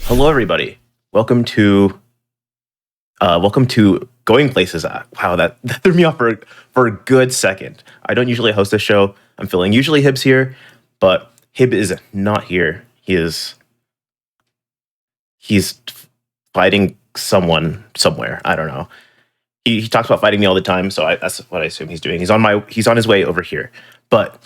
Hello, everybody. Welcome to Going Places. Wow, that threw me off for a good second. I don't usually host this show. I'm filling. Usually Hib's here, but Hib is not here. He's fighting someone somewhere. I don't know. He talks about fighting me all the time, so that's what I assume he's doing. He's on his way over here. But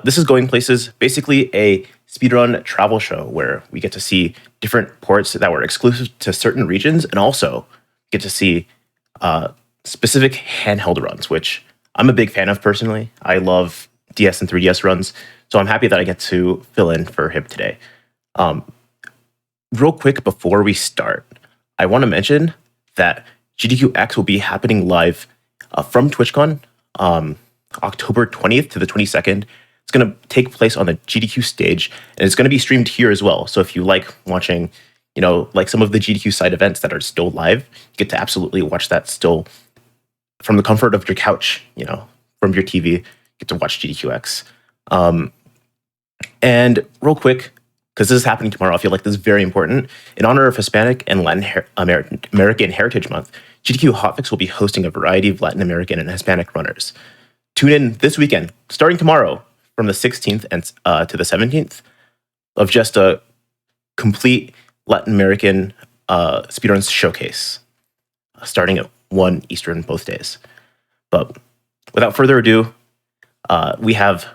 this is Going Places, basically a speedrun travel show where we get to see different ports that were exclusive to certain regions, and also get to see specific handheld runs, which I'm a big fan of personally. I love DS and 3DS runs, so I'm happy that I get to fill in for him today. Real quick before we start, I want to mention that GDQX will be happening live from TwitchCon October 20th to the 22nd. It's going to take place on the GDQ stage, and it's going to be streamed here as well. So if you like watching, like some of the GDQ side events that are still live, you get to absolutely watch that still from the comfort of your couch, from your TV, you get to watch GDQX. And real quick, because this is happening tomorrow, I feel like this is very important. In honor of Hispanic and Latin American Heritage Month, GDQ Hotfix will be hosting a variety of Latin American and Hispanic runners. Tune in this weekend, starting tomorrow, from the 16th and to the 17th, of just a complete Latin American speedruns showcase, starting at 1 Eastern both days. But without further ado, we have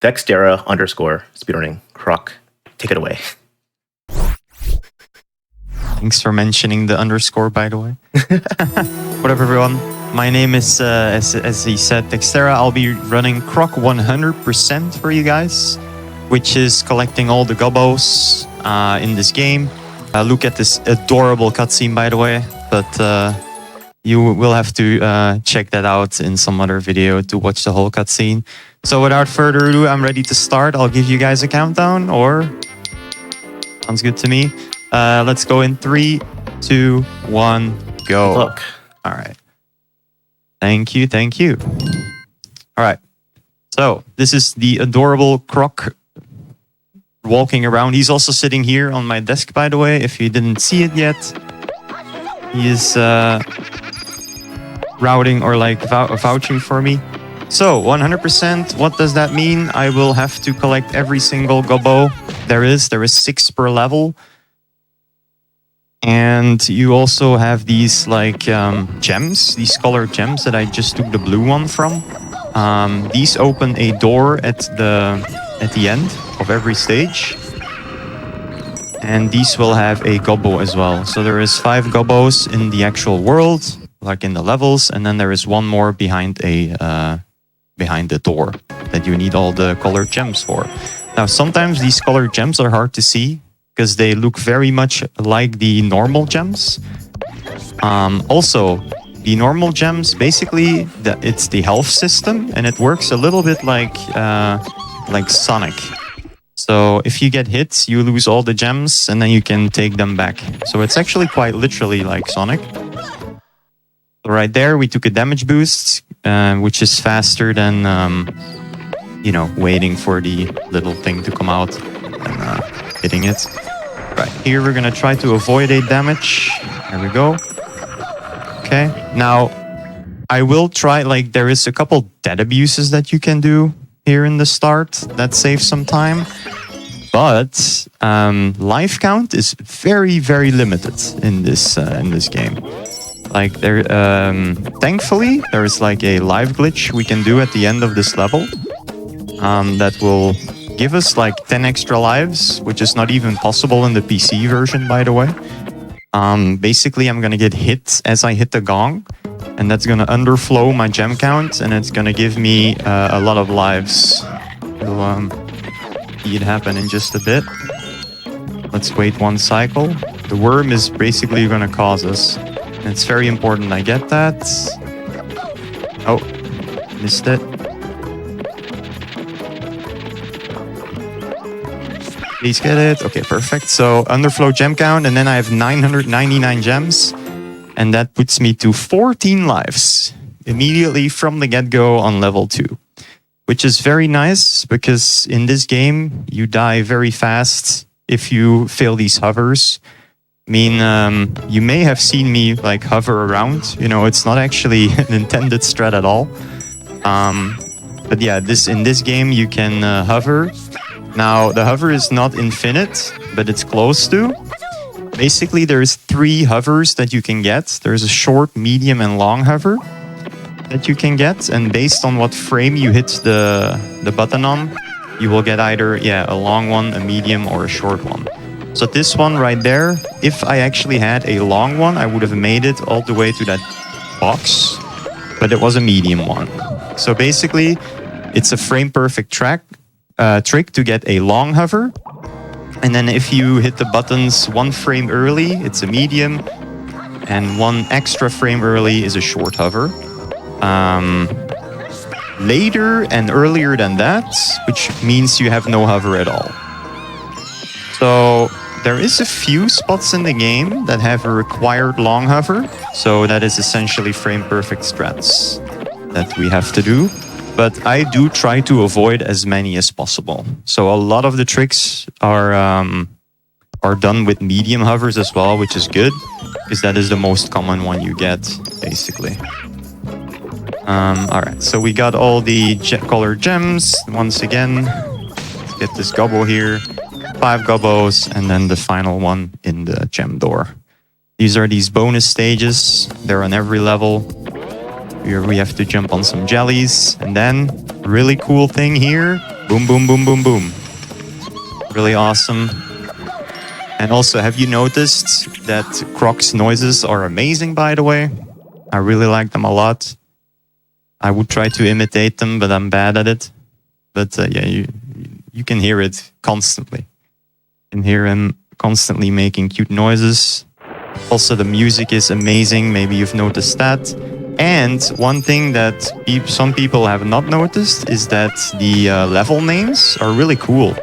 Dextera_speedrunning. Croc, take it away. Thanks for mentioning the underscore, by the way. What up, everyone? My name is, as he said, Dextera. I'll be running Croc 100% for you guys, which is collecting all the Gobbos in this game. Look at this adorable cutscene, by the way, but you will have to check that out in some other video to watch the whole cutscene. So without further ado, I'm ready to start. I'll give you guys a countdown, or... Sounds good to me. Let's go in 3, 2, 1, go. Look. All right. Thank you, thank you. All right. So this is the adorable Croc walking around. He's also sitting here on my desk, by the way, if you didn't see it yet. He is routing or vouching for me. So 100%, what does that mean? I will have to collect every single Gobbo there is. There is 6 per level. And you also have these gems, these colored gems that I just took the blue one from. These open a door at the end of every stage. And these will have a Gobbo as well. So there is 5 Gobbos in the actual world, like in the levels, and then there is one more behind the door that you need all the colored gems for. Now sometimes these colored gems are hard to see, because they look very much like the normal gems. Also, the normal gems, basically, it's the health system, and it works a little bit like Sonic. So if you get hit, you lose all the gems, and then you can take them back. So it's actually quite literally like Sonic. So right there, we took a damage boost, which is faster than, waiting for the little thing to come out and hitting it. Right, here we're gonna try to avoid a damage. There we go. Okay, now I will try, there is a couple dead abuses that you can do here in the start that saves some time. But life count is very, very limited in this game. Thankfully, there is a live glitch we can do at the end of this level that will give us 10 extra lives, which is not even possible in the PC version, by the way. Basically, I'm gonna get hit as I hit the gong, and that's gonna underflow my gem count, and it's gonna give me a lot of lives. We'll see it happen in just a bit. Let's wait 1 cycle. The worm is basically gonna cause us. And it's very important I get that. Oh, missed it. Please get it. Okay, perfect. So underflow gem count, and then I have 999 gems, and that puts me to 14 lives immediately from the get-go on level 2. which is very nice because in this game you die very fast if you fail these hovers. I mean, you may have seen me like hover around. You know, it's not actually an intended strat at all. But yeah, in this game you can hover. Now the hover is not infinite, but it's close to. Basically, there's 3 hovers that you can get. There's a short, medium, and long hover that you can get, and based on what frame you hit the button on, you will get either a long one, a medium, or a short one. So this one right there, if I actually had a long one, I would have made it all the way to that box, but it was a medium one. So basically, it's a frame perfect trick to get a long hover. And then if you hit the buttons 1 frame early, it's a medium, and 1 extra frame early is a short hover. Later and earlier than that, which means you have no hover at all. So there is a few spots in the game that have a required long hover. So that is essentially frame perfect strats that we have to do. But I do try to avoid as many as possible. So a lot of the tricks are done with medium hovers as well, which is good, because that is the most common one you get, basically. All right, so we got all the colored gems. Once again, let's get this gobbo here. 5 gobbos, and then the final one in the gem door. These are these bonus stages. They're on every level. Here we have to jump on some jellies, and then really cool thing here. Boom, boom, boom, boom, boom. Really awesome. And also, have you noticed that Croc's noises are amazing, by the way? I really like them a lot. I would try to imitate them, but I'm bad at it. But yeah, you can hear it constantly. You can hear him constantly making cute noises. Also, the music is amazing. Maybe you've noticed that. And one thing that some people have not noticed is that the level names are really cool.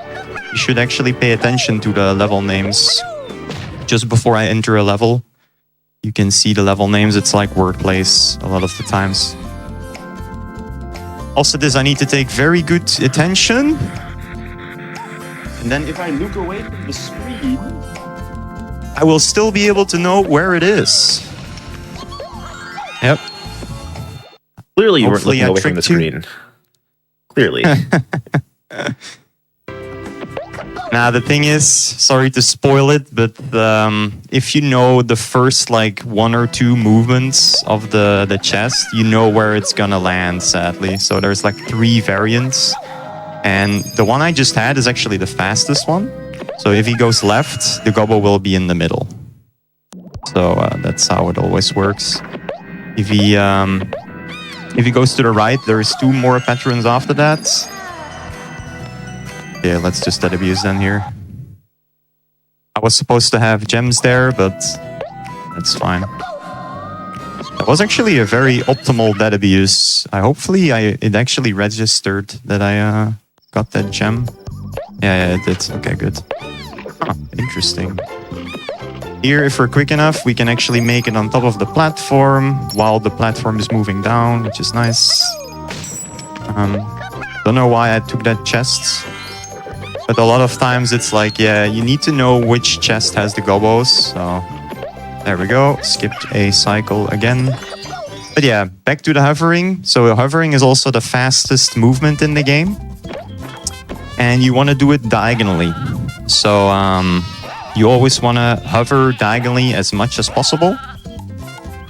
You should actually pay attention to the level names. Just before I enter a level, you can see the level names. It's like wordplays a lot of the times. Also, this I need to take very good attention. And then if I look away from the screen, I will still be able to know where it is. Yep. Clearly, you weren't looking away from the screen. Clearly. Now, the thing is, sorry to spoil it, but if you know the first like 1 or 2 movements of the chest, you know where it's gonna land, sadly. So there's like 3 variants. And the one I just had is actually the fastest one. So if he goes left, the gobbo will be in the middle. So that's how it always works. If he goes to the right, there's 2 more patrons after that. Yeah, let's just dead abuse then here. I was supposed to have gems there, but that's fine. That was actually a very optimal dead abuse. Hopefully it actually registered that I got that gem. Yeah, it did. Okay, good. Huh, interesting. Here, if we're quick enough, we can actually make it on top of the platform while the platform is moving down, which is nice. Don't know why I took that chest. But a lot of times it's like, yeah, you need to know which chest has the gobbos. So there we go. Skipped a cycle again. But yeah, back to the hovering. So hovering is also the fastest movement in the game. And you want to do it diagonally. So you always want to hover diagonally as much as possible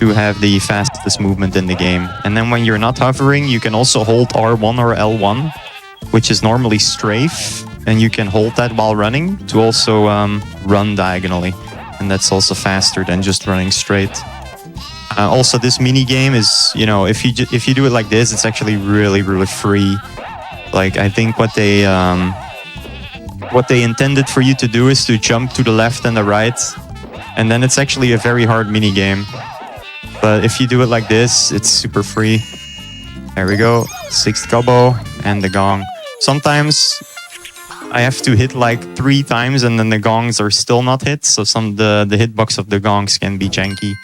to have the fastest movement in the game. And then when you're not hovering, you can also hold R1 or L1, which is normally strafe. And you can hold that while running to also run diagonally. And that's also faster than just running straight. Also, this mini game is, you know, if you do it like this, it's actually really, really free. Like, I think what they intended for you to do is to jump to the left and the right. And then it's actually a very hard mini game. But if you do it like this, it's super free. There we go. 6th gobbo and the gong. Sometimes I have to hit like 3 times and then the gongs are still not hit. So the hitbox of the gongs can be janky.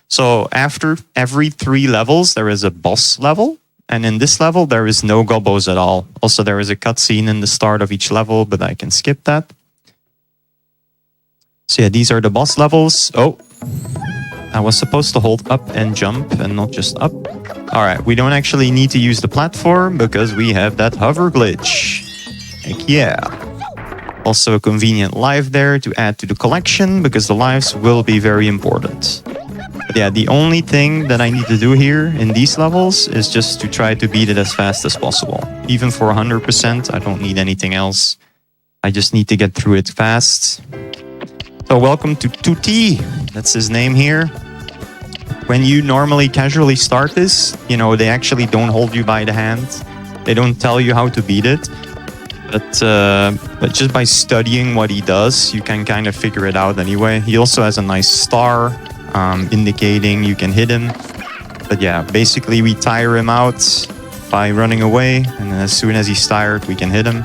So after every 3 levels, there is a boss level. And in this level, there is no gobbos at all. Also, there is a cutscene in the start of each level, but I can skip that. So yeah, these are the boss levels. Oh, I was supposed to hold up and jump and not just up. All right, we don't actually need to use the platform because we have that hover glitch. Heck yeah. Also a convenient life there to add to the collection because the lives will be very important. But yeah, the only thing that I need to do here in these levels is just to try to beat it as fast as possible. Even for 100%, I don't need anything else. I just need to get through it fast. So welcome to Tutti. That's his name here. When you normally casually start this, you know, they actually don't hold you by the hand. They don't tell you how to beat it. But just by studying what he does, you can kind of figure it out anyway. He also has a nice star indicating you can hit him. But yeah, basically we tire him out by running away. And as soon as he's tired, we can hit him.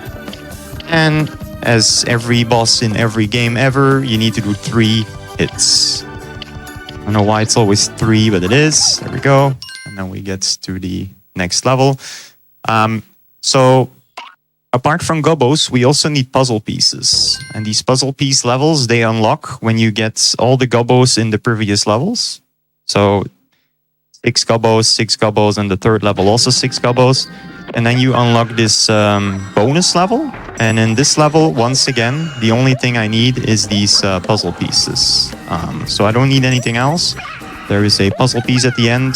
And as every boss in every game ever, you need to do 3 hits. I don't know why it's always 3, but it is. There we go. And then we get to the next level. So apart from Gobbos, we also need puzzle pieces. And these puzzle piece levels, they unlock when you get all the Gobbos in the previous levels. So 6 Gobbos, and the third level also 6 Gobbos. And then you unlock this bonus level. And in this level, once again, the only thing I need is these puzzle pieces. So I don't need anything else. There is a puzzle piece at the end.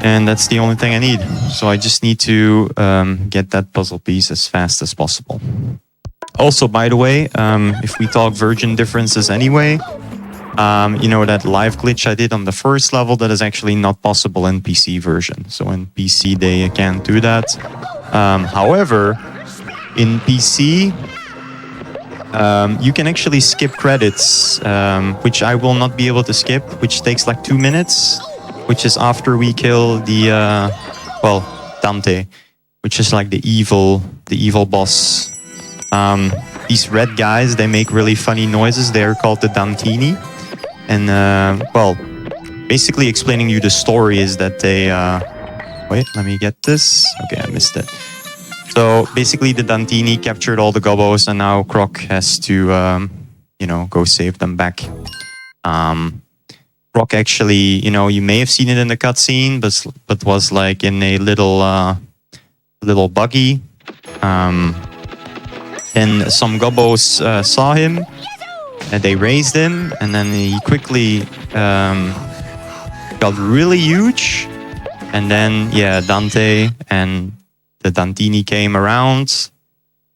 And that's the only thing I need. So I just need to get that puzzle piece as fast as possible. Also, by the way, if we talk version differences anyway, you know that live glitch I did on the first level, that is actually not possible in PC version. So in PC, they can't do that. However, in PC, you can actually skip credits, which I will not be able to skip, which takes like 2 minutes, which is after we kill the, Dante, which is like the evil boss. These red guys, they make really funny noises. They're called the Dantini. And, basically explaining you the story is that they... wait, let me get this. Okay, I missed it. So basically the Dantini captured all the Gobbos and now Croc has to, go save them back. Croc actually, you may have seen it in the cutscene, but was like in a little buggy. And some Gobbos saw him and they raised him, and then he quickly got really huge. And then, yeah, Dante and the Dantini came around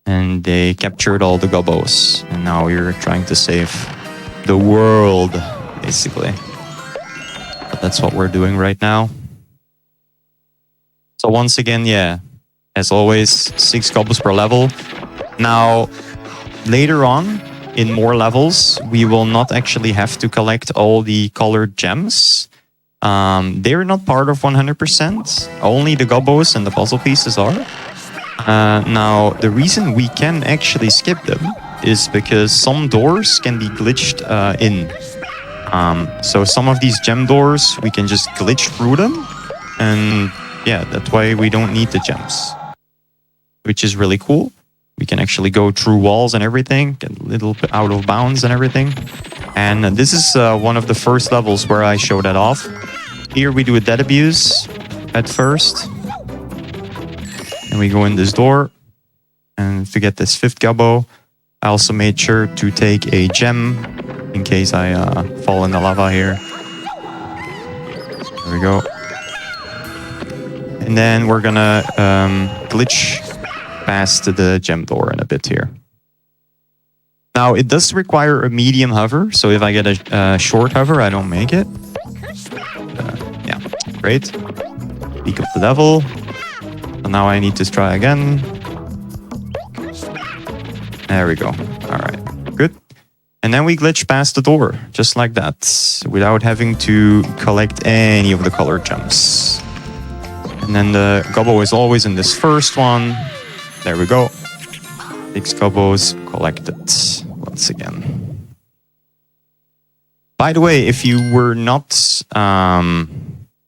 and they captured all the Gobbos. And now you're trying to save the world, basically. But that's what we're doing right now. So once again, yeah, as always, 6 Gobbos per level. Now, later on, in more levels, we will not actually have to collect all the colored gems. They're not part of 100%. Only the Gobbos and the puzzle pieces are. Now, the reason we can actually skip them is because some doors can be glitched in. So some of these gem doors, we can just glitch through them. And yeah, that's why we don't need the gems. Which is really cool. We can actually go through walls and everything, get a little bit out of bounds and everything. And this is one of the first levels where I show that off. Here we do a dead abuse at first. And we go in this door. And to get this 5th Gobbo, I also made sure to take a gem in case I fall in the lava here. There we go. And then we're gonna glitch past the gem door in a bit here. Now, it does require a medium hover, so if I get a short hover, I don't make it. Yeah, great. Peak of the devil. So now I need to try again. There we go. All right, good. And then we glitch past the door, just like that, without having to collect any of the colored gems. And then the Gobbo is always in this first one. There we go. 6 Gobbos collected once again. By the way, if you were not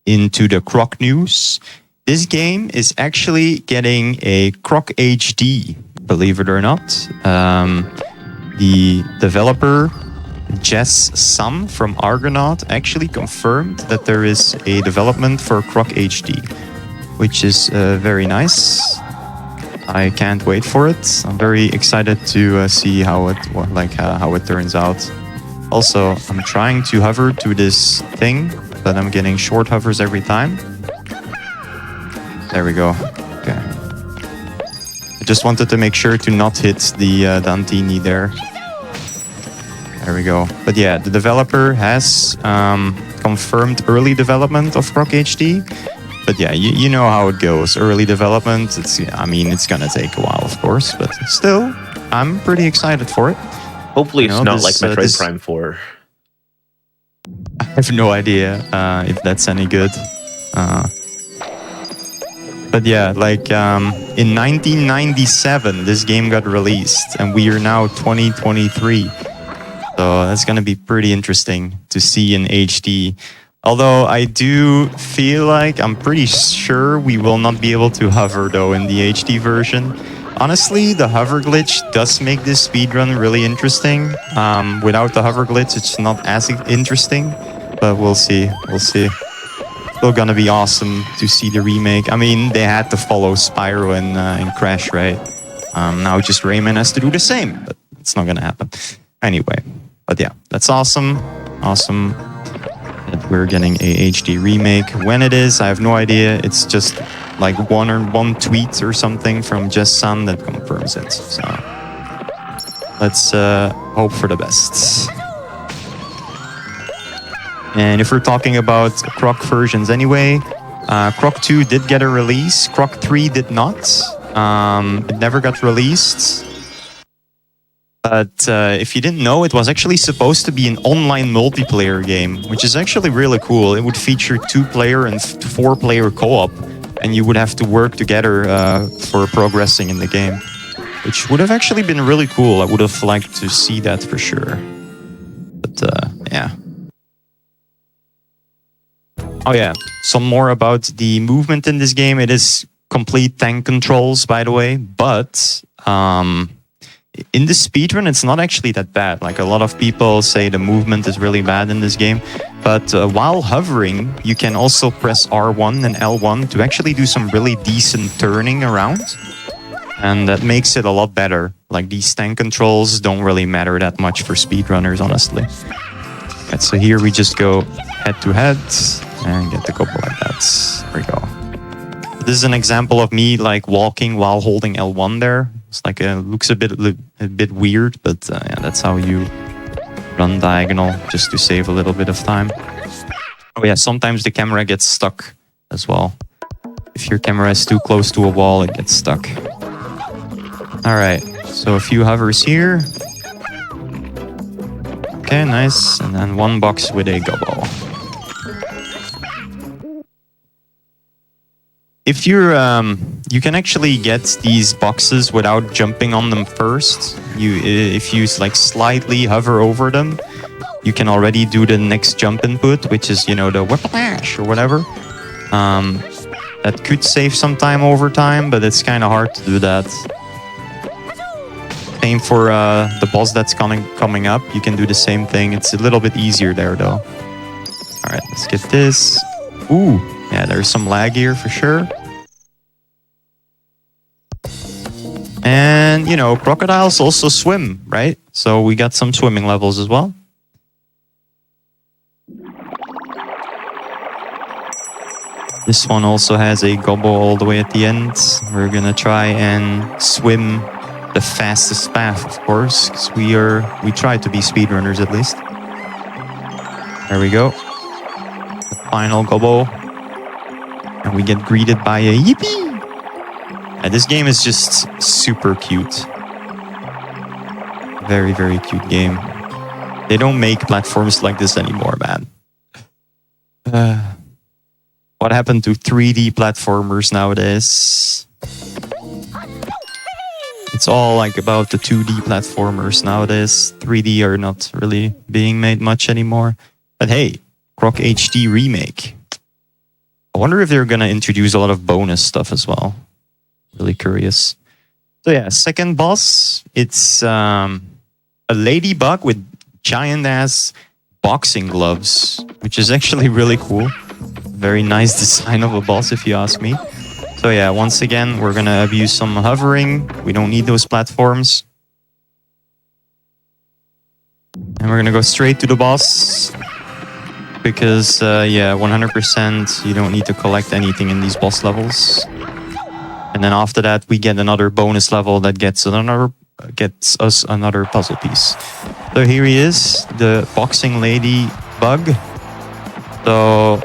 into the Croc news, this game is actually getting a Croc HD, believe it or not. the developer Jess Sum from Argonaut actually confirmed that there is a development for Croc HD, which is very nice. I can't wait for it. I'm very excited to see how it turns out. Also, I'm trying to hover to this thing, but I'm getting short hovers every time. There we go. Okay. I just wanted to make sure to not hit the Dantini there. There we go. But yeah, the developer has confirmed early development of Croc HD. But yeah, you know how it goes. Early development, it's gonna take a while, of course. But still, I'm pretty excited for it. Hopefully it's not like Metroid Prime 4. I have no idea if that's any good. But yeah, like in 1997, this game got released, and we are now 2023. So that's going to be pretty interesting to see in HD. Although I do feel like I'm pretty sure we will not be able to hover though in the HD version. Honestly, the hover glitch does make this speedrun really interesting. Without the hover glitch, it's not as interesting. But we'll see. We'll see. Still gonna be awesome to see the remake. I mean, they had to follow Spyro and Crash, right? Now just Rayman has to do the same, but it's not gonna happen. Anyway, but yeah, that's awesome. Awesome that we're getting a HD remake. When it is, I have no idea. It's just like one tweet or something from Just Sun that confirms it. So let's hope for the best. And if we're talking about Croc versions anyway, Croc 2 did get a release. Croc 3 did not. It never got released. But if you didn't know, it was actually supposed to be an online multiplayer game, which is actually really cool. It would feature 2-player and 4-player co-op, and you would have to work together for progressing in the game, which would have actually been really cool. I would have liked to see that for sure. But yeah. Oh yeah, some more about the movement in this game. It is complete tank controls, by the way, but in the speedrun, it's not actually that bad. Like a lot of people say the movement is really bad in this game, but while hovering, you can also press R1 and L1 to actually do some really decent turning around, and that makes it a lot better. Like these tank controls don't really matter that much for speedrunners, honestly. Right, so here we just go head to head and get the couple like that. There we go. This is an example of me like walking while holding L1 there. It's like looks a bit weird, but yeah, that's how you run diagonal, just to save a little bit of time. Oh yeah, sometimes the camera gets stuck as well. If your camera is too close to a wall, it gets stuck. All right, so a few hovers here. Okay, nice, and then one box with a gobbo. If you're, you can actually get these boxes without jumping on them first. If you like slightly hover over them, you can already do the next jump input, which is, you know, the whiplash or whatever. That could save some time over time, but it's kind of hard to do that. Same for the boss that's coming up. You can do the same thing. It's a little bit easier there, though. All right, let's get this. Ooh. Yeah, there's some lag here for sure. And, you know, crocodiles also swim, right? So we got some swimming levels as well. This one also has a gobbo all the way at the end. We're gonna try and swim the fastest path, of course, because we try to be speedrunners at least. There we go. The final gobbo. And we get greeted by a yippee! And this game is just super cute. Very, very cute game. They don't make platforms like this anymore, man. What happened to 3D platformers nowadays? It's all like about the 2D platformers nowadays. 3D are not really being made much anymore. But hey, Croc HD remake. I wonder if they're gonna introduce a lot of bonus stuff as well. Really curious. So yeah, second boss. It's a a ladybug with giant ass boxing gloves, which is actually really cool. Very nice design of a boss, if you ask me. So yeah, once again, we're gonna abuse some hovering. We don't need those platforms. And we're gonna go straight to the boss. Because, yeah, 100% you don't need to collect anything in these boss levels. And then after that, we get another bonus level that gets us another puzzle piece. So here he is, the boxing lady bug. So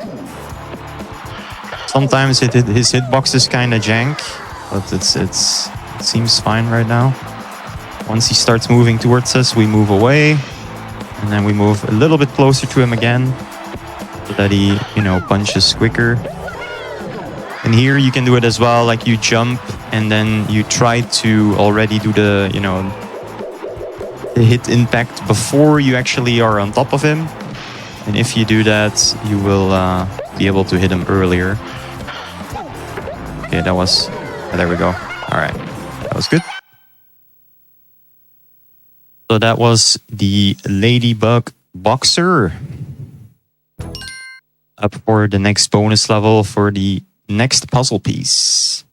sometimes his hitbox is kind of jank, but it seems fine right now. Once he starts moving towards us, we move away, and then we move a little bit closer to him again, so that he, you know, punches quicker. And here you can do it as well, like you jump and then you try to already do the, you know, the hit impact before you actually are on top of him. And if you do that, you will be able to hit him earlier. Okay, that was... there we go. All right, that was good. So that was the Ladybug Boxer. Up for the next bonus level for the next puzzle piece.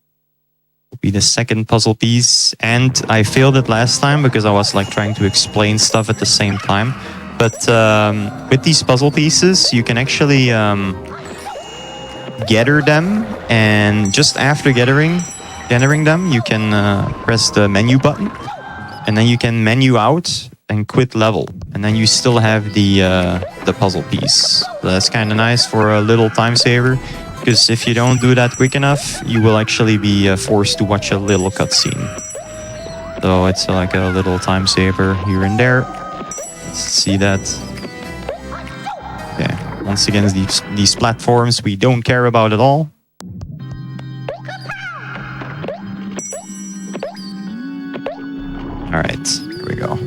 Will be the second puzzle piece. And I failed it last time because I was like trying to explain stuff at the same time. But with these puzzle pieces, you can actually gather them, and just after gathering them, you can press the menu button, and then you can menu out and quit level, and then you still have the puzzle piece. So that's kind of nice for a little time saver, because if you don't do that quick enough, you will actually be forced to watch a little cutscene. So it's like a little time saver here and there. Let's see that. Okay, once again, these platforms we don't care about at all. All right, here we go.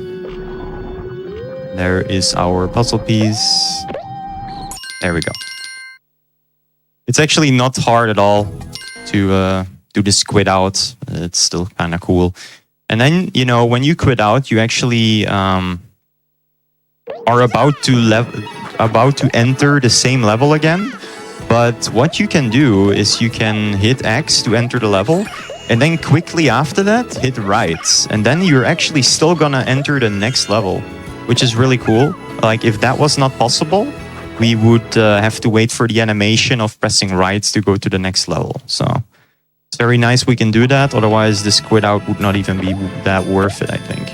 There is our puzzle piece. There we go. It's actually not hard at all to do this quit out. It's still kind of cool. And then, you know, when you quit out, you actually are about to enter the same level again. But what you can do is you can hit X to enter the level, and then quickly after that, hit right. And then you're actually still gonna enter the next level, which is really cool. Like, if that was not possible, we would have to wait for the animation of pressing right to go to the next level. So it's very nice we can do that. Otherwise, this quit out would not even be that worth it, I think.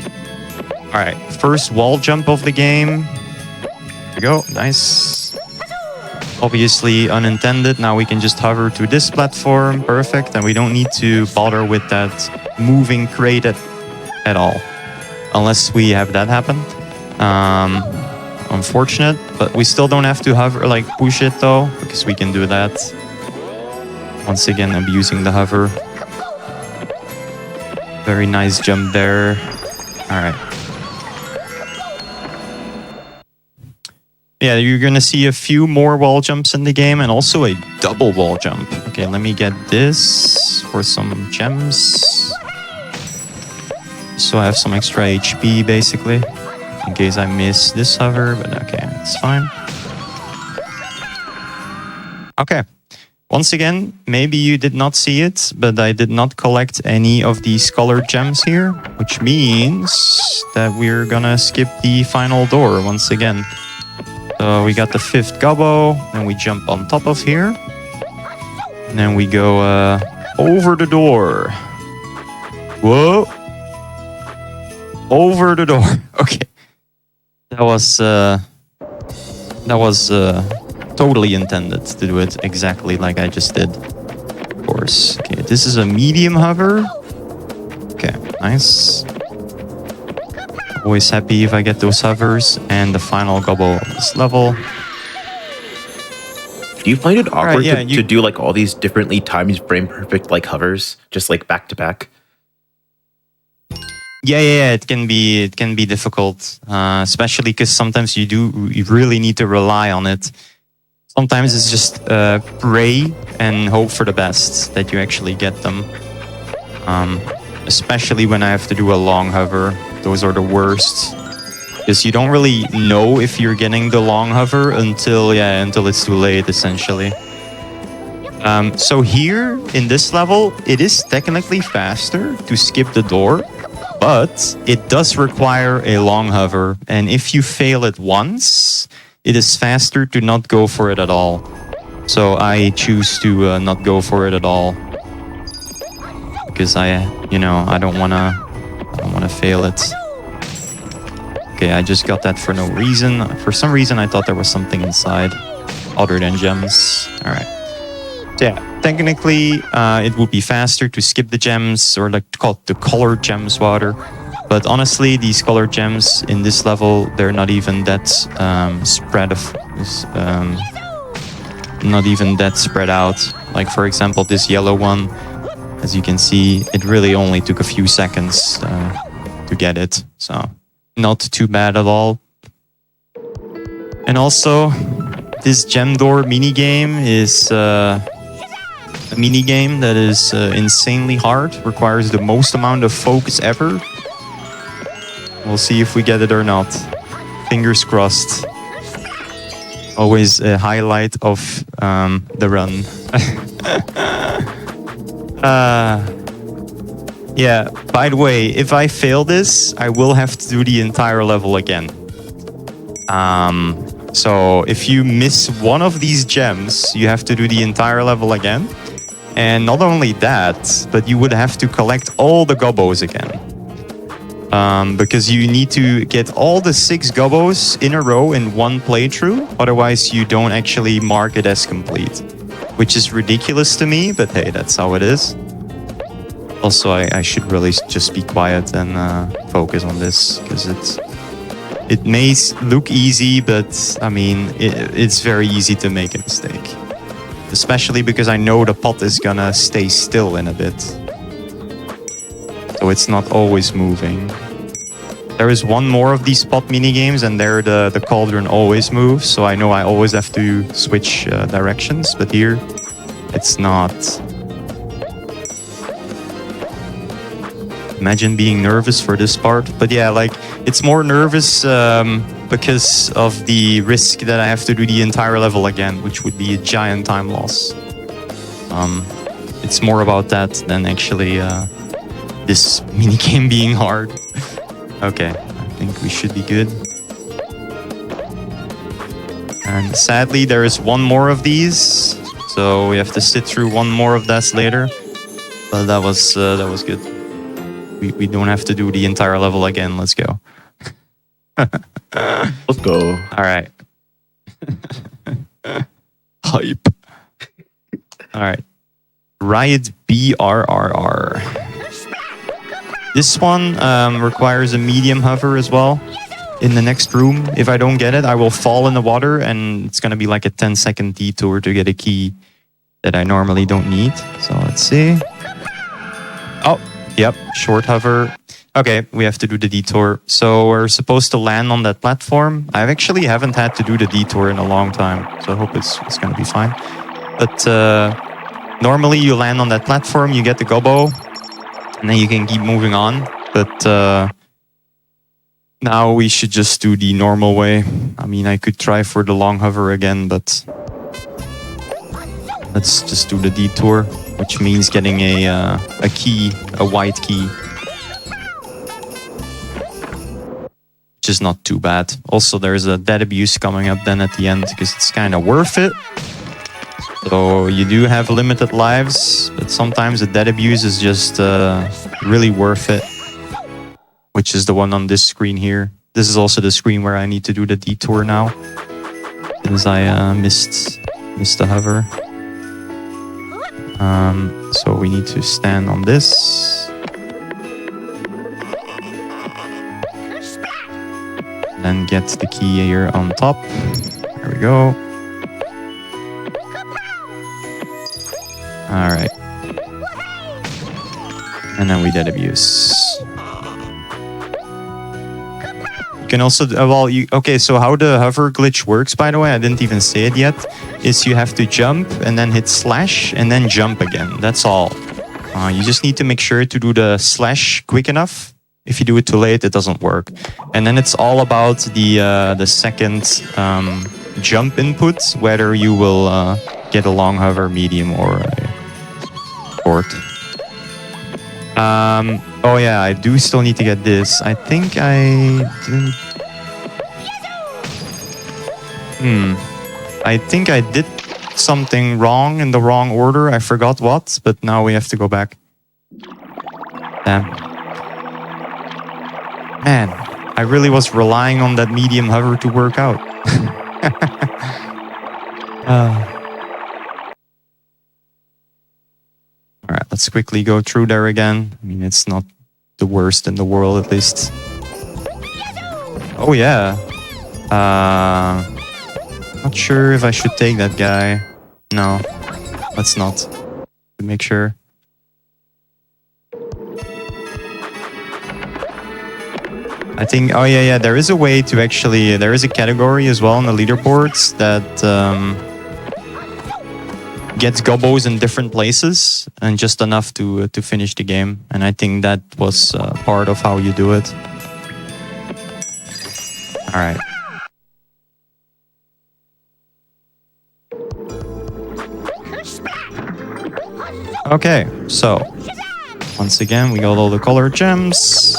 All right, first wall jump of the game. There we go, nice. Obviously unintended. Now we can just hover to this platform. Perfect. And we don't need to bother with that moving crate at all, unless we have that happen. Unfortunate, but we still don't have to hover, like push it though, because we can do that. Once again, abusing the hover. Very nice jump there. All right. Yeah, you're gonna see a few more wall jumps in the game, and also a double wall jump. Okay, let me get this for some gems. So I have some extra HP, basically, in case I miss this hover, but okay, it's fine. Okay, once again, maybe you did not see it, but I did not collect any of these colored gems here, which means that we're gonna skip the final door once again. So we got the 5th gobbo, then we jump on top of here, and then we go over the door. Whoa! Over the door. Okay, that was totally intended to do it exactly like I just did. Of course. Okay, this is a medium hover. Okay, nice. Always happy if I get those hovers. And the final gobbo of this level. Do you find it awkward yeah, to do like all these differently timed frame perfect like hovers, just like back to back? Yeah, it can be difficult, especially because sometimes you really need to rely on it. Sometimes it's just pray and hope for the best that you actually get them. Especially when I have to do a long hover. Those are the worst. Because you don't really know if you're getting the long hover until it's too late, essentially. So here, in this level, it is technically faster to skip the door, but it does require a long hover. And if you fail it once, it is faster to not go for it at all. So I choose to not go for it at all. Because I don't wanna fail it. Okay, I just got that for no reason. For some reason, I thought there was something inside other than gems. All right. So yeah, technically, it would be faster to skip the gems, or like called the colored gems rather. But honestly, these colored gems in this level, they're not even that spread out. Like for example, this yellow one, as you can see, it really only took a few seconds to get it. So not too bad at all. And also, this gem door minigame is a minigame that is insanely hard, requires the most amount of focus ever. We'll see if we get it or not. Fingers crossed. Always a highlight of the run. Yeah, by the way, if I fail this, I will have to do the entire level again. So if you miss one of these gems, you have to do the entire level again. And not only that, but you would have to collect all the Gobbos again. Because you need to get all the 6 Gobbos in a row in one playthrough. Otherwise, you don't actually mark it as complete. Which is ridiculous to me, but hey, that's how it is. Also, I should really just be quiet and focus on this, because it may look easy, but I mean, it's very easy to make a mistake. Especially because I know the pot is gonna stay still in a bit. So it's not always moving. There is one more of these pot minigames, and there the cauldron always moves, so I know I always have to switch directions, but here it's not. Imagine being nervous for this part. But yeah, like, it's more nervous because of the risk that I have to do the entire level again, which would be a giant time loss. It's more about that than actually this minigame being hard. Okay, I think we should be good. And sadly, there is one more of these, so we have to sit through one more of that later. But that was good. We don't have to do the entire level again. Let's go. Let's go. All right. Hype. All right. Riot BRRR. This one requires a medium hover as well. In the next room, if I don't get it, I will fall in the water, and it's going to be like a 10-second detour to get a key that I normally don't need. So let's see. Oh. Yep, short hover. Okay, we have to do the detour. So we're supposed to land on that platform. I actually haven't had to do the detour in a long time, so I hope it's going to be fine. But normally you land on that platform, you get the Gobbo, and then you can keep moving on. But now we should just do the normal way. I mean, I could try for the long hover again, but let's just do the detour. Which means getting a key, a white key. Which is not too bad. Also, there's a dead abuse coming up then at the end, because it's kind of worth it. So you do have limited lives, but sometimes the dead abuse is just really worth it. Which is the one on this screen here. This is also the screen where I need to do the detour now. Since I missed the hover. So we need to stand on this. Then get the key here on top. There we go. Alright. And then we dead abuse. You can also, okay, so how the hover glitch works, by the way, I didn't even say it yet, is you have to jump and then hit slash and then jump again. That's all. You just need to make sure to do the slash quick enough If you do it too late, it doesn't work. And then it's all about the second jump input, whether you will get a long hover, medium, or a short. Oh yeah, I do still need to get this. I think I didn't... I think I did something wrong in the wrong order. I forgot what, but now we have to go back. Damn. Man, I really was relying on that medium hover to work out. Alright, let's quickly go through there again. I mean, it's not the worst in the world, at least. Oh yeah. Not sure if I should take that guy. No, let's not. To make sure. I think, oh yeah, there is a way to actually, there is a category as well in the leaderboards that gets Gobbos in different places and just enough to finish the game. And I think that was part of how you do it. All right. Okay, so once again, we got all the color gems.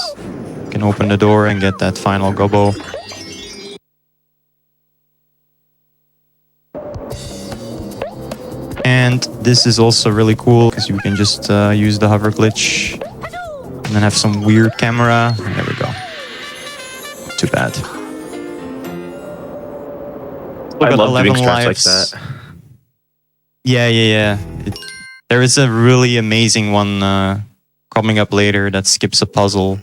We can open the door and get that final Gobbo. And this is also really cool because you can just use the hover glitch and then have some weird camera. There we go. Too bad. I love doing strats like that. Yeah. There is a really amazing one coming up later that skips a puzzle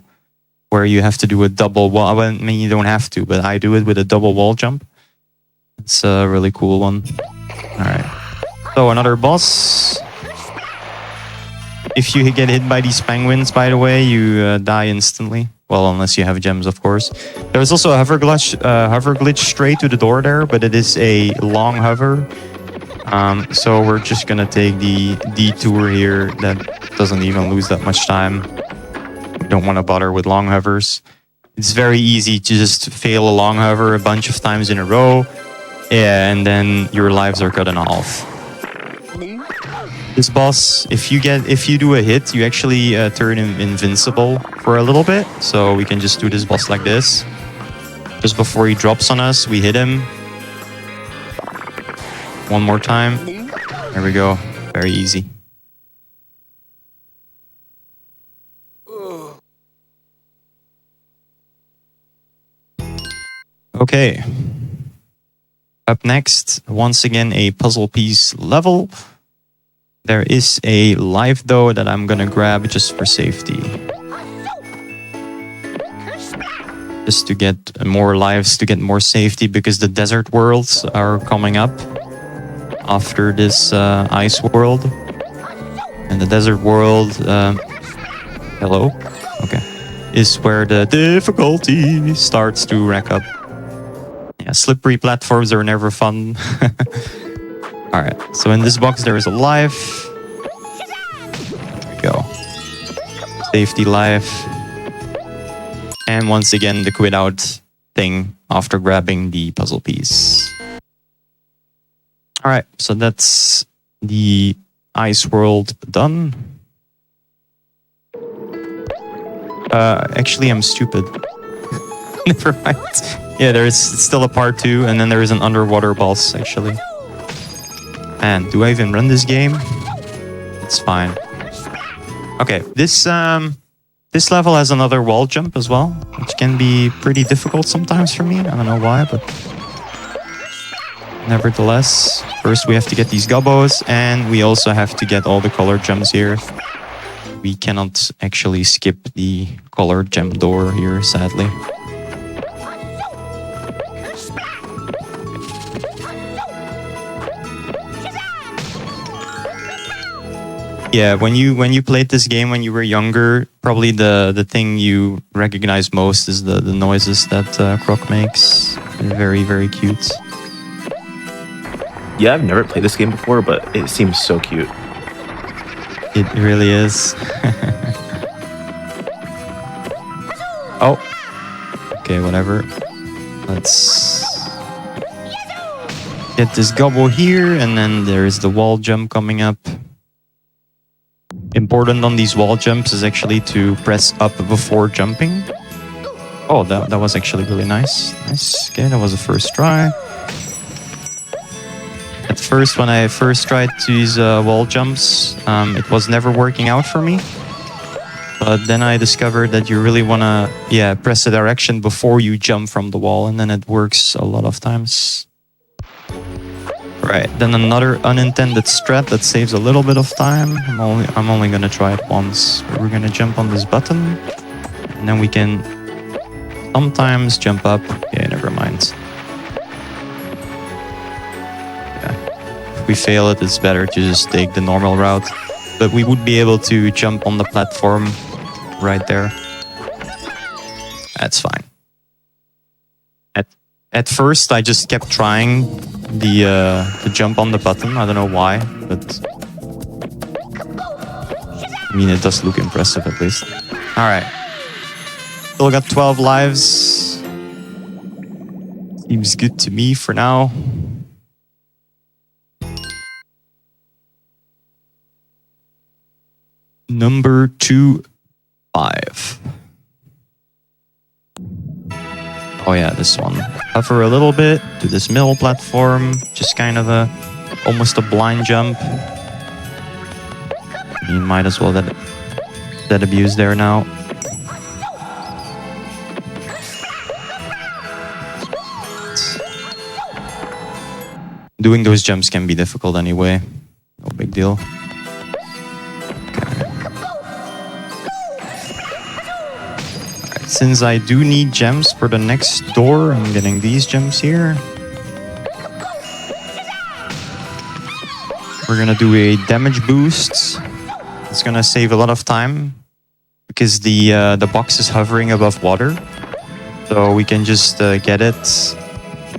where you have to do a double wall. Well, I mean, you don't have to, but I do it with a double wall jump. It's a really cool one. All right. So another boss. If you get hit by these penguins, by the way, you die instantly. Well, unless you have gems, of course. There's also a hover glitch straight to the door there, but it is a long hover. So we're just gonna take the detour here that doesn't even lose that much time. We don't want to bother with long hovers. It's very easy to just fail a long hover a bunch of times in a row. Yeah, and then your lives are cut in half. This boss, if you do a hit, you actually turn him invincible for a little bit. So we can just do this boss like this. Just before he drops on us, we hit him. One more time. There we go. Very easy. Okay. Up next, once again, a puzzle piece level. There is a life, though, that I'm gonna grab just for safety. Just to get more lives, to get more safety, because the desert worlds are coming up after this ice world. And the desert world, hello? Okay. Is where the difficulty starts to rack up. Yeah, slippery platforms are never fun. Alright, so in this box there is a life. There we go. Safety life. And once again the quit out thing after grabbing the puzzle piece. Alright, so that's the ice world done. Actually I'm stupid. Never mind. Yeah, there's still a part 2 and then there is an underwater boss actually. Man, do I even run this game? It's fine. Okay, this level has another wall jump as well, which can be pretty difficult sometimes for me. I don't know why, but nevertheless, first we have to get these Gobbos, and we also have to get all the color gems here. We cannot actually skip the color gem door here, sadly. Yeah, when you played this game when you were younger, probably the thing you recognize most is the noises that Croc makes. They're very, very cute. Yeah, I've never played this game before, but it seems so cute. It really is. Oh. Okay, whatever. Let's get this gobble here, and then there's the wall jump coming up. Important on these wall jumps is actually to press up before jumping. Oh, that was actually really nice. Nice. Okay, that was the first try. At first, when I first tried these wall jumps, it was never working out for me. But then I discovered that you really want to, press the direction before you jump from the wall, and then it works a lot of times. Right, then another unintended strat that saves a little bit of time. I'm only gonna try it once. We're gonna jump on this button, and then we can sometimes jump up. Yeah, never mind. Yeah. If we fail it, it's better to just take the normal route. But we would be able to jump on the platform right there. That's fine. At first, I just kept trying the jump on the button. I don't know why, but I mean, it does look impressive at least. All right, still got 12 lives. Seems good to me for now. Number 2, 5. Oh yeah, this one. Hover a little bit to this middle platform. Just kind of almost a blind jump. You might as well that abuse there now. Doing those jumps can be difficult anyway. No big deal. Since I do need gems for the next door, I'm getting these gems here. We're gonna do a damage boost. It's gonna save a lot of time because the box is hovering above water. So we can just get it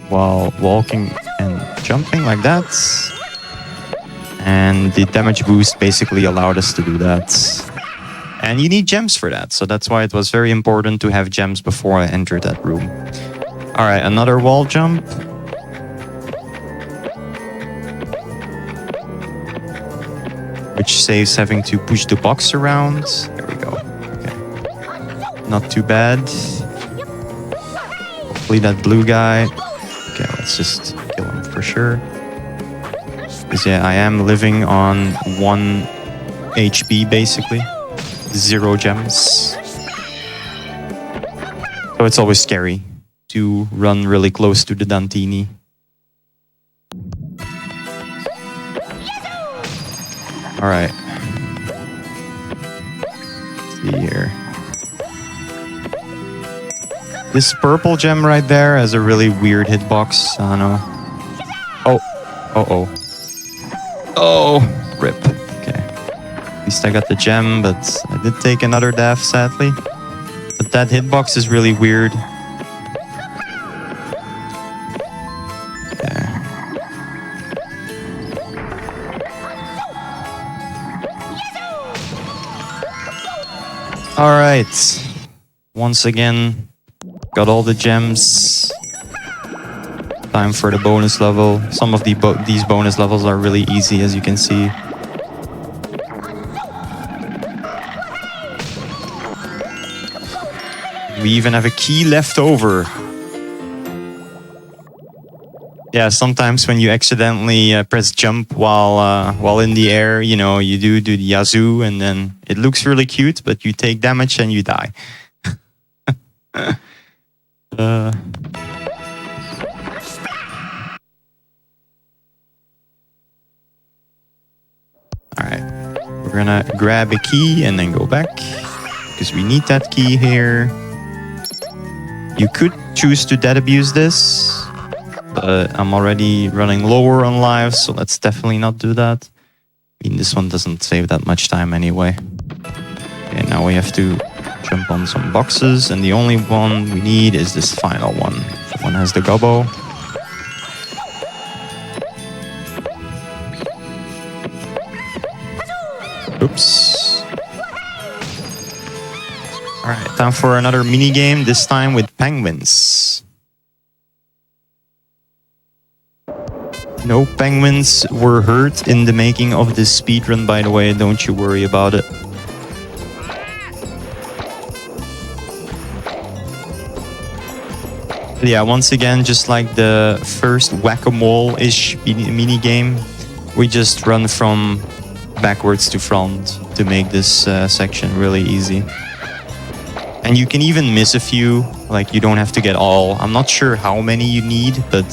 while walking and jumping like that. And the damage boost basically allowed us to do that. And you need gems for that, so that's why it was very important to have gems before I entered that room. Alright, another wall jump. Which saves having to push the box around. There we go. Okay. Not too bad. Hopefully that blue guy... Okay, let's just kill him for sure. Because yeah, I am living on 1 HP basically. 0 gems. So it's always scary to run really close to the Dantini. Alright. See here. This purple gem right there has a really weird hitbox. I don't know. Oh. Oh, rip. At least I got the gem, but I did take another death, sadly. But that hitbox is really weird. Okay. Alright. Once again, got all the gems. Time for the bonus level. Some of these bonus levels are really easy, as you can see. We even have a key left over. Yeah, sometimes when you accidentally press jump while in the air, you know, you do the yazoo, and then it looks really cute, but you take damage and you die. Alright, we're gonna grab a key and then go back, because we need that key here. You could choose to dead abuse this, but I'm already running lower on lives, so let's definitely not do that. I mean, this one doesn't save that much time anyway. Okay, now we have to jump on some boxes, and the only one we need is this final one. That one has the gobbo. Oops. Alright, time for another mini game, this time with penguins. No penguins were hurt in the making of this speedrun, by the way, don't you worry about it. But yeah, once again, just like the first whack-a-mole-ish mini game, we just run from backwards to front to make this section really easy. And you can even miss a few, like you don't have to get all. I'm not sure how many you need, but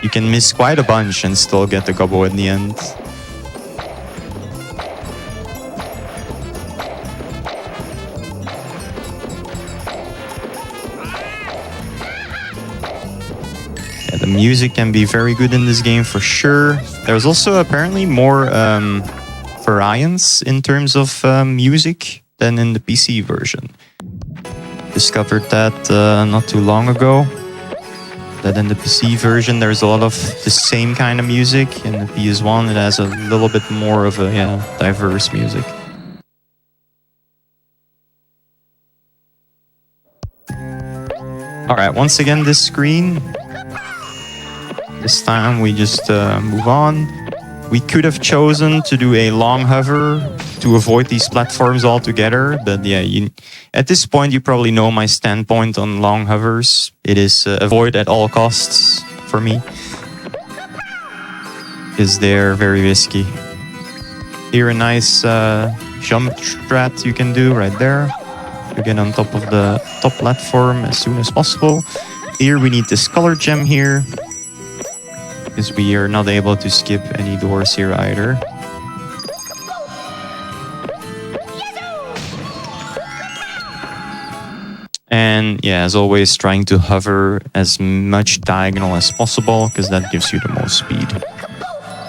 you can miss quite a bunch and still get the gobbo in the end. Yeah, the music can be very good in this game for sure. There's also apparently more variance in terms of music than in the PC version. Discovered that not too long ago. That in the PC version there's a lot of the same kind of music. In the PS1 it has a little bit more of a diverse music. Alright, once again this screen. This time we just move on. We could have chosen to do a long hover to avoid these platforms altogether, but yeah, at this point you probably know my standpoint on long hovers. It is avoid at all costs for me, because they're very risky. Here a nice jump strat you can do right there to get on top of the top platform as soon as possible. Here we need this color gem here, because we are not able to skip any doors here either. And yeah, as always, trying to hover as much diagonal as possible, because that gives you the most speed.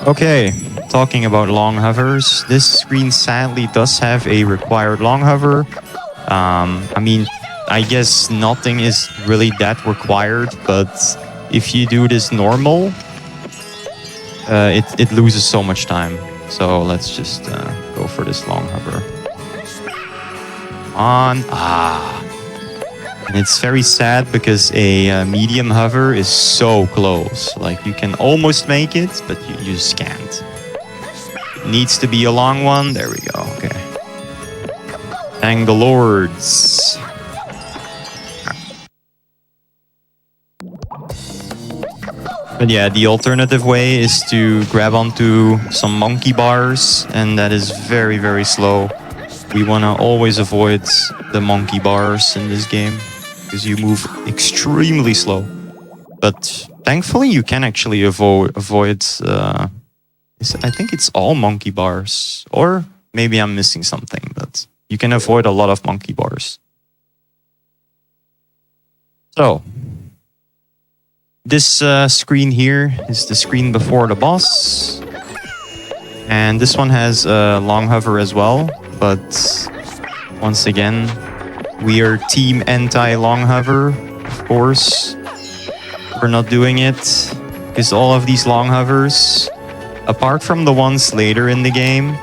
Okay, talking about long hovers, this screen sadly does have a required long hover. I mean, I guess nothing is really that required, but if you do this normal, it loses so much time. So let's just go for this long hover. On. And it's very sad because a medium hover is so close. Like you can almost make it, but you just can't. It needs to be a long one. There we go. Okay. Thank the lords. But yeah, the alternative way is to grab onto some monkey bars, and that is very, very slow. We want to always avoid the monkey bars in this game, because you move extremely slow. But thankfully, you can actually avoid I think it's all monkey bars. Or maybe I'm missing something, but you can avoid a lot of monkey bars. So, this screen here is the screen before the boss. And this one has a long hover as well. But once again, we are team anti-long hover, of course. We're not doing it because all of these long hovers, apart from the ones later in the game,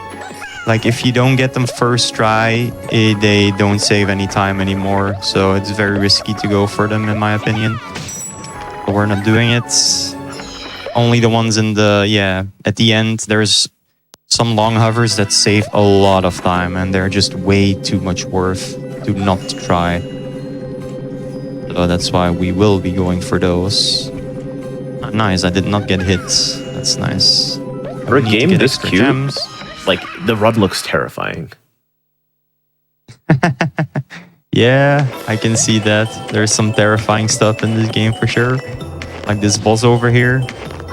like if you don't get them first try, they don't save any time anymore. So it's very risky to go for them, in my opinion. But we're not doing it. Only the ones in the, at the end, there's some long hovers that save a lot of time, and they're just way too much worth to not try. So that's why we will be going for those. Oh, nice, I did not get hit. That's nice. For a game this cute, gems. Like the run looks terrifying. Yeah, I can see that. There's some terrifying stuff in this game for sure. Like this boss over here.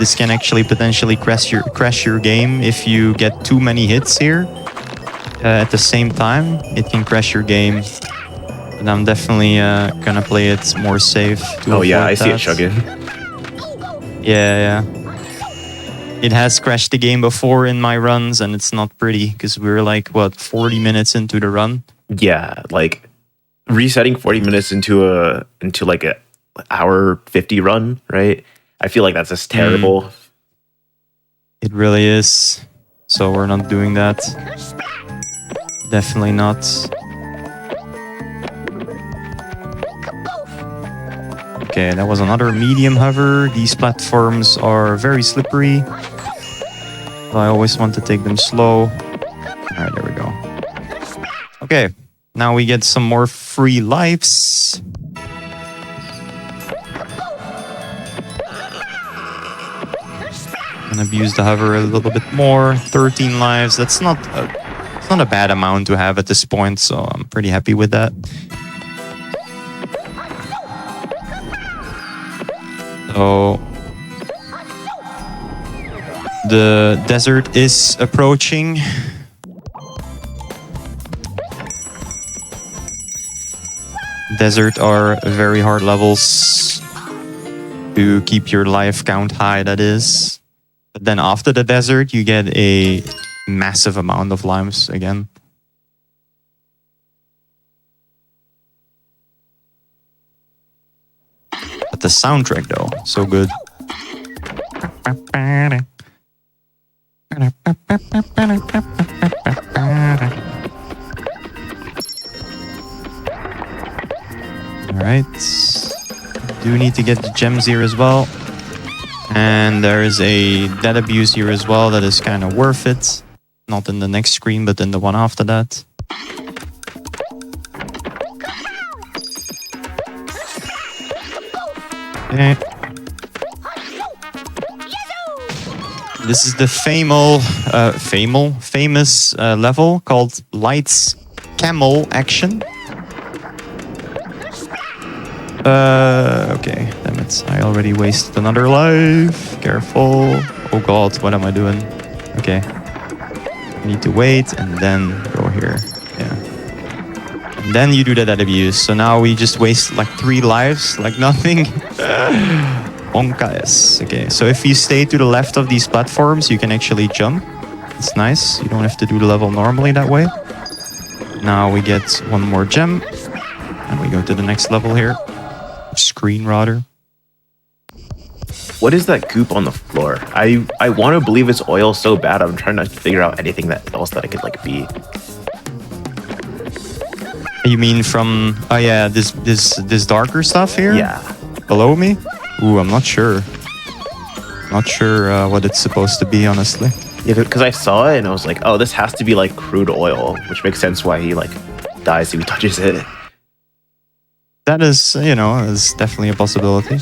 This can actually potentially crash your game if you get too many hits here at the same time. It can crash your game. And I'm definitely gonna play it more safe. Oh yeah, I see it chugging. Yeah. It has crashed the game before in my runs, and it's not pretty because we're like, what, 40 minutes into the run? Yeah, like resetting 40 minutes into like a hour 50 run, right? I feel like that's just terrible. It really is. So we're not doing that. Definitely not. Okay, that was another medium hover. These platforms are very slippery. So I always want to take them slow. Alright, there we go. Okay, now we get some more free lives. And abuse the hover a little bit more. 13 lives. That's not a bad amount to have at this point, so I'm pretty happy with that. So the desert is approaching. Desert are very hard levels to keep your life count high, that is. But then after the desert, you get a massive amount of lives again. But the soundtrack, though, so good. Alright. Do need to get the gems here as well. And there is a dead abuse here as well that is kind of worth it. Not in the next screen, but in the one after that. Okay. This is the famous level called Light's Camel Action. Okay, damn it. I already wasted another life. Careful. Oh god, what am I doing? Okay. I need to wait and then go here. Yeah. And then you do the dead abuse. So now we just waste like 3 lives, like nothing. Onkaes. Okay, so if you stay to the left of these platforms, you can actually jump. It's nice. You don't have to do the level normally that way. Now we get one more gem. And we go to the next level here. Screen rather. What is that goop on the floor? I want to believe it's oil so bad. I'm trying to figure out anything else that it could like be. You mean from this darker stuff here? Yeah. Below me? Ooh, I'm not sure. Not sure what it's supposed to be, honestly. Yeah, because I saw it and I was like, oh, this has to be like crude oil, which makes sense why he like dies if he touches it. That is, is definitely a possibility.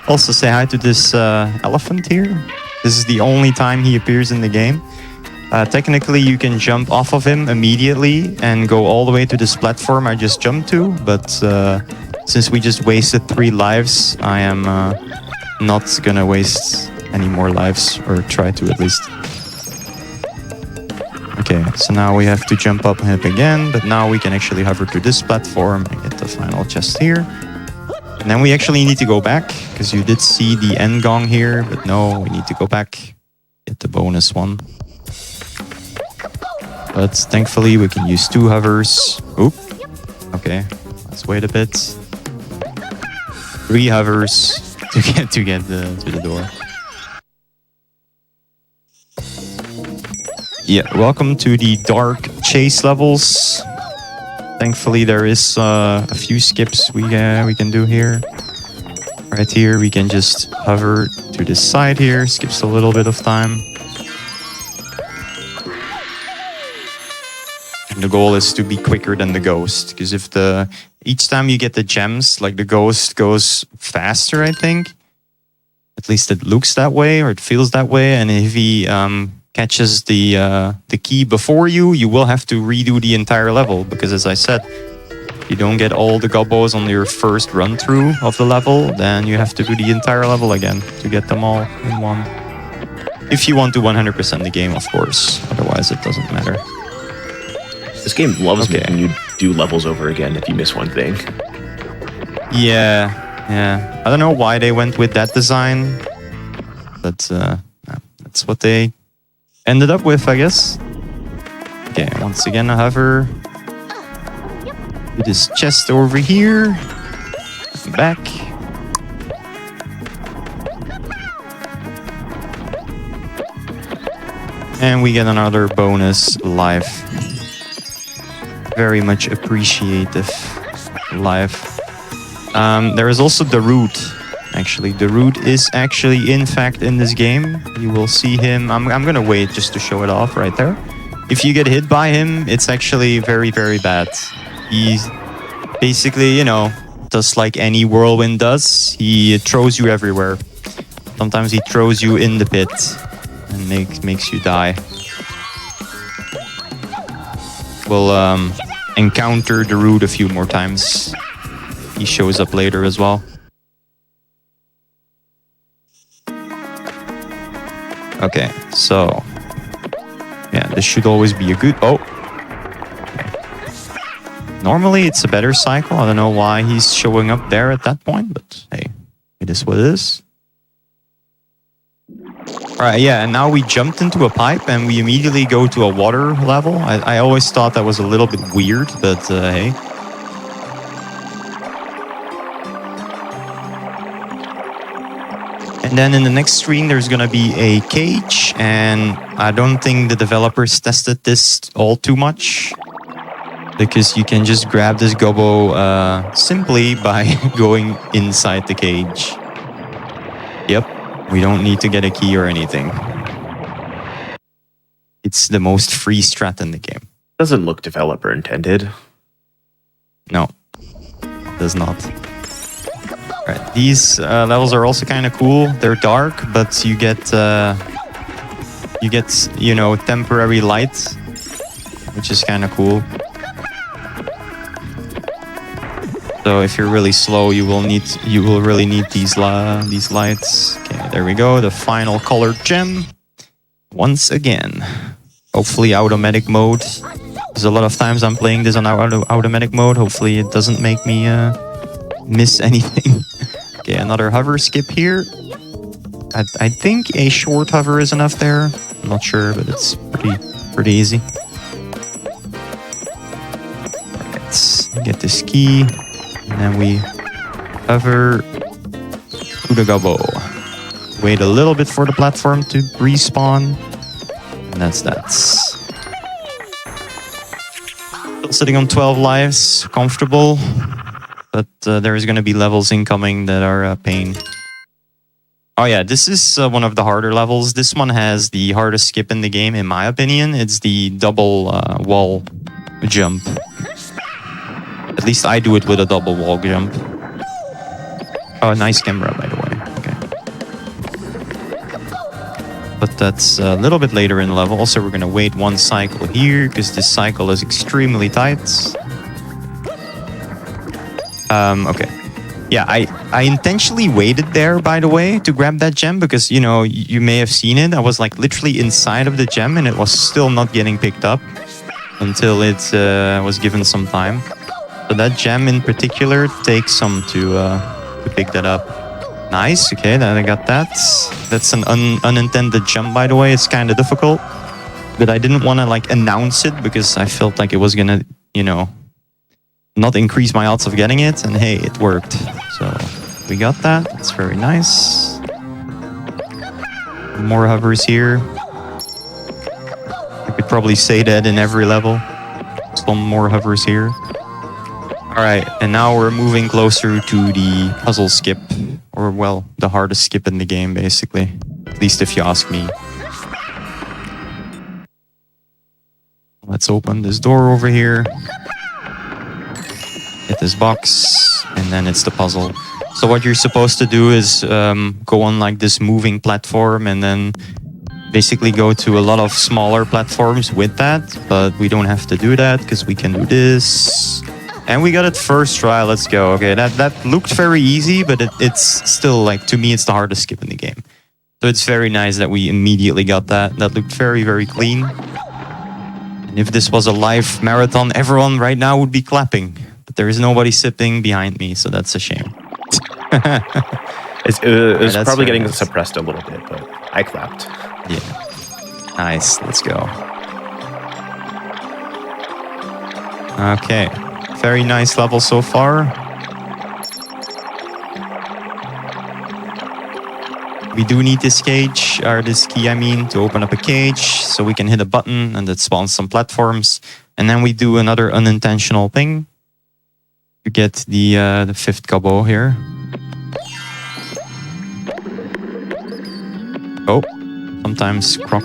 Also, say hi to this elephant here. This is the only time he appears in the game. Technically, you can jump off of him immediately and go all the way to this platform I just jumped to. But since we just wasted 3 lives, I am not gonna waste any more lives, or try to at least. Okay, so now we have to jump up him again, but now we can actually hover to this platform and get the final chest here. And then we actually need to go back, because you did see the end gong here, but no, we need to go back, get the bonus one. But thankfully we can use 2 hovers. Oop. Okay, let's wait a bit. 3 hovers to get to the door. Yeah, welcome to the dark chase levels. Thankfully, there is a few skips we can do here. Right here, we can just hover to this side here. Skips a little bit of time. And the goal is to be quicker than the ghost, because if each time you get the gems, like the ghost goes faster, I think. At least it looks that way, or it feels that way. And if he catches the key before you, you will have to redo the entire level, because as I said, if you don't get all the Gobbos on your first run through of the level, then you have to do the entire level again to get them all in one. If you want to 100% the game, of course. Otherwise, it doesn't matter. This game loves making you do levels over again if you miss one thing. Yeah. I don't know why they went with that design, but that's what they ended up with, I guess. Okay, once again, a hover. Do this chest over here. Back. And we get another bonus life. Very much appreciative life. There is also the root Actually, the root is actually, in fact, in this game. You will see him. I'm gonna wait just to show it off right there. If you get hit by him, it's actually very, very bad. He's basically, you know, just like any whirlwind does, he throws you everywhere. Sometimes he throws you in the pit and makes you die. We'll encounter the root a few more times. He shows up later as well. Okay, so yeah, this should always be a good... Oh! Okay. Normally it's a better cycle. I don't know why he's showing up there at that point, but hey, it is what it is. Alright, yeah, and now we jumped into a pipe and we immediately go to a water level. I always thought that was a little bit weird, but hey. And then in the next screen, there's going to be a cage, and I don't think the developers tested this all too much, because you can just grab this gobbo simply by going inside the cage. Yep, we don't need to get a key or anything. It's the most free strat in the game. Doesn't look developer intended. No, it does not. Right, these levels are also kind of cool. They're dark, but you get you know, temporary light, which is kind of cool. So if you're really slow, you will really need these lights. Okay, there we go. The final colored gem. Once again, hopefully automatic mode. There's a lot of times I'm playing this on automatic mode. Hopefully it doesn't make me miss anything. Okay, another hover skip here. I think a short hover is enough there. I'm not sure, but it's pretty easy. Let's get this key, and then we hover to the gobbo. Wait a little bit for the platform to respawn, and that's that. Still sitting on 12 lives, comfortable. But there is going to be levels incoming that are a pain. Oh yeah, this is one of the harder levels. This one has the hardest skip in the game, in my opinion. It's the double wall jump. At least I do it with a double wall jump. Oh, nice camera, by the way. Okay. But that's a little bit later in the level. Also, we're going to wait one cycle here, because this cycle is extremely tight. Okay. Yeah, I intentionally waited there, by the way, to grab that gem, because, you know, you may have seen it. I was like literally inside of the gem and it was still not getting picked up until it was given some time. So that gem in particular takes some to pick that up. Nice, okay, then I got that. That's an unintended jump, by the way. It's kind of difficult, but I didn't want to like announce it because I felt like it was gonna, you know, not increase my odds of getting it, and hey, it worked. So we got that. It's very nice. More hovers here. I could probably say that in every level. Some more hovers here. Alright, and now we're moving closer to the puzzle skip. Or, well, the hardest skip in the game, basically. At least if you ask me. Let's open this door over here. Hit this box, and then it's the puzzle. So what you're supposed to do is go on like this moving platform and then basically go to a lot of smaller platforms with that, but we don't have to do that because we can do this. And we got it first try, let's go. Okay, that looked very easy, but it's still, like, to me, it's the hardest skip in the game. So it's very nice that we immediately got that. That looked very, very clean. And if this was a live marathon, everyone right now would be clapping. But there is nobody sitting behind me, so that's a shame. It was probably getting suppressed a little bit, but I clapped. Yeah. Nice. Let's go. Okay. Very nice level so far. We do need this cage, or this key, I mean, to open up a cage, so we can hit a button and it spawns some platforms. And then we do another unintentional thing to get the fifth gobbo here. Oh, sometimes Croc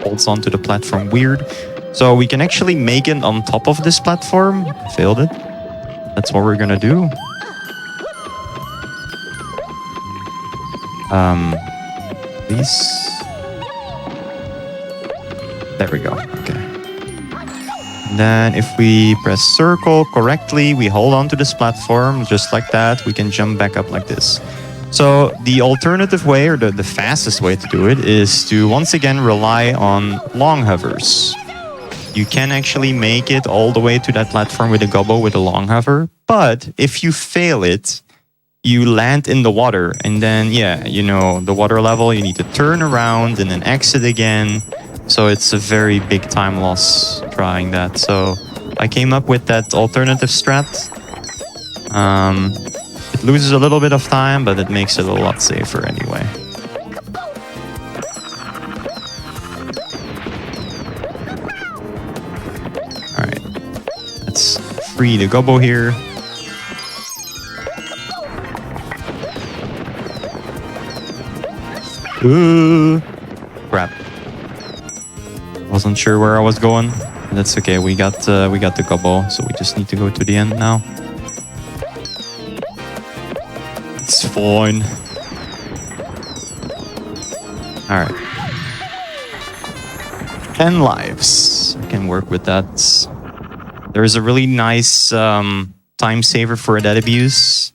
holds onto the platform weird. So we can actually make it on top of this platform. Failed it. That's what we're gonna do. Please. There we go. Okay. And then if we press circle correctly, we hold on to this platform just like that. We can jump back up like this. So the alternative way, or the fastest way to do it, is to once again rely on long hovers. You can actually make it all the way to that platform with a gobbo with a long hover. But if you fail it, you land in the water. And then, yeah, you know, the water level, you need to turn around and then exit again. So it's a very big time loss trying that. So I came up with that alternative strat. It loses a little bit of time, but it makes it a lot safer anyway. Free the gobbo here. Ooh, crap. Wasn't sure where I was going. That's okay. We got the gobbo, so we just need to go to the end now. It's fine. All right. 10 lives. I can work with that. There is a really nice time saver for dead abuse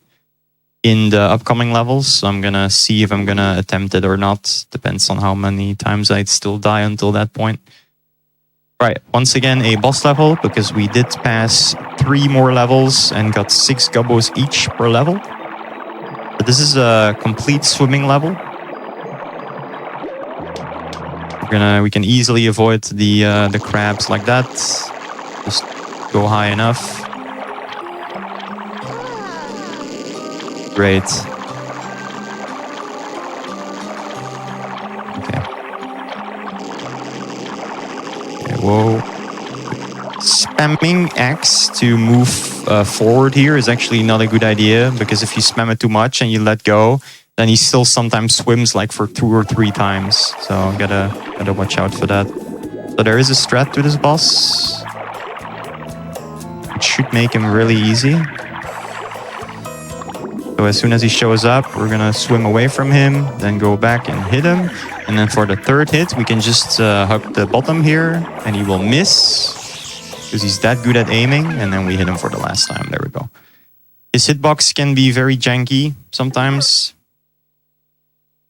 in the upcoming levels. So I'm gonna see if I'm gonna attempt it or not. Depends on how many times I'd still die until that point. Right, once again a boss level, because we did pass 3 more levels and got 6 gobbos each per level. But this is a complete swimming level. We can easily avoid the crabs like that. Just go high enough. Great. Okay. Whoa. Spamming X to move forward here is actually not a good idea, because if you spam it too much and you let go, then he still sometimes swims like for 2 or 3 times. So gotta watch out for that. So there is a strat to this boss. It should make him really easy. So as soon as he shows up, we're gonna swim away from him, then go back and hit him. And then for the 3rd hit, we can just hug the bottom here, and he will miss, because he's that good at aiming. And then we hit him for the last time. There we go. His hitbox can be very janky sometimes.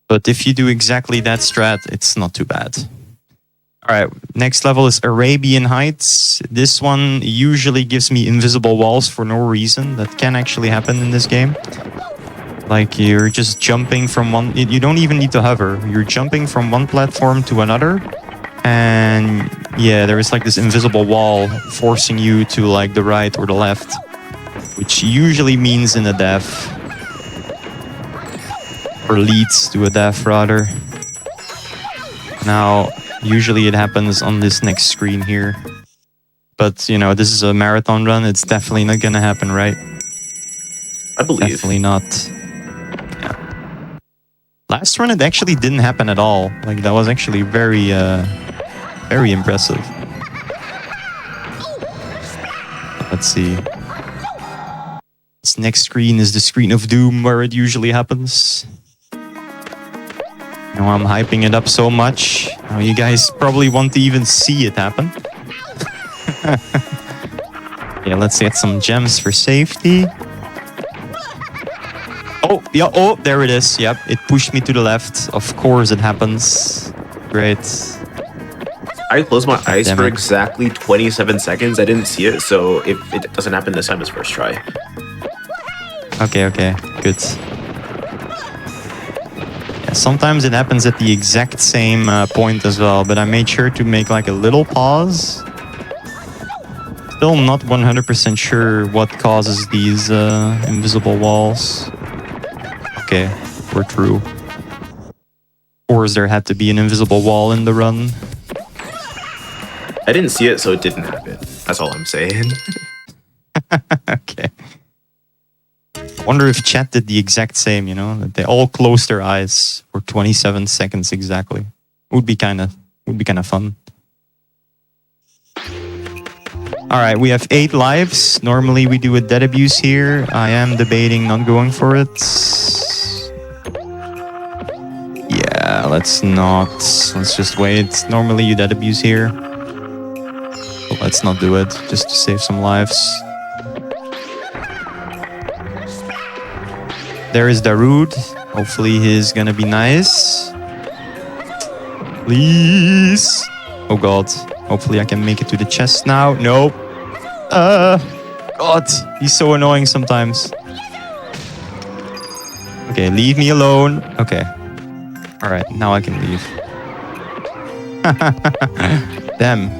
But if you do exactly that strat, it's not too bad. Alright, next level is Arabian Heights. This one usually gives me invisible walls for no reason. That can actually happen in this game. Like you're just jumping from one... You don't even need to hover. You're jumping from one platform to another. And yeah, there is like this invisible wall forcing you to like the right or the left. Which usually means in a death. Or leads to a death rather. Now... usually it happens on this next screen here. But, you know, this is a marathon run. It's definitely not gonna happen, right? I believe. Definitely not. Yeah. Last run, it actually didn't happen at all. Like, that was actually very, very impressive. Let's see. This next screen is the screen of doom where it usually happens. You know, I'm hyping it up so much. Now you guys probably want to even see it happen. Yeah, let's get some gems for safety. Oh, yeah, oh, there it is. Yep, it pushed me to the left. Of course it happens. Great. I closed my eyes for exactly 27 seconds. I didn't see it, so if it doesn't happen this time, it's first try. Okay, good. Sometimes it happens at the exact same point as well, but I made sure to make like a little pause. Still not 100% sure what causes these invisible walls. Okay, we're through. Of course there had to be an invisible wall in the run. I didn't see it, so it didn't happen. That's all I'm saying. Okay. I wonder if chat did the exact same, you know, that they all closed their eyes for 27 seconds exactly. Would be kind of fun. All right, we have 8 lives. Normally we do a dead abuse here. I am debating not going for it. Yeah, let's not. Let's just wait. Normally you dead abuse here. But let's not do it, just to save some lives. There is Darude. Hopefully he's gonna be nice. Please. Oh god. Hopefully I can make it to the chest now. Nope. God. He's so annoying sometimes. Okay, leave me alone. Okay. Alright, now I can leave. Damn.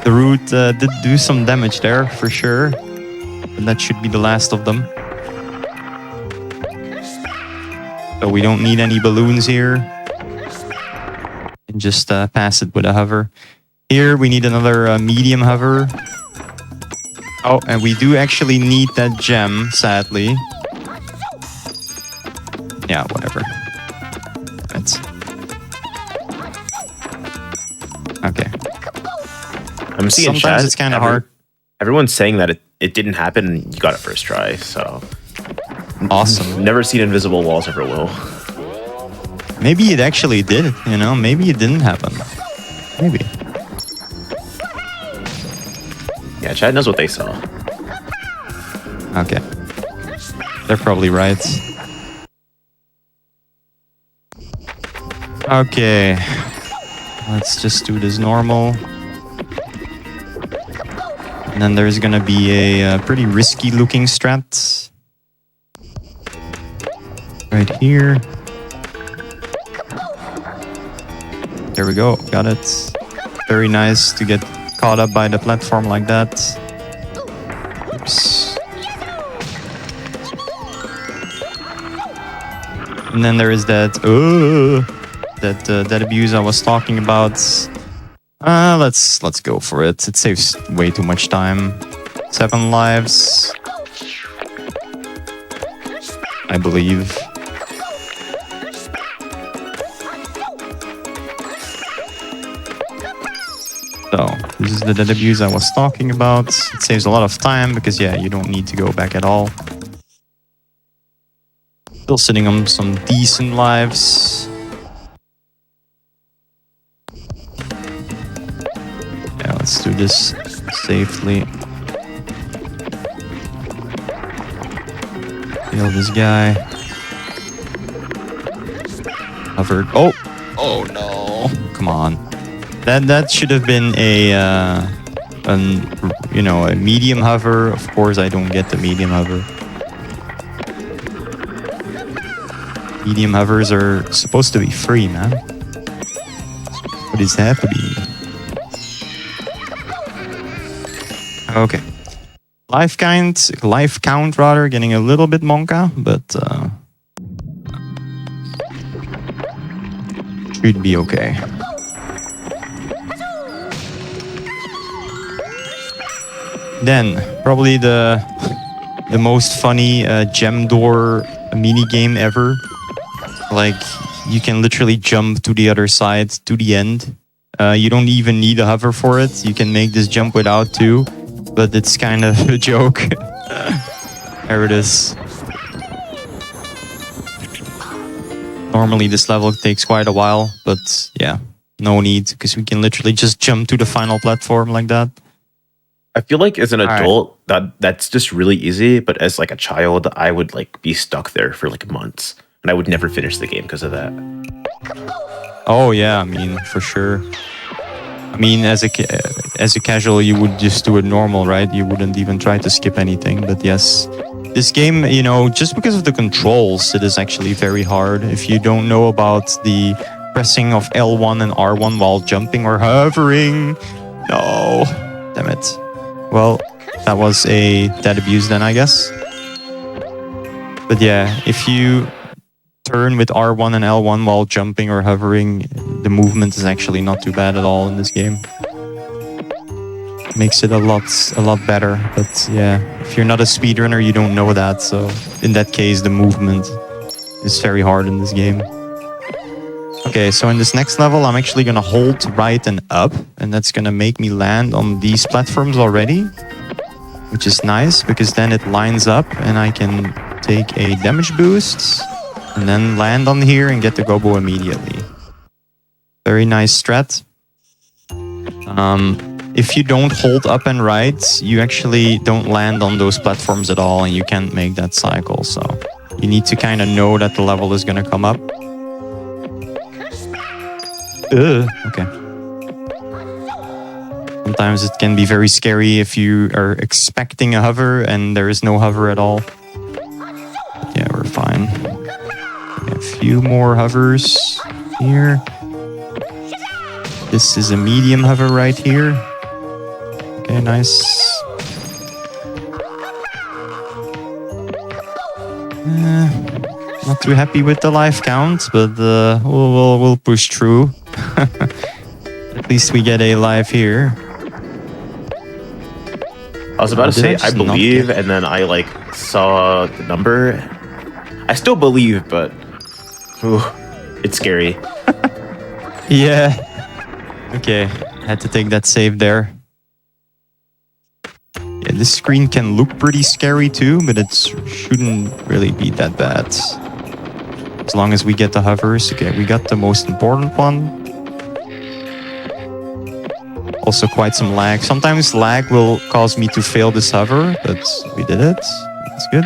Darude did do some damage there, for sure. And that should be the last of them. So we don't need any balloons here. And just pass it with a hover. Here we need another medium hover. Oh, and we do actually need that gem, sadly. Yeah, whatever. That's... Okay. I'm seeing Sometimes chat. it's kind of hard. Everyone's saying that it didn't happen and you got it first try, so... Awesome. Never seen invisible walls, ever will. Maybe it actually did, you know? Maybe it didn't happen. Maybe. Yeah, chat knows what they saw. Okay. They're probably right. Okay. Let's just do this normal. And then there's gonna be a pretty risky looking strat. Right here. There we go, got it. Very nice to get caught up by the platform like that. Oops. And then there is that that abuse I was talking about. Let's go for it. It saves way too much time. 7 lives, I believe. So this is the dead abuse I was talking about. It saves a lot of time because yeah, you don't need to go back at all. Still sitting on some decent lives. Yeah, let's do this safely. Kill this guy. Hovered. Oh! Oh no! Come on. That should have been a medium hover. Of course, I don't get the medium hover. Medium hovers are supposed to be free, man. What is happening? Okay. Life count rather, getting a little bit monka, but should be okay. Then, probably the most funny gem door mini game ever. Like, you can literally jump to the other side, to the end. You don't even need a hover for it. You can make this jump without too, but it's kind of a joke. There it is. Normally this level takes quite a while, but yeah, no need, because we can literally just jump to the final platform like that. I feel like as an adult, that's just really easy, but as like a child, I would like be stuck there for like months, and I would never finish the game because of that. Oh yeah, I mean, for sure. I mean, as a casual, you would just do it normal, right? You wouldn't even try to skip anything. But yes, this game, you know, just because of the controls, it is actually very hard. If you don't know about the pressing of L1 and R1 while jumping or hovering, no, damn it. Well, that was a dead abuse then, I guess. But yeah, if you turn with R1 and L1 while jumping or hovering, the movement is actually not too bad at all in this game. makes it a lot better. But yeah, if you're not a speedrunner, you don't know that. So in that case, the movement is very hard in this game. Okay, so in this next level, I'm actually gonna hold right and up, and that's gonna make me land on these platforms already, which is nice because then it lines up and I can take a damage boost and then land on here and get the Gobbo immediately. Very nice strat. If you don't hold up and right, you actually don't land on those platforms at all and you can't make that cycle. So you need to kind of know that the level is gonna come up. Okay. Sometimes it can be very scary if you are expecting a hover and there is no hover at all. But yeah, we're fine. A few more hovers here. This is a medium hover right here. Okay, nice. Not too happy with the life count, but we'll push through. At least we get a life here. I was about to say, I believe, and then I like saw the number. I still believe, but ooh, it's scary. Yeah. Okay, had to take that save there. Yeah, this screen can look pretty scary too, but it shouldn't really be that bad. As long as we get the hovers. Okay, we got the most important one. Also quite some lag. Sometimes lag will cause me to fail this hover, but we did it. That's good.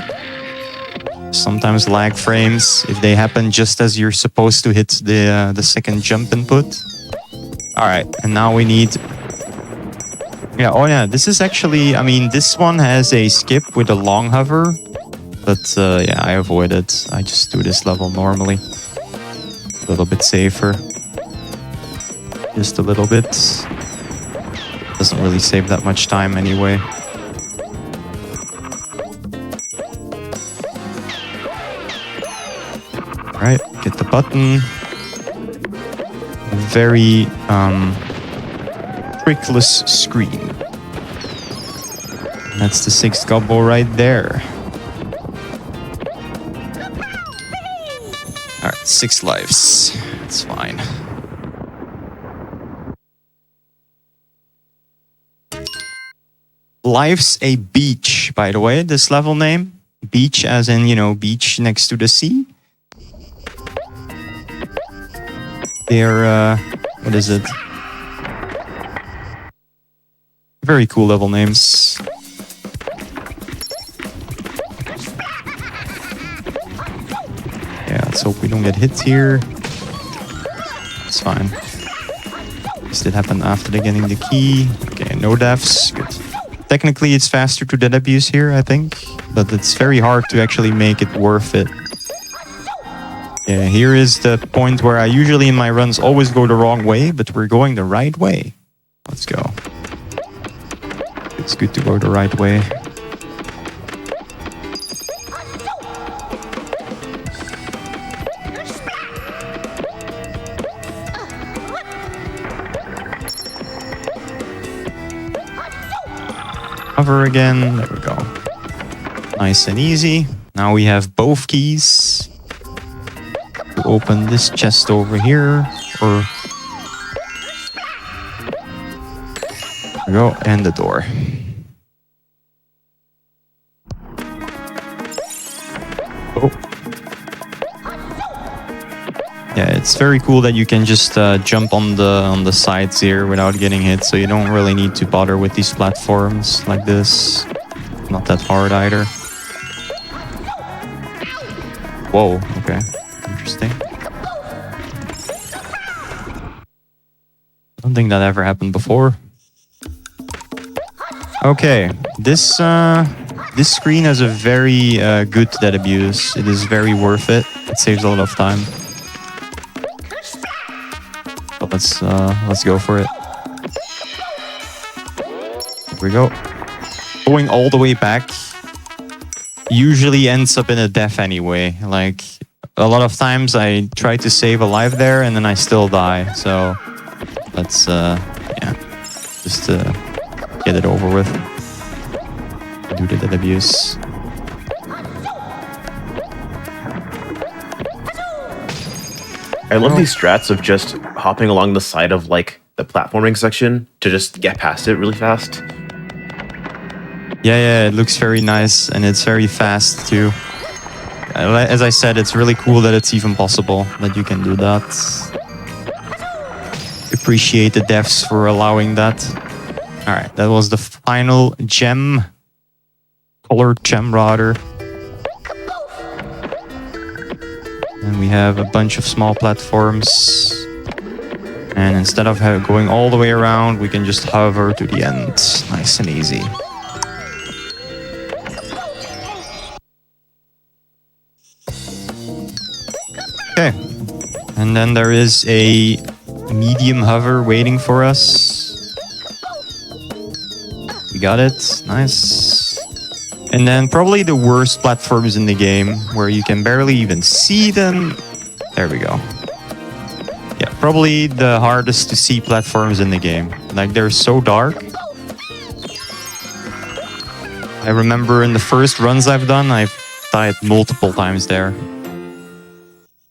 Sometimes lag frames, if they happen just as you're supposed to hit the second jump input. Alright, and now we need... Yeah, oh yeah, this is actually... I mean, this one has a skip with a long hover. But yeah, I avoid it. I just do this level normally. A little bit safer. Just a little bit. Doesn't really save that much time anyway. Alright, get the button. Very trickless screen. That's the 6th Gobbo right there. Alright, 6 lives. It's fine. Life's a beach, by the way, this level name. Beach as in, you know, beach next to the sea. They're, what is it? Very cool level names. Yeah, let's hope we don't get hit here. It's fine. This did happen after they getting the key. Okay, no deaths. Good. Technically, it's faster to dead abuse here, I think. But it's very hard to actually make it worth it. Yeah, here is the point where I usually in my runs always go the wrong way, but we're going the right way. Let's go. It's good to go the right way. Hover again. There we go. Nice and easy. Now we have both keys to open this chest over here. Or there we go. And the door. Oh. Yeah, it's very cool that you can just jump on the sides here without getting hit, so you don't really need to bother with these platforms like this. Not that hard either. Whoa, okay. Interesting. I don't think that ever happened before. Okay, this screen has a very good dead abuse. It is very worth it. It saves a lot of time. Let's go for it. Here we go. Going all the way back usually ends up in a death anyway. Like, a lot of times I try to save a life there and then I still die. So let's yeah, just get it over with. Do the dead abuse. I love these strats of just hopping along the side of like the platforming section to just get past it really fast. Yeah, it looks very nice and it's very fast too. As I said, it's really cool that it's even possible that you can do that. Appreciate the devs for allowing that. Alright, that was the final gem. Colored gem rather. And we have a bunch of small platforms. And instead of going all the way around, we can just hover to the end. Nice and easy. Okay. And then there is a medium hover waiting for us. We got it. Nice. And then probably the worst platforms in the game, where you can barely even see them. There we go. Yeah, probably the hardest to see platforms in the game. Like, they're so dark. I remember in the first runs I've done, I've died multiple times there.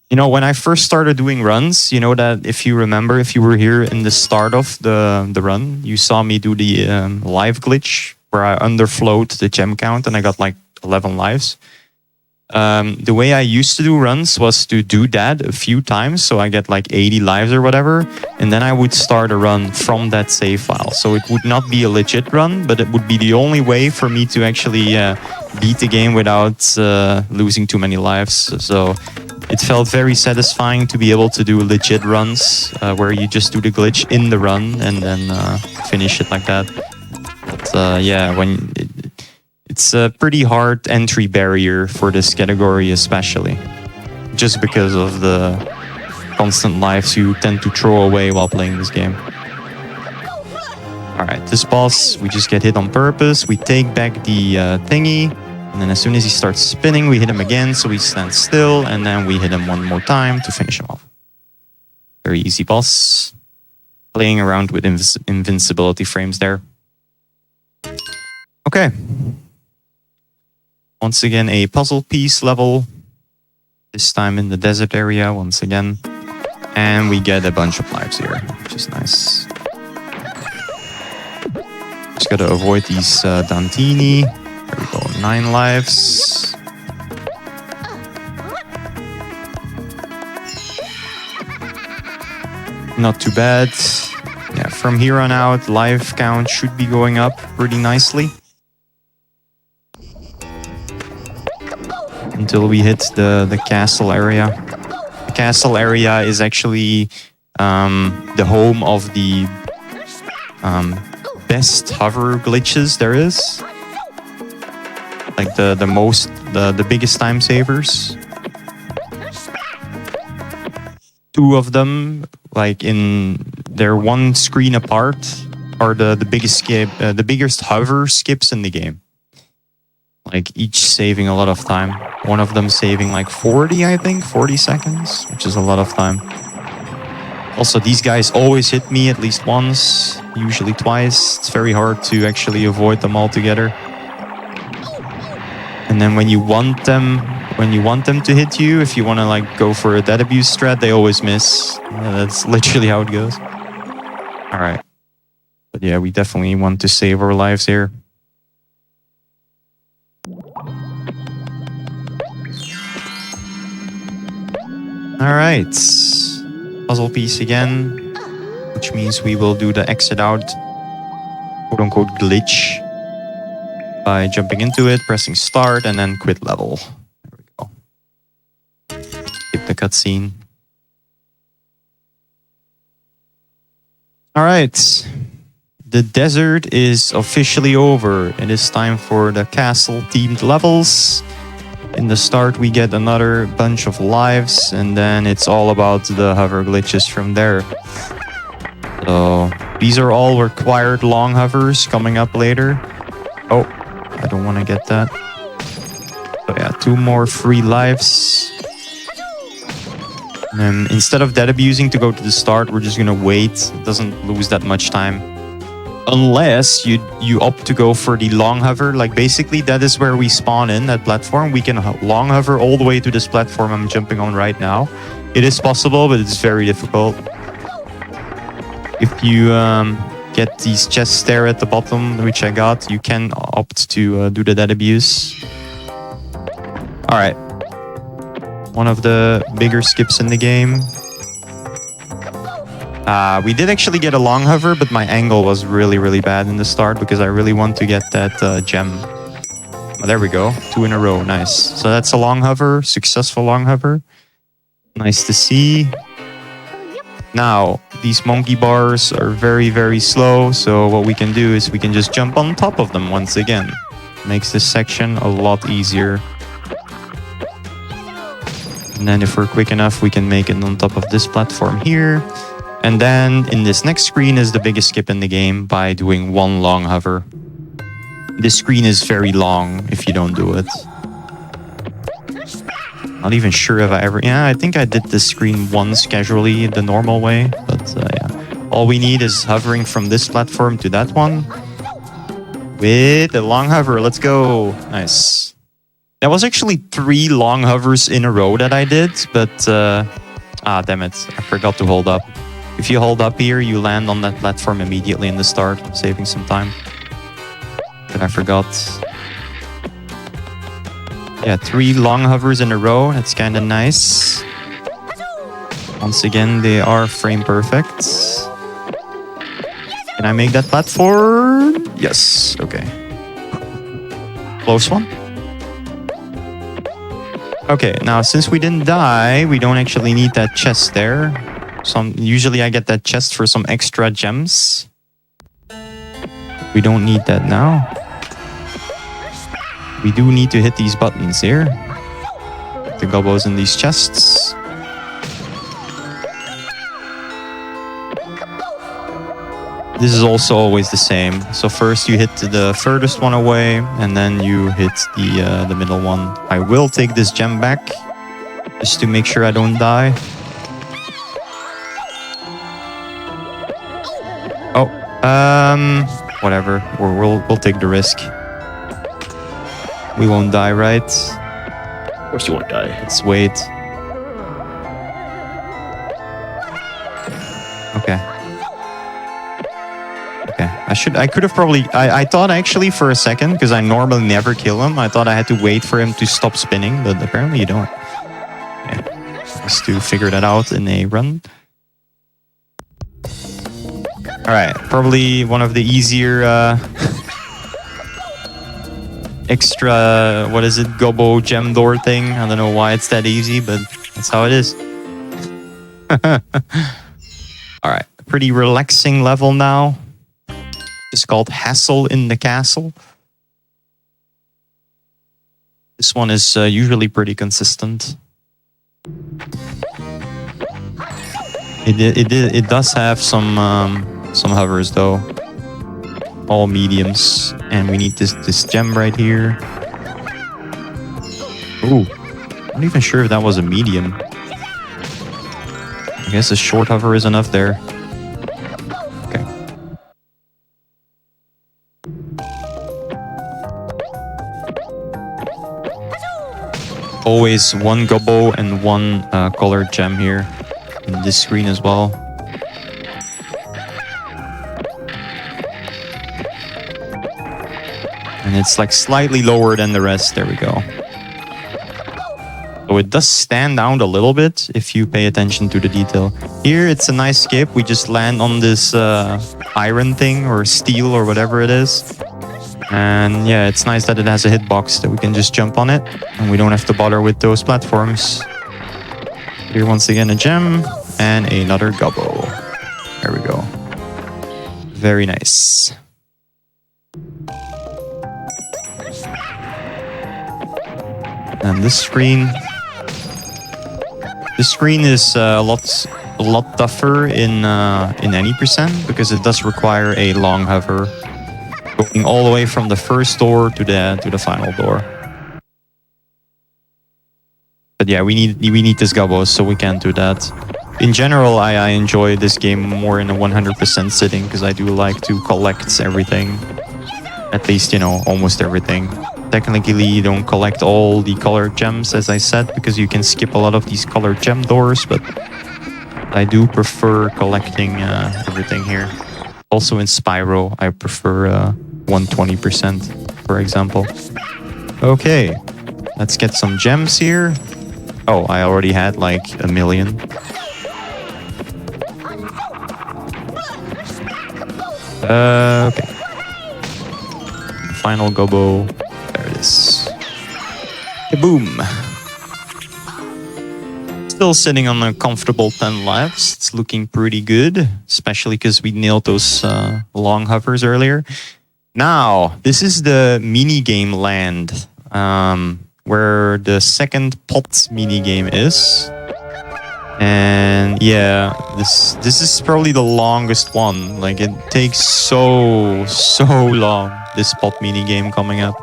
You know, when I first started doing runs, you know that if you remember, if you were here in the start of the run, you saw me do the live glitch where I underflowed the gem count and I got like 11 lives. The way I used to do runs was to do that a few times, so I get like 80 lives or whatever, and then I would start a run from that save file. So it would not be a legit run, but it would be the only way for me to actually beat the game without losing too many lives. So it felt very satisfying to be able to do legit runs where you just do the glitch in the run and then finish it like that. But yeah, it's a pretty hard entry barrier for this category especially. Just because of the constant lives you tend to throw away while playing this game. Alright, this boss, we just get hit on purpose. We take back the thingy. And then as soon as he starts spinning, we hit him again, so we stand still. And then we hit him one more time to finish him off. Very easy boss. Playing around with invincibility frames there. Okay. Once again, a puzzle piece level. This time in the desert area once again. And we get a bunch of lives here, which is nice. Just gotta avoid these Dantini. There we go, 9 lives. Not too bad. Yeah, from here on out, life count should be going up pretty nicely. Until we hit the castle area. The castle area is actually the home of the best hover glitches there is. Like the biggest time savers. 2 of them, like they're one screen apart, are the biggest hover skips in the game. Like each saving a lot of time. One of them saving like 40, I think, 40 seconds, which is a lot of time. Also, these guys always hit me at least once, usually twice. It's very hard to actually avoid them altogether. And then when you want them to hit you, if you want to like go for a dead abuse strat, they always miss. That's literally how it goes. All right. But yeah, we definitely want to save our lives here. All right. Puzzle piece again, which means we will do the exit out, quote unquote, glitch. By jumping into it, pressing start, and then quit level. There we go. Skip the cutscene. Alright. The desert is officially over. It is time for the castle themed levels. In the start, we get another bunch of lives, and then it's all about the hover glitches from there. So, these are all required long hovers coming up later. Oh. I don't want to get that. So yeah, 2 more free lives. And instead of dead abusing to go to the start, we're just going to wait. It doesn't lose that much time. Unless you opt to go for the long hover. Like basically that is where we spawn in, that platform. We can long hover all the way to this platform I'm jumping on right now. It is possible, but it's very difficult. If you get these chests there at the bottom, which I got, you can opt to do the dead abuse. All right. One of the bigger skips in the game. We did actually get a long hover, but my angle was really, really bad in the start because I really want to get that gem. Oh, there we go. 2 in a row. Nice. So that's a long hover. Successful long hover. Nice to see. Now, these monkey bars are very, very slow. So what we can do is we can just jump on top of them once again. Makes this section a lot easier. And then if we're quick enough, we can make it on top of this platform here. And then in this next screen is the biggest skip in the game by doing 1 long hover. This screen is very long if you don't do it. Not even sure if I ever... Yeah, I think I did this screen once casually the normal way. But yeah, all we need is hovering from this platform to that one. With a long hover, let's go. Nice. That was actually 3 long hovers in a row that I did. But, damn it. I forgot to hold up. If you hold up here, you land on that platform immediately in the start, saving some time. But I forgot. Yeah, 3 long hovers in a row. That's kind of nice. Once again, they are frame perfect. Can I make that platform? Yes. Okay. Close one. Okay, now since we didn't die, we don't actually need that chest there. Usually I get that chest for some extra gems. We don't need that now. We do need to hit these buttons here. The Gobbos in these chests. This is also always the same. So first you hit the furthest one away, and then you hit the middle one. I will take this gem back, just to make sure I don't die. Oh, whatever. We'll take the risk. We won't die, right? Of course you won't die. Let's wait. Okay. Okay. I could have probably... I thought actually for a second, because I normally never kill him, I thought I had to wait for him to stop spinning, but apparently you don't. Yeah. Just to figure that out in a run. Alright, probably one of the easier extra, what is it, Gobbo gem door thing. I don't know why it's that easy, but that's how it is. Alright, pretty relaxing level now. It's called Hassle in the Castle. This one is usually pretty consistent. It does have some hovers though. All mediums. And we need this gem right here. Ooh. I'm not even sure if that was a medium. I guess a short hover is enough there. Okay. Always 1 Gobbo and 1 colored gem here. In this screen as well. And it's like slightly lower than the rest. There we go. So it does stand out a little bit if you pay attention to the detail. Here it's a nice skip. We just land on this iron thing or steel or whatever it is. And yeah, it's nice that it has a hitbox that we can just jump on it. And we don't have to bother with those platforms. Here once again a gem and another Gobbo. There we go. Very nice. And this screen is a lot tougher in any percent because it does require a long hover, going all the way from the first door to the final door. But yeah, we need this Gobbos, so we can't do that. in general, I enjoy this game more in a 100% sitting because I do like to collect everything. At least, you know, almost everything. Technically, you don't collect all the colored gems, as I said, because you can skip a lot of these colored gem doors, but I do prefer collecting everything here. Also in Spyro, I prefer 120%, for example. Okay, let's get some gems here. Oh, I already had like 1 million. Okay. Final Gobbo. There it is. Kaboom. Still sitting on a comfortable 10 lives. It's looking pretty good, especially because we nailed those long hovers earlier. Now, this is the mini game land, where the second pot mini game is. And yeah, this is probably the longest one. Like, it takes so long, this pot mini game coming up.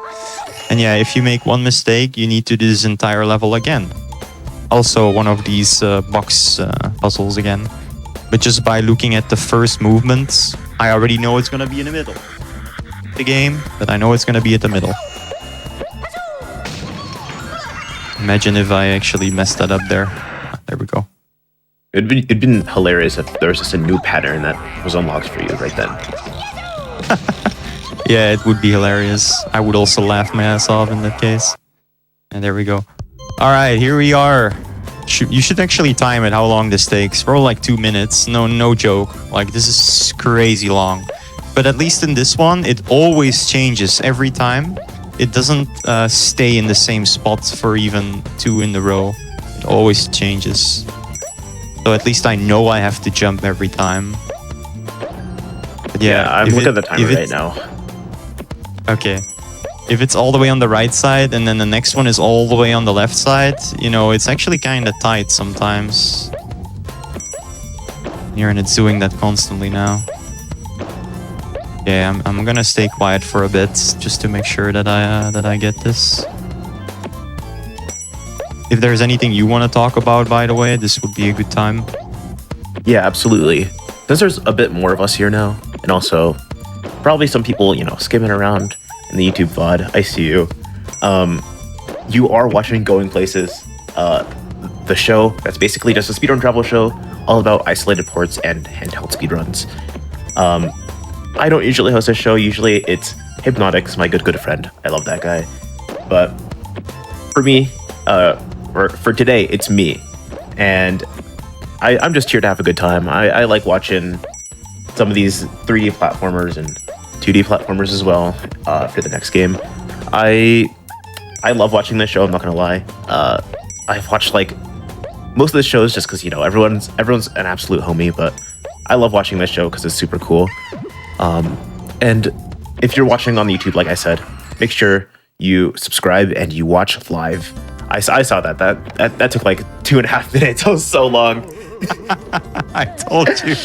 And yeah, if you make one mistake, you need to do this entire level again. Also one of these box puzzles again. But just by looking at the first movements, I already know it's gonna be in the middle. The game, but I know it's gonna be at the middle. Imagine if I actually messed that up there. There we go. It'd been hilarious if there was just a new pattern that was unlocked for you right then. Yeah, it would be hilarious. I would also laugh my ass off in that case. And there we go. All right, here we are. You should actually time it how long this takes. For like 2 minutes. No joke. Like, this is crazy long. But at least in this one, it always changes every time. It doesn't stay in the same spot for even 2 in a row. It always changes. So at least I know I have to jump every time. But yeah, I'm looking at the timer right now. Okay. If it's all the way on the right side and then the next one is all the way on the left side, you know, it's actually kind of tight sometimes. Here, and it's doing that constantly now. Yeah, I'm gonna stay quiet for a bit just to make sure that I get this. If there's anything you want to talk about, by the way, this would be a good time. Yeah, absolutely. Since there's a bit more of us here now, and also probably some people, you know, skimming around in the YouTube VOD, I see you. You are watching Going Places, the show that's basically just a speedrun travel show, all about isolated ports and handheld speedruns. I don't usually host a show. Usually it's Hypnotics, my good friend. I love that guy. But for me, for today, it's me. And I'm just here to have a good time. I like watching some of these 3D platformers and 2D platformers as well for the next game. I love watching this show, I'm not gonna lie. I've watched like most of the shows just because, you know, everyone's an absolute homie, but I love watching this show because it's super cool. And if you're watching on YouTube, like I said, make sure you subscribe and you watch live. I saw that took like 2.5 minutes. That was so long. I told you.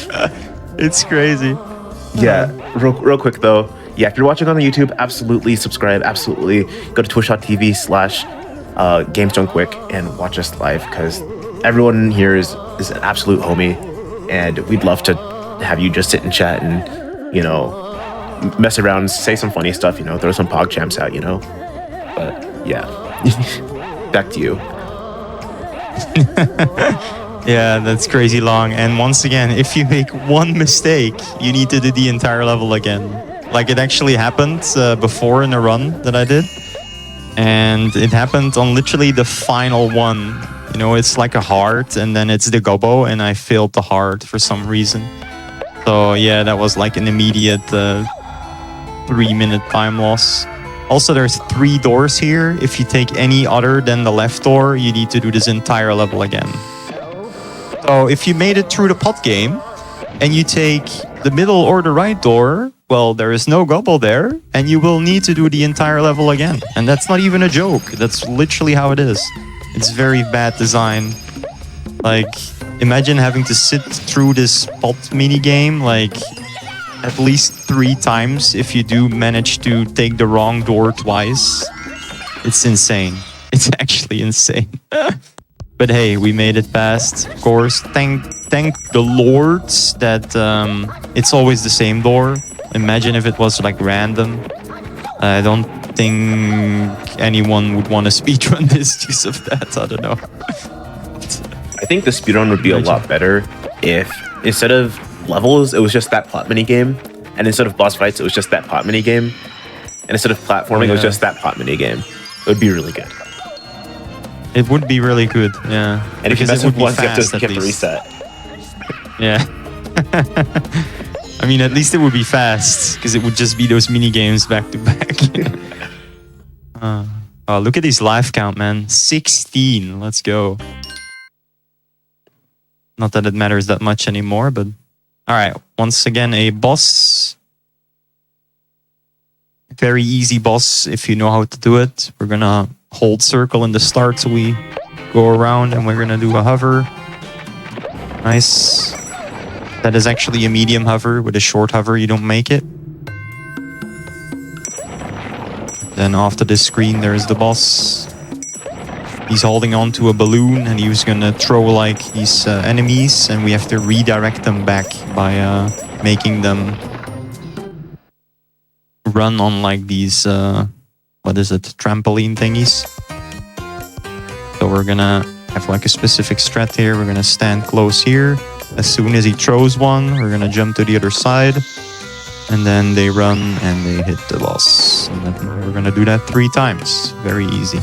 It's crazy. Yeah, real quick though. Yeah, if you're watching on the YouTube, absolutely subscribe. Absolutely go to twitch.tv/GamesDoneQuick and watch us live, because everyone here is an absolute homie, and we'd love to have you just sit and chat and, you know, mess around, say some funny stuff, you know, throw some pog champs out, you know. But yeah, back to you. Yeah, that's crazy long. And once again, if you make one mistake, you need to do the entire level again. Like, it actually happened before in a run that I did. And it happened on literally the final one. You know, it's like a heart, and then it's the Gobbo, and I failed the heart for some reason. So yeah, that was like an immediate 3-minute time loss. Also, there's 3 doors here. If you take any other than the left door, you need to do this entire level again. So if you made it through the pot game and you take the middle or the right door, well, there is no Gobbo there, and you will need to do the entire level again. And that's not even a joke. That's literally how it is. It's very bad design. Like, imagine having to sit through this pot mini game like at least 3 times if you do manage to take the wrong door twice. It's insane. It's actually insane. But hey, we made it past. Of course, thank the lords that it's always the same door. Imagine if it was like random. I don't think anyone would want to speedrun this because of that. I don't know. I think the speedrun would be a lot better if instead of levels, it was just that plot mini game, and instead of boss fights, it was just that plot mini game, and instead of platforming, it was just that plot mini game. It would be really good. It would be really good, yeah. And if you mess with once, you have to reset. Yeah. I mean, at least it would be fast, because it would just be those mini games back to back. Oh, look at his life count, man. 16. Let's go. Not that it matters that much anymore, but... Alright, once again, a boss. Very easy boss if you know how to do it. We're gonna hold circle in the start so we go around, and we're gonna do a hover. Nice. That is actually a medium hover. With a short hover, you don't make it. Then after this screen, there's the boss. He's holding on to a balloon, and he was gonna throw like these enemies, and we have to redirect them back by making them run on like these, what is it, trampoline thingies. So we're gonna have like a specific strat here. We're gonna stand close here. As soon as he throws one, we're gonna jump to the other side. And then they run and they hit the boss. And then we're gonna do that 3 times. Very easy.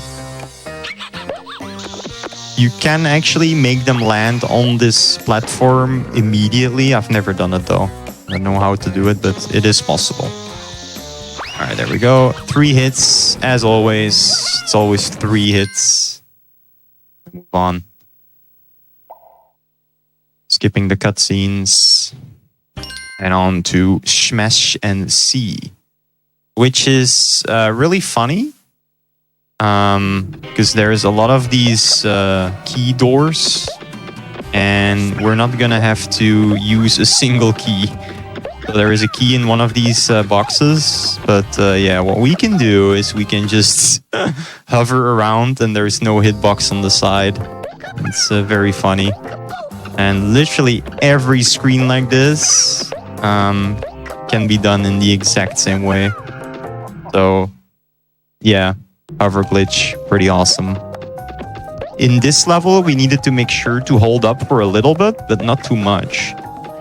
You can actually make them land on this platform immediately. I've never done it though. I don't know how to do it, but it is possible. Alright, there we go. 3 hits, as always. It's always 3 hits. Move on. Skipping the cutscenes. And on to Smash and C. Which is really funny. Because there's a lot of these key doors. And we're not gonna have to use a single key. So there is a key in one of these boxes. But yeah, what we can do is we can just hover around and there's no hitbox on the side. It's very funny. And literally every screen like this can be done in the exact same way. So yeah, hover glitch, pretty awesome. In this level, we needed to make sure to hold up for a little bit, but not too much.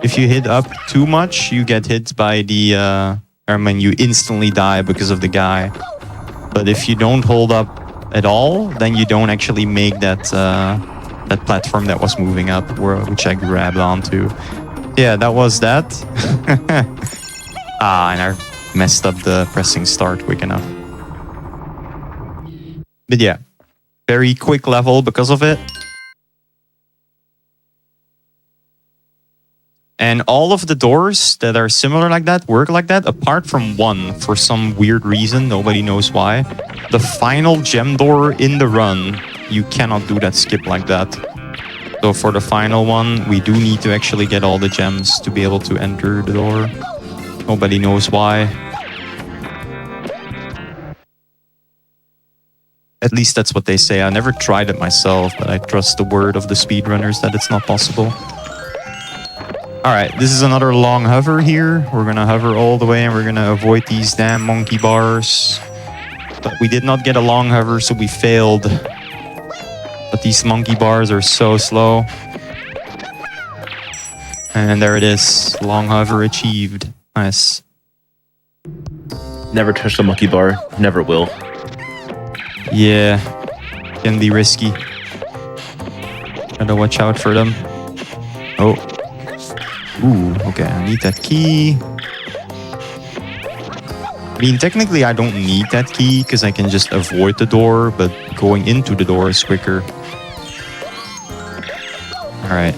If you hit up too much, you get hit by the... I mean, you instantly die because of the guy. But if you don't hold up at all, then you don't actually make that that platform that was moving up, which I grabbed onto. Yeah, that was that. And I messed up the pressing start quick enough. But yeah, very quick level because of it. And all of the doors that are similar like that work like that, apart from one for some weird reason. Nobody knows why. The final gem door in the run, you cannot do that skip like that. So for the final one, we do need to actually get all the gems to be able to enter the door. Nobody knows why. At least that's what they say. I never tried it myself, but I trust the word of the speedrunners that it's not possible. Alright, this is another long hover here. We're gonna hover all the way and we're gonna avoid these damn monkey bars. But we did not get a long hover, so we failed. But these monkey bars are so slow. And there it is. Long hover achieved. Nice. Never touch the monkey bar. Never will. Yeah. Can be risky. Gotta watch out for them. Oh. Ooh, okay, I need that key. I mean, technically I don't need that key because I can just avoid the door, but going into the door is quicker. Alright.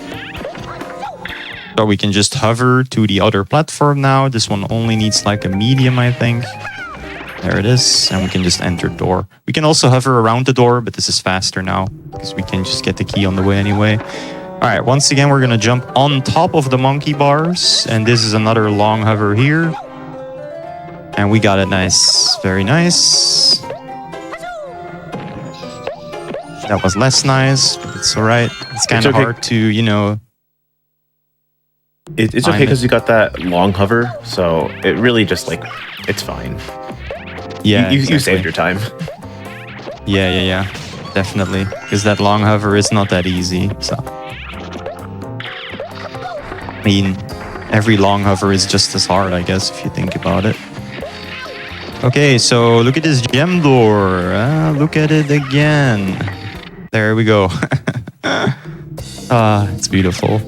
So we can just hover to the other platform now. This one only needs like a medium, I think. There it is, and we can just enter the door. We can also hover around the door, but this is faster now because we can just get the key on the way anyway. Alright, once again, we're gonna jump on top of the monkey bars. And this is another long hover here. And we got it nice. Very nice. That was less nice, but it's alright. It's kind of okay. hard to, you know... It's Time okay because it. you got that long hover, so it really just like, it's fine. Yeah, You exactly. saved your time. Yeah. Definitely. Because that long hover is not that easy, so... I mean, every long hover is just as hard, I guess, if you think about it. Okay, so look at this gem door. Look at it again. There we go. It's beautiful.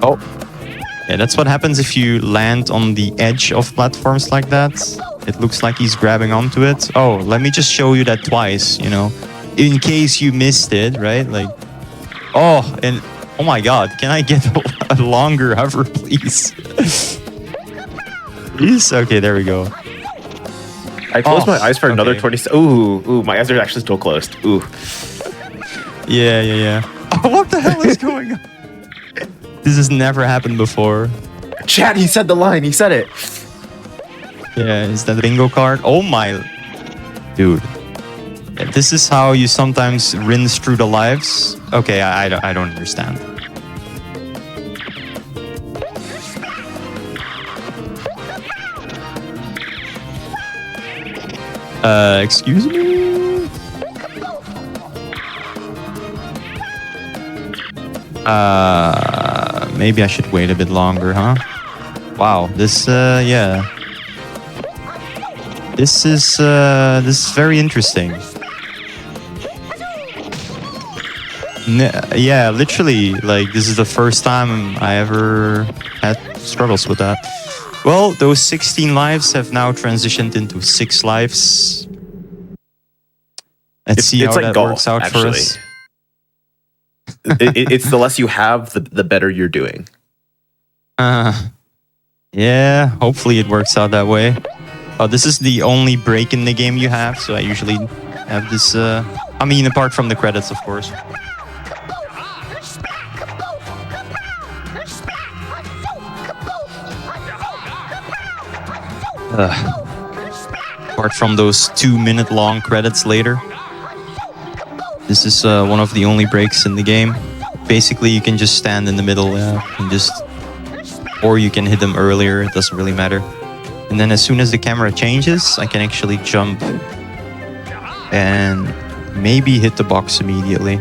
Oh. Yeah, that's what happens if you land on the edge of platforms like that. It looks like he's grabbing onto it. Oh, let me just show you that twice, you know, in case you missed it, right? Like, oh, and oh my God, can I get a longer hover, please? Please? Okay, there we go. I closed my eyes for another okay. 20 Ooh, my eyes are actually still closed. Ooh. Yeah. Oh, what the hell is going on? This has never happened before. Chad, he said the line. He said it. Yeah, is that a bingo card? Oh my... Dude. Yeah, this is how you sometimes rinse through the lives? Okay, I don't understand. Excuse me? Maybe I should wait a bit longer, huh? Wow, this, yeah. This is very interesting. Yeah, literally, like, this is the first time I ever had struggles with that. Well, those 16 lives have now transitioned into 6 lives. Let's see how like that golf, works out actually. for us. It's the less you have, the better you're doing. Yeah, hopefully it works out that way. Oh, this is the only break in the game you have, so I usually have this, I mean, apart from the credits, of course. Apart from those 2-minute long credits later. This is one of the only breaks in the game. Basically, you can just stand in the middle and just... Or you can hit them earlier, it doesn't really matter. And then as soon as the camera changes, I can actually jump and maybe hit the box immediately.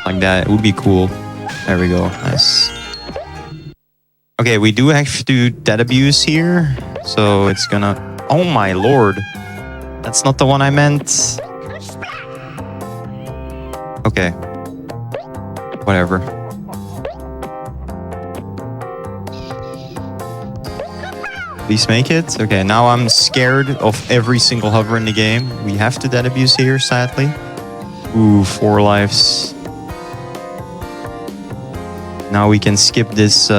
Like that, it would be cool. There we go, nice. Okay, we do have to do dead abuse here. So it's gonna... Oh my lord. That's not the one I meant. Okay. Whatever. Please make it. Okay, now I'm scared of every single hover in the game. We have to dead abuse here, sadly. Ooh, 4 lives. Now we can skip this.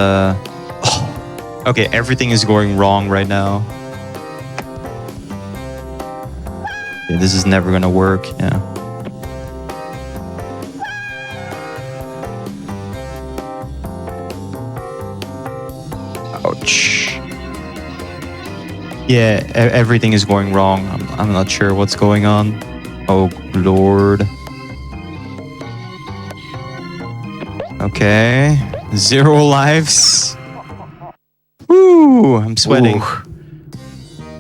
Okay, everything is going wrong right now. Yeah, this is never gonna work. Yeah. Ouch. Yeah, everything is going wrong. I'm not sure what's going on. Oh, lord. Okay. 0 lives. Woo! I'm sweating. Ooh.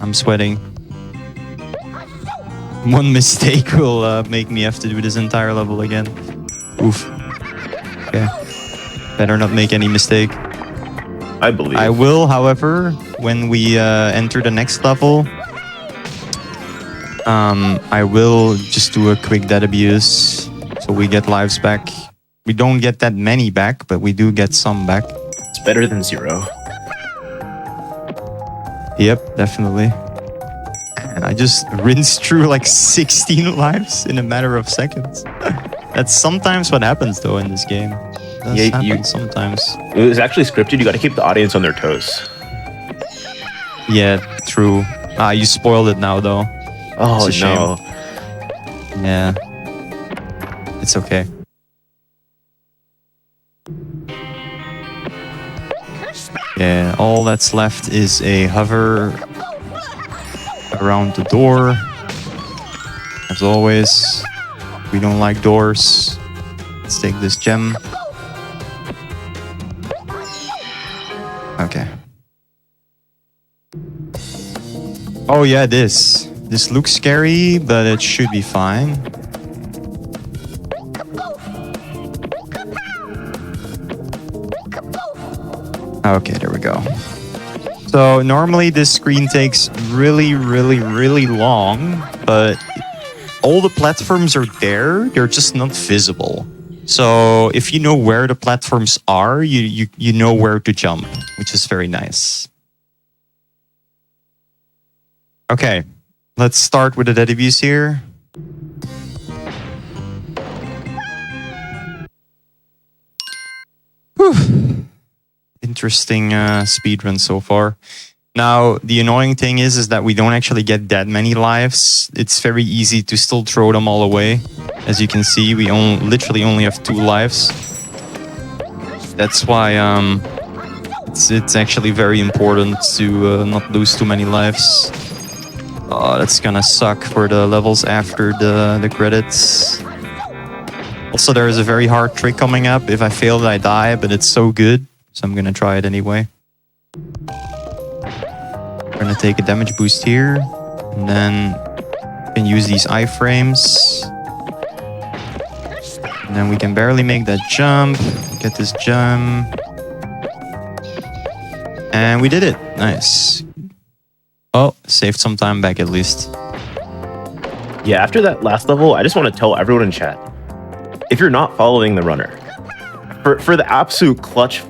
I'm sweating. 1 mistake will make me have to do this entire level again. Oof. Okay. Better not make any mistake. I believe. I will, however, when we enter the next level, I will just do a quick dead abuse so we get lives back. We don't get that many back, but we do get some back. It's better than 0. Yep, definitely. And I just rinsed through like 16 lives in a matter of seconds. That's sometimes what happens though in this game. It does happen sometimes. It was actually scripted. You got to keep the audience on their toes. Yeah, true. You spoiled it now though. Oh, it's a no. shame. Yeah. It's okay. Yeah, all that's left is a hover around the door. As always, we don't like doors. Let's take this gem. Okay. Oh yeah, this. This looks scary, but it should be fine. Okay, there we go. So normally this screen takes really long, but all the platforms are there, they're just not visible. So if you know where the platforms are, you know where to jump, which is very nice. Okay, let's start with the debuts here. Whew. Interesting speedrun so far. Now, the annoying thing is that we don't actually get that many lives. It's very easy to still throw them all away. As you can see, we literally only have 2 lives. That's why it's actually very important to not lose too many lives. Oh, that's gonna suck for the levels after the credits. Also, there is a very hard trick coming up. If I fail it, I die, but it's so good. So I'm gonna try it anyway. We're gonna take a damage boost here. And then we can use these iframes. And then we can barely make that jump. Get this gem. And we did it. Nice. Oh, saved some time back at least. Yeah, after that last level, I just want to tell everyone in chat, if you're not following the runner, for the absolute clutch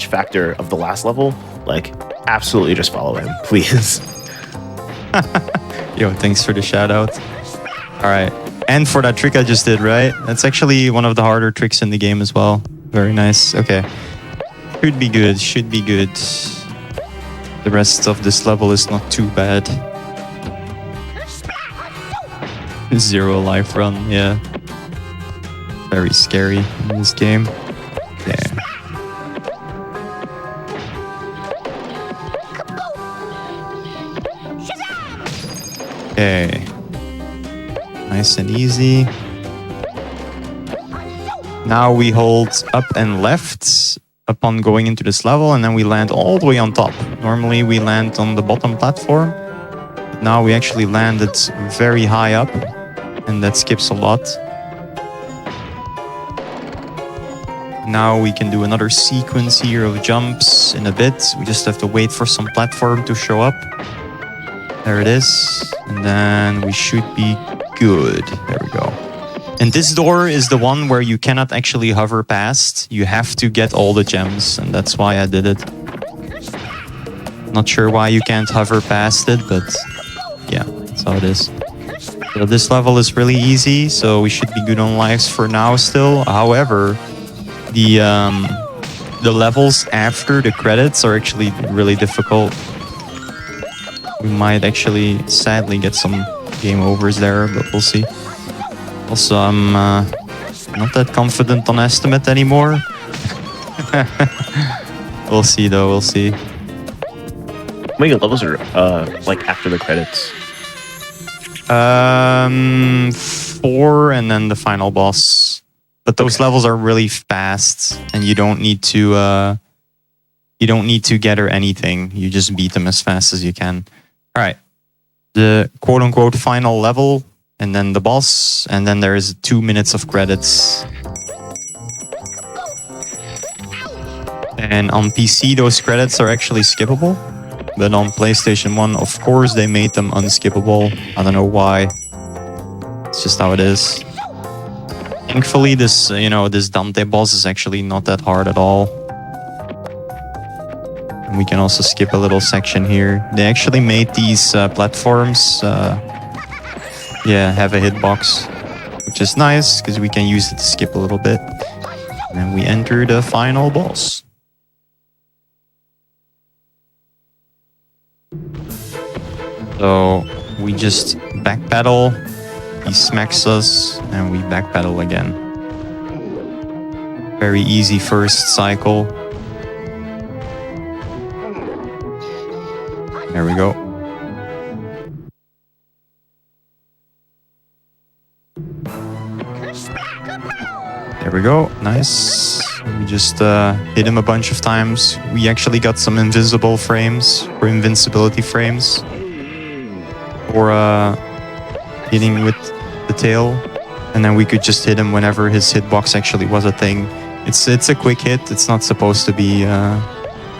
factor of the last level, like, absolutely just follow him, please. Yo, thanks for the shout out. All right. And for that trick I just did, right? That's actually one of the harder tricks in the game as well. Very nice. Okay. Should be good. Should be good. The rest of this level is not too bad. 0 life run, yeah. Very scary in this game. Yeah. Okay. Nice and easy. Now we hold up and left upon going into this level, and then we land all the way on top. Normally we land on the bottom platform, but now we actually landed very high up, and that skips a lot. Now we can do another sequence here of jumps in a bit. We just have to wait for some platform to show up. There it is. And then we should be good. There we go. And this door is the one where you cannot actually hover past. You have to get all the gems, and that's why I did it. Not sure why you can't hover past it, but yeah, that's how it is. So this level is really easy, so we should be good on lives for now still. However, the levels after the credits are actually really difficult. We might actually sadly get some game overs there, but we'll see. Also, I'm not that confident on estimate anymore. We'll see though, we'll see. How many levels are like after the credits? 4 and then the final boss. But those levels are really fast, and you don't need to gather anything. You just beat them as fast as you can. All right, the quote-unquote final level, and then the boss, and then there is 2 minutes of credits. And on PC, those credits are actually skippable, but on PlayStation 1, of course, they made them unskippable. I don't know why. It's just how it is. Thankfully, this this Dante boss is actually not that hard at all. And we can also skip a little section here. They actually made these platforms, have a hitbox, which is nice because we can use it to skip a little bit. And then we enter the final boss. So we just backpedal. He smacks us, and we backpedal again. Very easy first cycle. There we go. There we go. Nice. We just hit him a bunch of times. We actually got some invisible frames or invincibility frames for hitting with the tail. And then we could just hit him whenever his hitbox actually was a thing. It's a quick hit. It's not supposed to be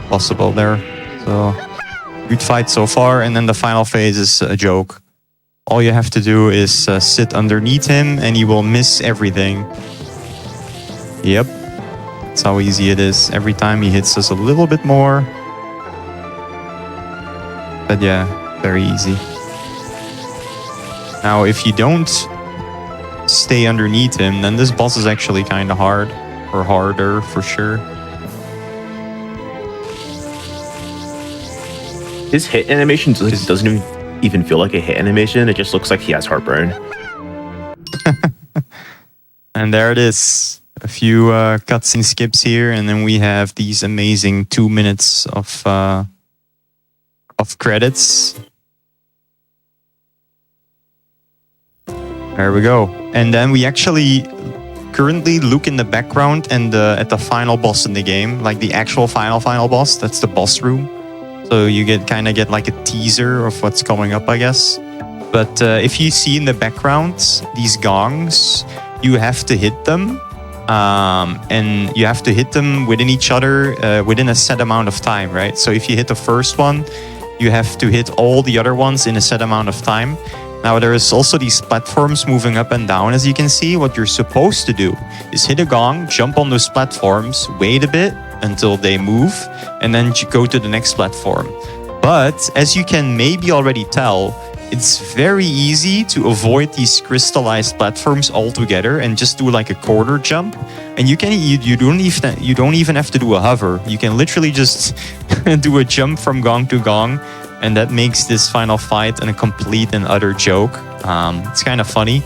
possible there. So good fight so far. And then the final phase is a joke. All you have to do is sit underneath him and he will miss everything. Yep. That's how easy it is. Every time he hits us a little bit more. But yeah, very easy. Now, if you don't stay underneath him, then this boss is actually kind of hard. Or harder, for sure. His hit animation doesn't even feel like a hit animation. It just looks like he has heartburn. And there it is. A few cutscene skips here, and then we have these amazing 2 minutes of credits. There we go. And then we actually currently look in the background and at the final boss in the game, like the actual final boss. That's the boss room. So you kind of get like a teaser of what's coming up, I guess. But if you see in the background these gongs, you have to hit them. And you have to hit them within each other within a set amount of time, right? So if you hit the first one, you have to hit all the other ones in a set amount of time. Now there is also these platforms moving up and down, as you can see. What you're supposed to do is hit a gong, jump on those platforms, wait a bit until they move, and then go to the next platform. But as you can maybe already tell, it's very easy to avoid these crystallized platforms altogether and just do like a quarter jump. And you don't even have to do a hover. You can literally just do a jump from gong to gong, and that makes this final fight a complete and utter joke. It's kind of funny.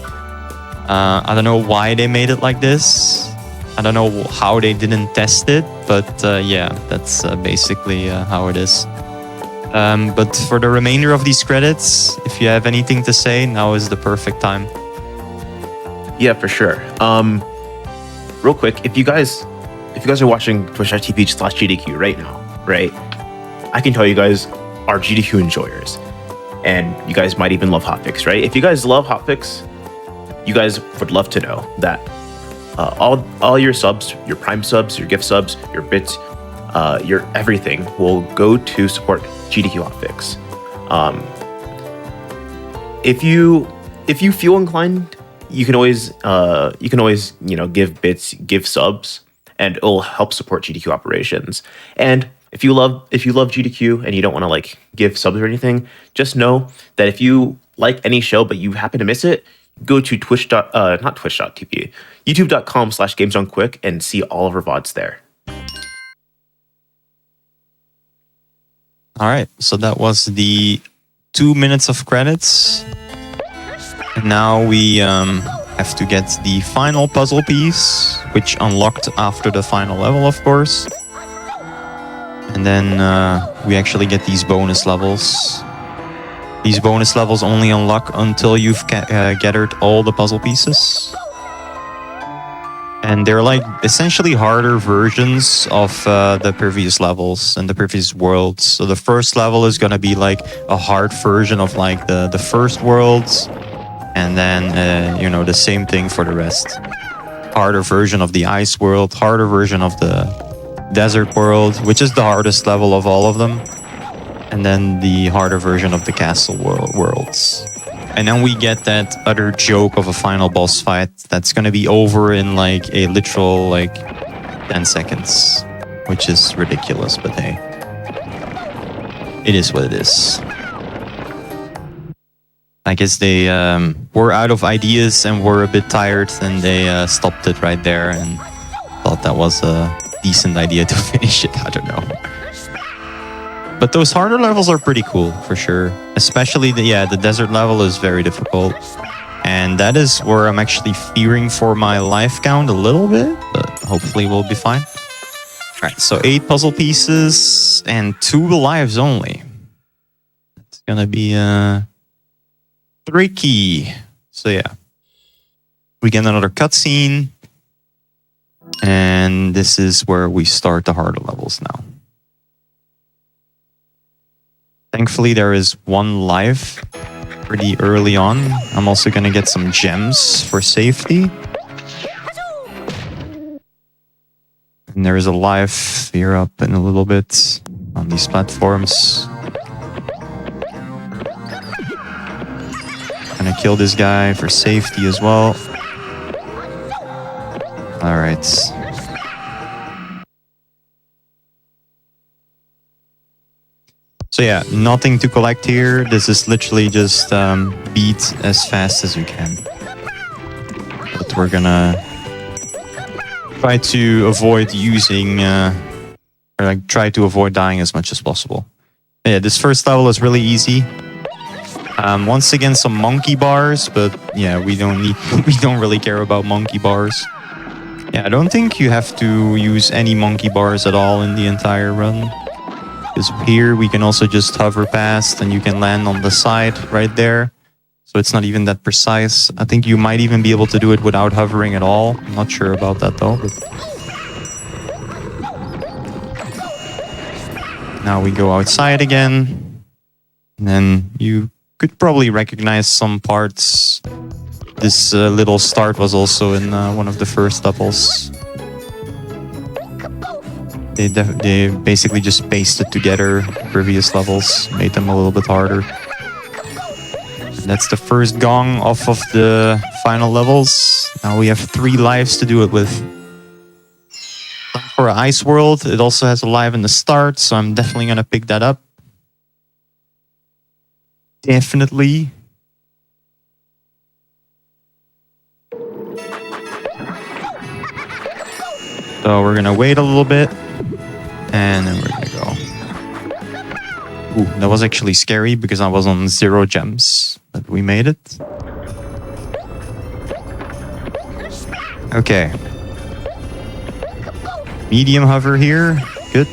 I don't know why they made it like this. I don't know how they didn't test it, but yeah, that's basically how it is. But for the remainder of these credits, if you have anything to say, now is the perfect time. Yeah, for sure. Real quick, if you guys are watching twitch.tv/GDQ right now, right? I can tell you guys are GDQ enjoyers, and you guys might even love Hotfix, right? If you guys love Hotfix, you guys would love to know that all your subs, your Prime subs, your gift subs, your bits, your everything will go to support GDQ Hotfix. If you feel inclined, you can always give bits, give subs, and it'll help support GDQ operations. And if you love GDQ and you don't want to like give subs or anything, just know that if you like any show but you happen to miss it, go to twitch.tv, youtube.com/gamesdonequick and see all of our VODs there. All right, so that was the 2 minutes of credits. And now we have to get the final puzzle piece, which unlocked after the final level, of course. And then we actually get these bonus levels. These bonus levels only unlock until you've gathered all the puzzle pieces. And they're like essentially harder versions of the previous levels and the previous worlds. So the first level is going to be like a hard version of like the first worlds. And then, the same thing for the rest. Harder version of the ice world, harder version of the desert world, which is the hardest level of all of them. And then the harder version of the castle worlds. And then we get that other joke of a final boss fight that's going to be over in like a literal 10 seconds, which is ridiculous, but hey, it is what it is. I guess they were out of ideas and were a bit tired, and they stopped it right there and thought that was a decent idea to finish it. I don't know. But those harder levels are pretty cool, for sure. Especially the desert level is very difficult. And that is where I'm actually fearing for my life count a little bit, but hopefully we'll be fine. Alright, so 8 puzzle pieces and 2 lives only. It's gonna be tricky. So yeah. We get another cutscene. And this is where we start the harder levels now. Thankfully, there is one life pretty early on. I'm also going to get some gems for safety. And there is a life here up in a little bit on these platforms. Gonna kill this guy for safety as well. Alright. So yeah, nothing to collect here. This is literally just beat as fast as you can. But we're gonna try to avoid using, or like try to avoid dying as much as possible. Yeah, this first level is really easy. Once again, some monkey bars, but yeah, we don't really care about monkey bars. Yeah, I don't think you have to use any monkey bars at all in the entire run. Because here we can also just hover past and you can land on the side right there. So it's not even that precise. I think you might even be able to do it without hovering at all. I'm not sure about that though. But now we go outside again. And then you could probably recognize some parts. This little start was also in one of the first levels. They basically just pasted together previous levels, made them a little bit harder. And that's the first gong off of the final levels. Now we have 3 lives to do it with. For Ice World, it also has a live in the start, so I'm definitely gonna pick that up. Definitely. So we're gonna wait a little bit. And then we're gonna go. Ooh, that was actually scary because I was on 0 gems. But we made it. Okay. Medium hover here. Good.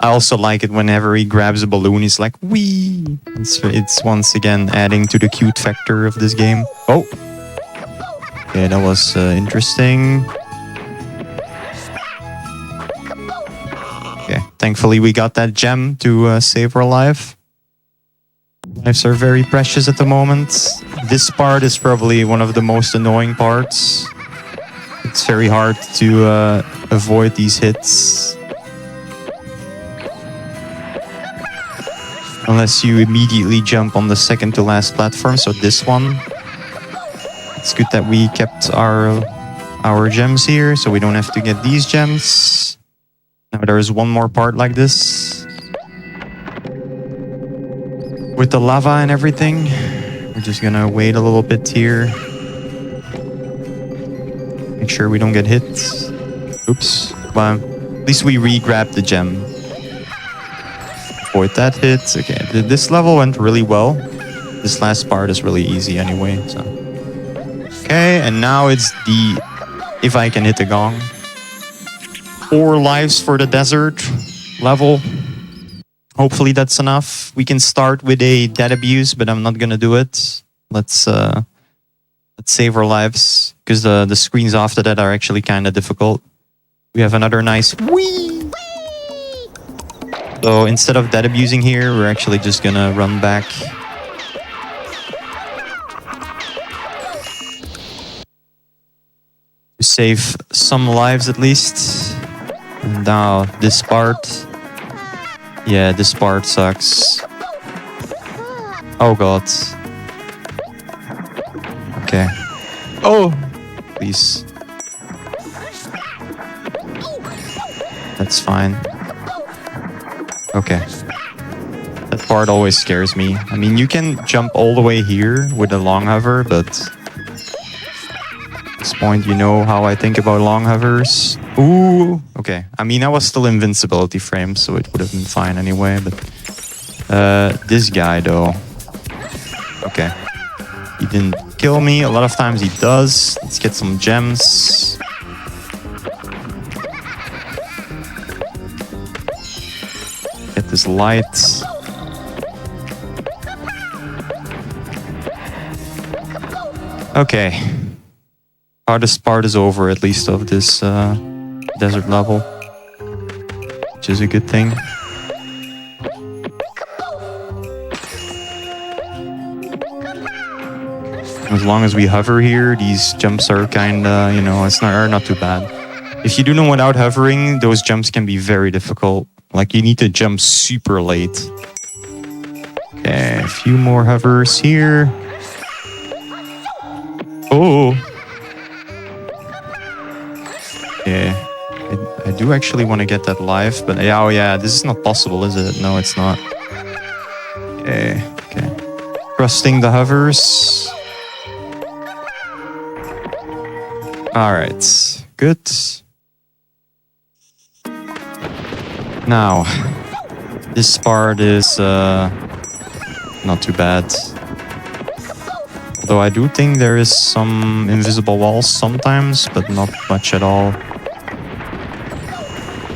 I also like it whenever he grabs a balloon, he's like, wee! It's once again adding to the cute factor of this game. Oh! Okay, that was interesting. Okay, thankfully we got that gem to save our life. Lives are very precious at the moment. This part is probably one of the most annoying parts. It's very hard to avoid these hits. Unless you immediately jump on the second to last platform, so this one. It's good that we kept our gems here, so we don't have to get these gems. Now there is one more part like this. With the lava and everything. We're just gonna wait a little bit here. Make sure we don't get hit. Oops. Well, at least we re-grabbed the gem. Avoid that hit. Okay, this level went really well. This last part is really easy anyway, so. Okay, and now it's the... if I can hit the gong. 4 lives for the desert level. Hopefully that's enough. We can start with a dead abuse, but I'm not gonna do it. Let's save our lives, because the screens after that are actually kind of difficult. We have another nice whee! So instead of dead abusing here, we're actually just gonna run back. To save some lives at least. And now this part. Yeah, this part sucks. Oh god. Okay. Oh! Please. That's fine. Okay. That part always scares me. I mean, you can jump all the way here with a long hover, but... at this point, you know how I think about long hovers. Ooh! Okay. I mean, I was still invincibility frame, so it would have been fine anyway, but... this guy, though. Okay. He didn't kill me. A lot of times he does. Let's get some gems. Get this light. Okay. Hardest part is over, at least, of this desert level. Which is a good thing. As long as we hover here, these jumps are kinda, are not too bad. If you do them without hovering, those jumps can be very difficult. Like, you need to jump super late. Okay, a few more hovers here. Oh! Okay. I do actually want to get that live, but oh yeah, this is not possible, is it? No, it's not. Okay. Trusting the hovers. Alright, good. Now, this part is not too bad. Although I do think there is some invisible walls sometimes, but not much at all.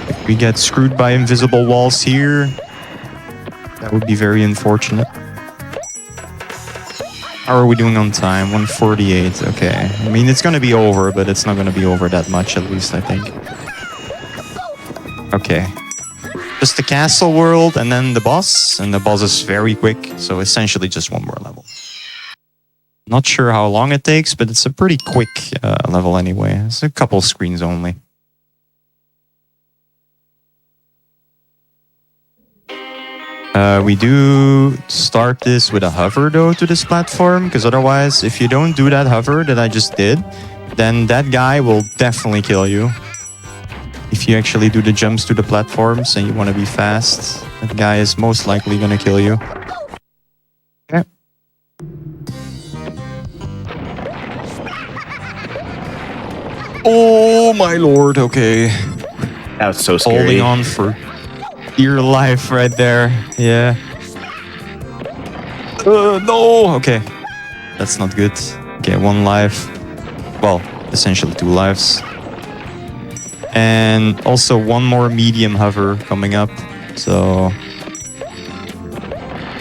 If we get screwed by invisible walls here, that would be very unfortunate. How are we doing on time? 1:48. Okay. I mean, it's going to be over, but it's not going to be over that much, at least, I think. Okay. Just the castle world and then the boss. And the boss is very quick, so essentially just one more level. Not sure how long it takes, but it's a pretty quick level anyway. It's a couple screens only. We do start this with a hover though to this platform, because otherwise, if you don't do that hover that I just did, then that guy will definitely kill you. If you actually do the jumps to the platforms and you want to be fast, that guy is most likely going to kill you. Okay. Oh my lord, okay. That was so scary. Holding on for dear life right there. Yeah. No! Okay. That's not good. Okay, 1 life. Well, essentially 2 lives. And also 1 more medium hover coming up. So...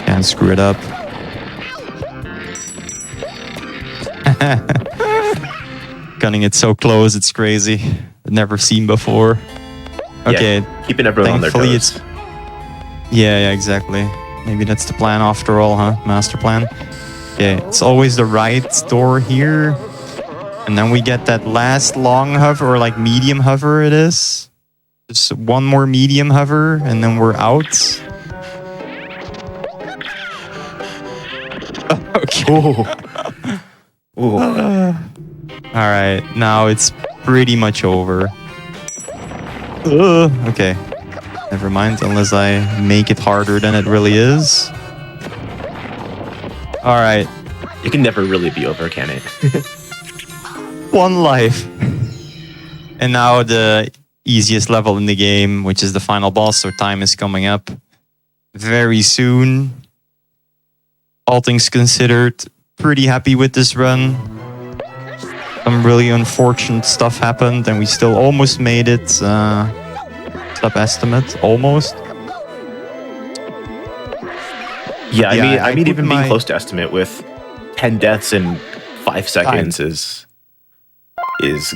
can't screw it up. Cutting it so close, it's crazy. I've never seen before. Okay. Yeah, keeping everyone on their toes. Yeah, exactly. Maybe that's the plan after all, huh? Master plan. Okay, it's always the right door here. And then we get that last long hover, or like medium hover it is. Just 1 more medium hover, and then we're out. Okay. Ooh. Alright, now it's pretty much over. Okay. Never mind, unless I make it harder than it really is. Alright. It can never really be over, can it? 1 life. And now the easiest level in the game, which is the final boss, so time is coming up very soon. All things considered, pretty happy with this run. Some really unfortunate stuff happened, and we still almost made it. Sub-estimate, almost. Yeah, I mean even being close to estimate with 10 deaths in 5 seconds is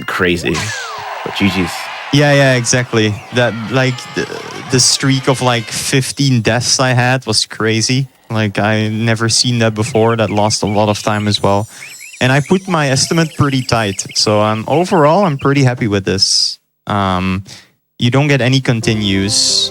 crazy. But GG's. Yeah, exactly. That, like, the streak of like 15 deaths I had was crazy. Like, I never seen that before. That lost a lot of time as well. And I put my estimate pretty tight. So overall, I'm pretty happy with this. You don't get any continues.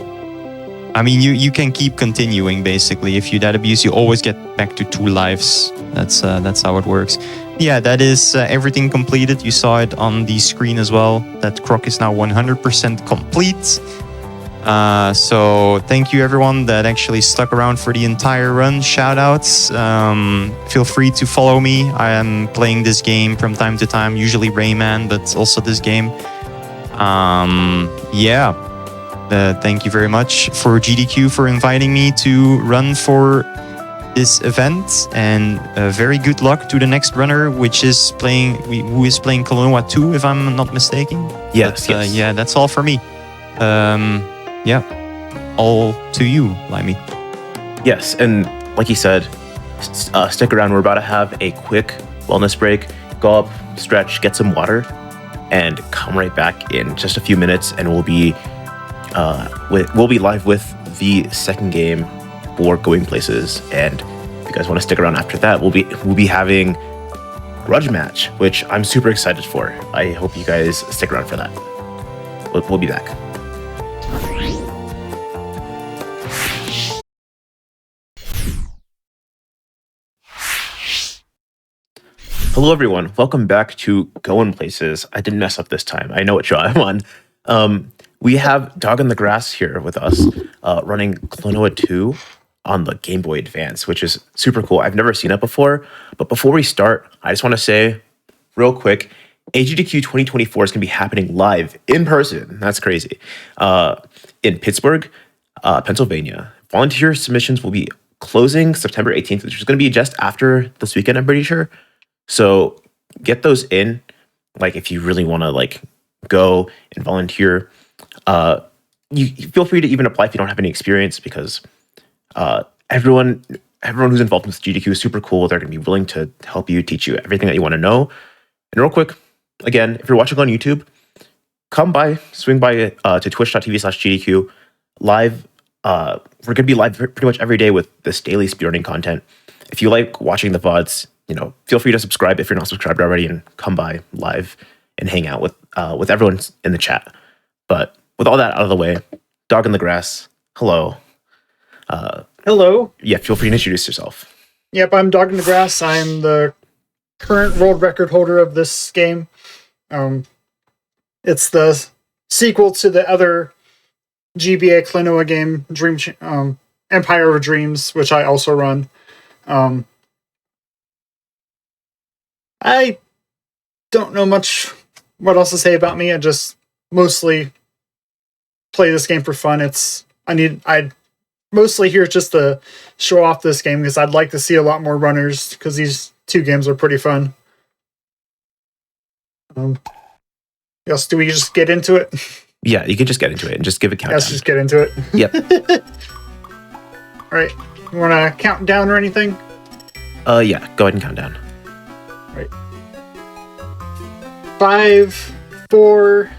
I mean, you can keep continuing, basically. If you dead abuse, you always get back to 2 lives. That's how it works. Yeah, that is everything completed. You saw it on the screen as well. That Croc is now 100% complete. So thank you everyone that actually stuck around for the entire run. Shoutouts. Feel free to follow me. I am playing this game from time to time, usually Rayman, but also this game. Yeah. Thank you very much for GDQ for inviting me to run for this event, and very good luck to the next runner, who is playing Klonoa 2, if I'm not mistaken. Yes. Yeah, that's all for me. Yeah, all to you, Limey. Yes, and like you said, stick around. We're about to have a quick wellness break. go up, stretch, get some water, and come right back in just a few minutes, and we'll be live with the second game for Going Places. And if you guys want to stick around after that, we'll be having Grudge Match, which I'm super excited for. I hope you guys stick around for that. We'll be back. Hello, everyone. Welcome back to Going Places. I didn't mess up this time. I know what show I'm on. We have Dog in the Grass here with us, running Klonoa 2 on the Game Boy Advance, which is super cool. I've never seen it before. But before we start, I just want to say real quick, GDQ 2024 is going to be happening live in person. That's crazy. In Pittsburgh, Pennsylvania. Volunteer submissions will be closing September 18th, which is going to be just after this weekend, I'm pretty sure. So get those in, like, if you really want to, like, go and volunteer. You feel free to even apply if you don't have any experience, because everyone who's involved with GDQ is super cool. They're going to be willing to help you, teach you everything that you want to know. And real quick, again, if you're watching on YouTube, swing by to twitch.tv/GDQ live. We're going to be live pretty much every day with this daily speedrunning content. If you like watching the VODs, feel free to subscribe if you're not subscribed already, and come by live and hang out with everyone in the chat. But with all that out of the way, Dog in the Grass, hello. Hello. Yeah, feel free to introduce yourself. Yep, I'm Dog in the Grass. I'm the current world record holder of this game. It's the sequel to the other GBA Klonoa game, Empire of Dreams, which I also run. I don't know much what else to say about me. I just mostly play this game for fun. I'd mostly here just to show off this game, because I'd like to see a lot more runners, because these two games are pretty fun. Yes, do we just get into it? Yeah, you can just get into it and just give a countdown. Let's just get into it. Yep. All right. You want to count down or anything? Yeah, go ahead and count down. All right. 5, 4,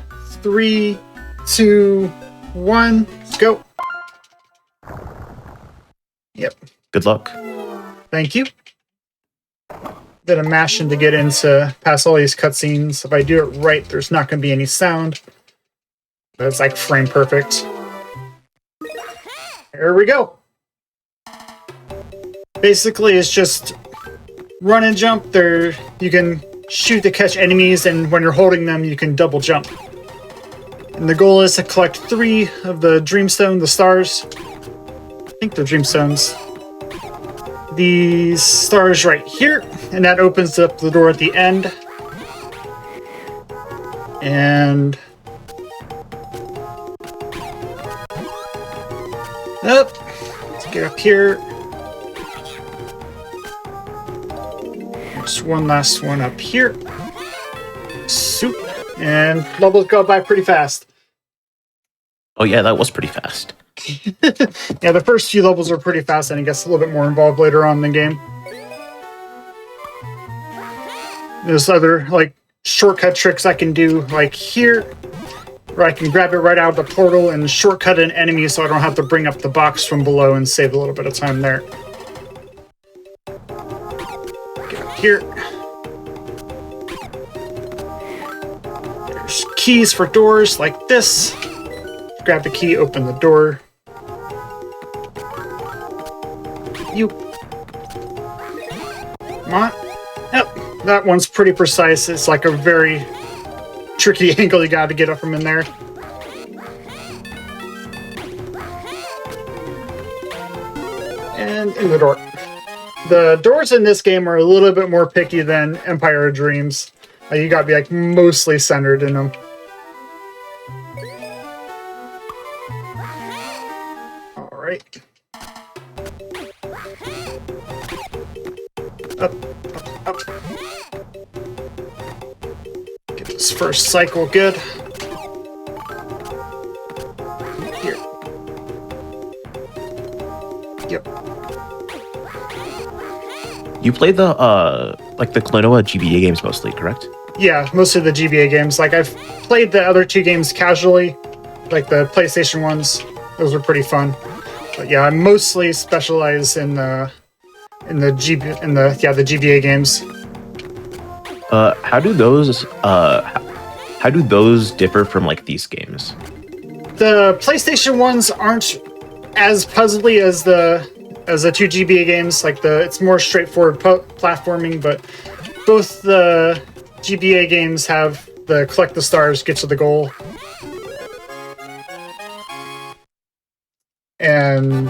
3, 2, 1, go. Yep. Good luck. Thank you. Bit of mashing to get into past all these cutscenes. If I do it right, there's not going to be any sound. But it's like frame perfect. Here we go. Basically, it's just run and jump. You can shoot to catch enemies, and when you're holding them, you can double jump. And the goal is to collect 3 of the Dreamstone, the stars. I think they're Dreamstones. These stars right here, and that opens up the door at the end. And let's get up here. There's one last one up here. Soup. And levels go by pretty fast. Oh yeah, that was pretty fast. Yeah, the first few levels are pretty fast, and it gets a little bit more involved later on in the game. There's other, like, shortcut tricks I can do, like here, where I can grab it right out of the portal and shortcut an enemy so I don't have to bring up the box from below, and save a little bit of time there. Get up here. There's keys for doors like this. Grab the key, open the door. Come on. Yep, that one's pretty precise. It's like a very tricky angle you gotta get up from in there. And in the door. The doors in this game are a little bit more picky than Empire of Dreams. You gotta be like mostly centered in them. Alright. Up, up, up. Get this first cycle good. Here. Yep. You played the like the Klonoa GBA games mostly, correct? Yeah, most of the GBA games. Like I've played the other two games casually, like the PlayStation ones. Those were pretty fun. But yeah, I mostly specialize in the GBA games. How do those differ from like these games? The PlayStation ones aren't as puzzly as the two GBA games. Like it's more straightforward platforming, but both the GBA games have the collect the stars, get to the goal. And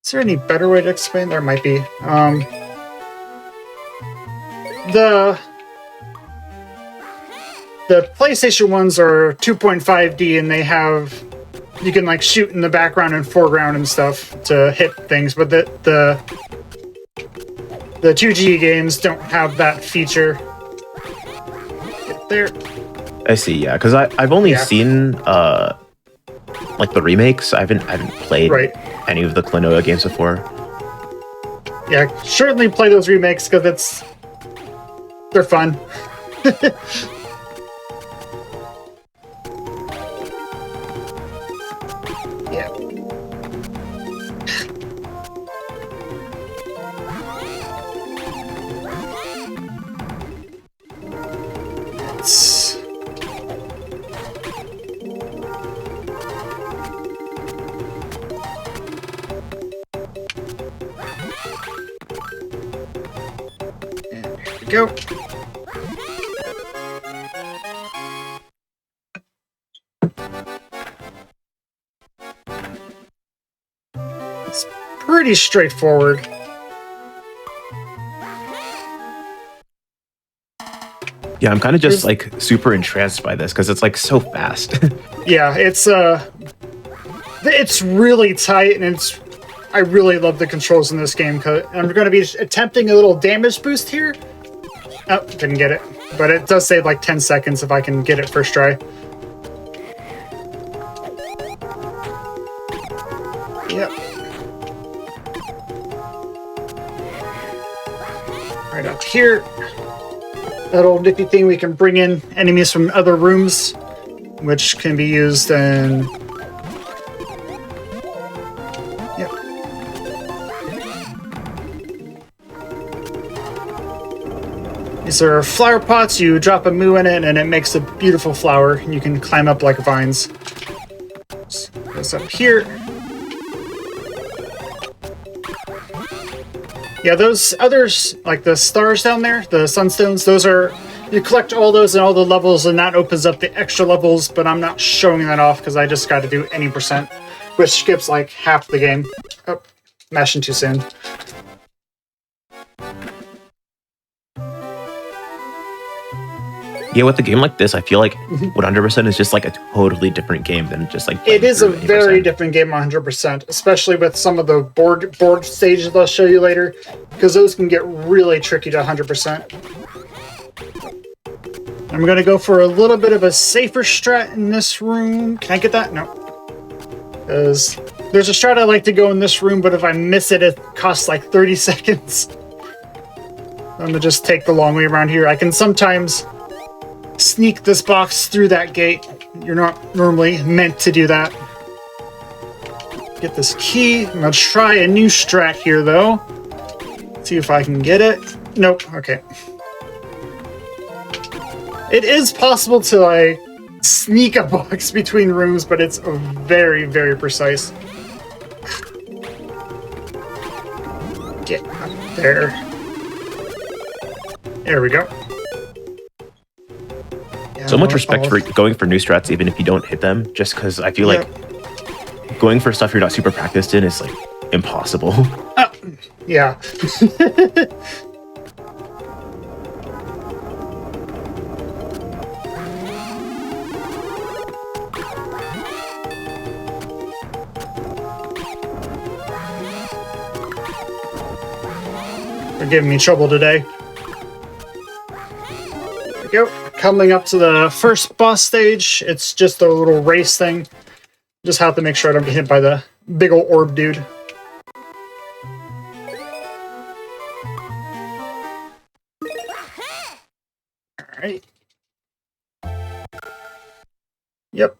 is there any better way to explain? There might be. The PlayStation ones are 2.5D, and they have you can like shoot in the background and foreground and stuff to hit things, but the 2G games don't have that feature. Get there. I see, yeah, because I've only seen like the remakes. I haven't played any of the Klonoa games before. Yeah, certainly play those remakes because they're fun. Yeah. Go. It's pretty straightforward. Yeah, I'm kind of just like super entranced by this because it's like so fast. Yeah, it's really tight, and I really love the controls in this game. Cause I'm going to be attempting a little damage boost here. Oh, didn't get it. But it does save like 10 seconds if I can get it first try. Yep. Right up here. That old nippy thing, we can bring in enemies from other rooms, which can be used in... Yep. These are flower pots. You drop a moo in it, and it makes a beautiful flower. And you can climb up like vines. Goes up here. Yeah, those others, like the stars down there, the sunstones, those are... You collect all those in all the levels, and that opens up the extra levels, but I'm not showing that off because I just got to do any %, which skips like half the game. Oh, mashing too soon. Yeah, with a game like this, I feel like 100% is just like a totally different game than just like... It is a very different game 100%, especially with some of the board stages I'll show you later, because those can get really tricky to 100%. I'm going to go for a little bit of a safer strat in this room. Can I get that? No. Because there's a strat I like to go in this room, but if I miss it, it costs like 30 seconds. I'm going to just take the long way around here. I can sometimes sneak this box through that gate. You're not normally meant to do that. Get this key. I'm going to try a new strat here, though. See if I can get it. Nope. Okay. It is possible to, like, sneak a box between rooms, but it's very, very precise. Get up there. There we go. Yeah, so much respect for going for new strats, even if you don't hit them, just because I feel like going for stuff you're not super practiced in is, like, impossible. Yeah. They're giving me trouble today. There we go. Coming up to the first boss stage. It's just a little race thing. Just have to make sure I don't get hit by the big ol' orb dude. Right. Yep.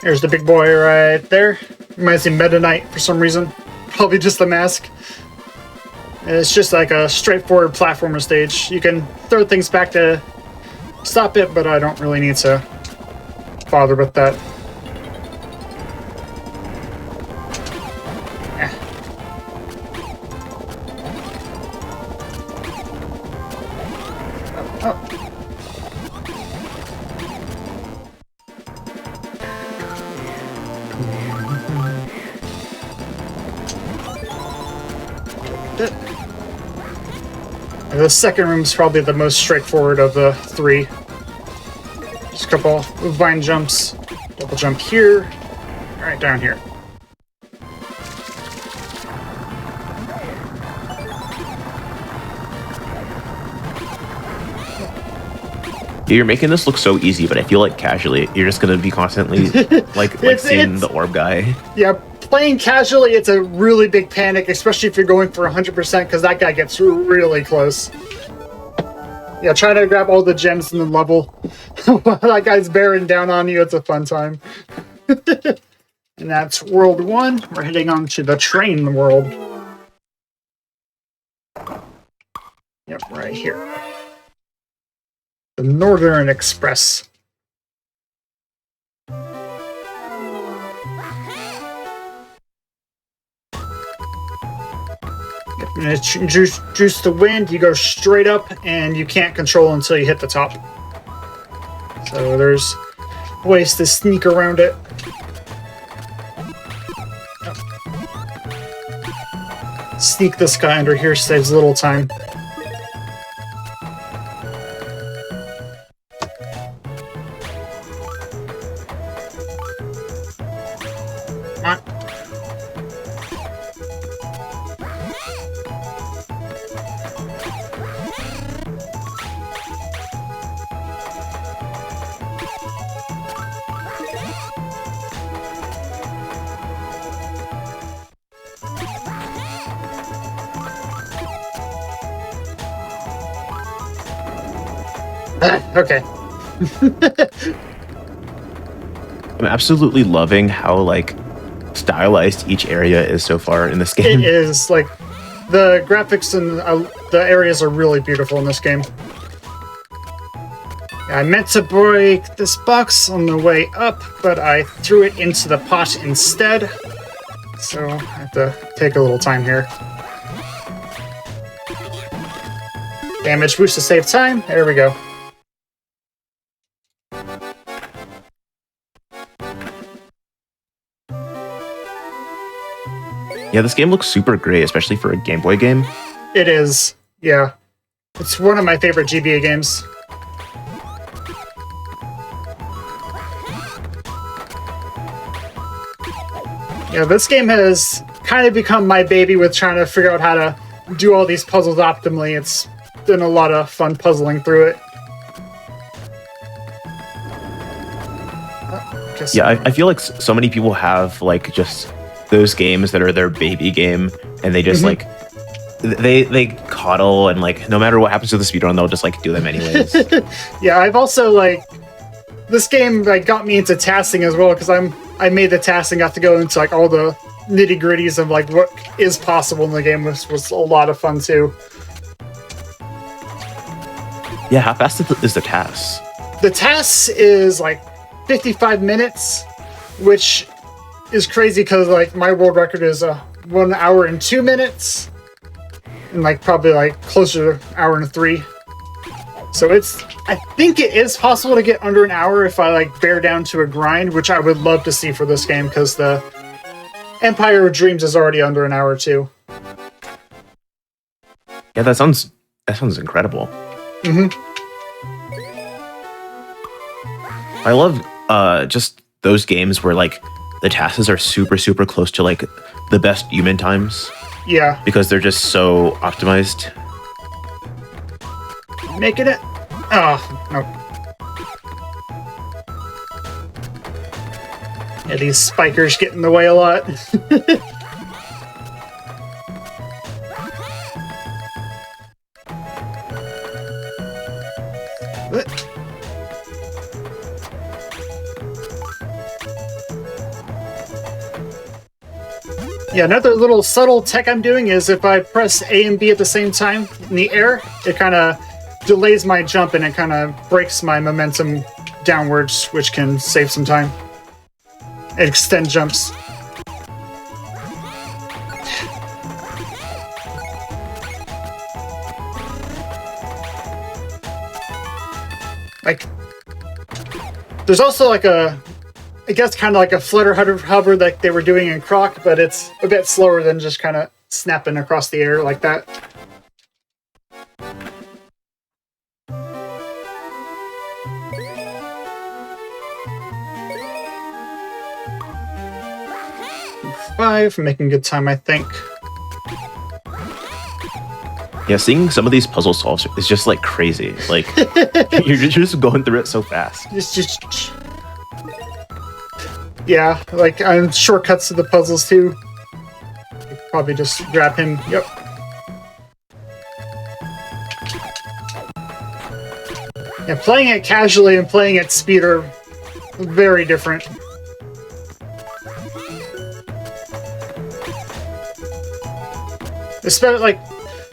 There's the big boy right there. Reminds me of Meta Knight for some reason. Probably just the mask. And it's just like a straightforward platformer stage. You can throw things back to stop it, but I don't really need to bother with that. The second room is probably the most straightforward of the three. Just a couple vine jumps, double jump here, right down here. You're making this look so easy, but I feel like casually, you're just gonna be constantly like seeing the orb guy. Yeah, playing casually, it's a really big panic, especially if you're going for 100%, because that guy gets really close. Yeah, try to grab all the gems in the level while that guy's bearing down on you. It's a fun time. And that's World 1. We're heading on to the train world. Yep, right here. The Northern Express. And it's juice the wind, you go straight up, and you can't control until you hit the top. So there's ways to sneak around it. Sneak this guy under here, saves a little time. Okay. I'm absolutely loving how like stylized each area is so far in this game. It is like the graphics and the areas are really beautiful in this game. I meant to break this box on the way up, but I threw it into the pot instead. So I have to take a little time here. Damage boost to save time. There we go. Yeah, this game looks super great, especially for a Game Boy game. It is, yeah. It's one of my favorite GBA games. Yeah, this game has kind of become my baby with trying to figure out how to do all these puzzles optimally. It's been a lot of fun puzzling through it. Yeah, I feel like so many people have like just those games that are their baby game, and they just like they coddle, and like no matter what happens to the speedrun, they'll just like do them anyways. Yeah, I've also like this game like got me into tasking as well, because I made the task and got to go into like all the nitty gritties of like what is possible in the game, which was a lot of fun too. Yeah, how fast is the task? The task is like 55 minutes, which is crazy because like my world record is 1 hour and 2 minutes, and like probably like closer to 1 hour and 3. So I think it is possible to get under an hour if I like bear down to a grind, which I would love to see for this game, because the Empire of Dreams is already under an hour too. Yeah, that sounds incredible. I love just those games where like the tasks are super close to like the best human times. Yeah. Because they're just so optimized. Making it? Oh, no. Yeah, these spikers get in the way a lot. What? Yeah, another little subtle tech I'm doing is if I press A and B at the same time in the air, it kind of delays my jump and it kind of breaks my momentum downwards, which can save some time. And extend jumps. Like, there's also like I guess kind of like a flutter hover like they were doing in Croc, but it's a bit slower than just kind of snapping across the air like that. Five, making good time, I think. Yeah, seeing some of these puzzle solves is just like crazy. Like you're just going through it so fast. Yeah, like shortcuts to the puzzles too. Probably just grab him. Yep. Yeah, playing it casually and playing at speed are very different. Especially like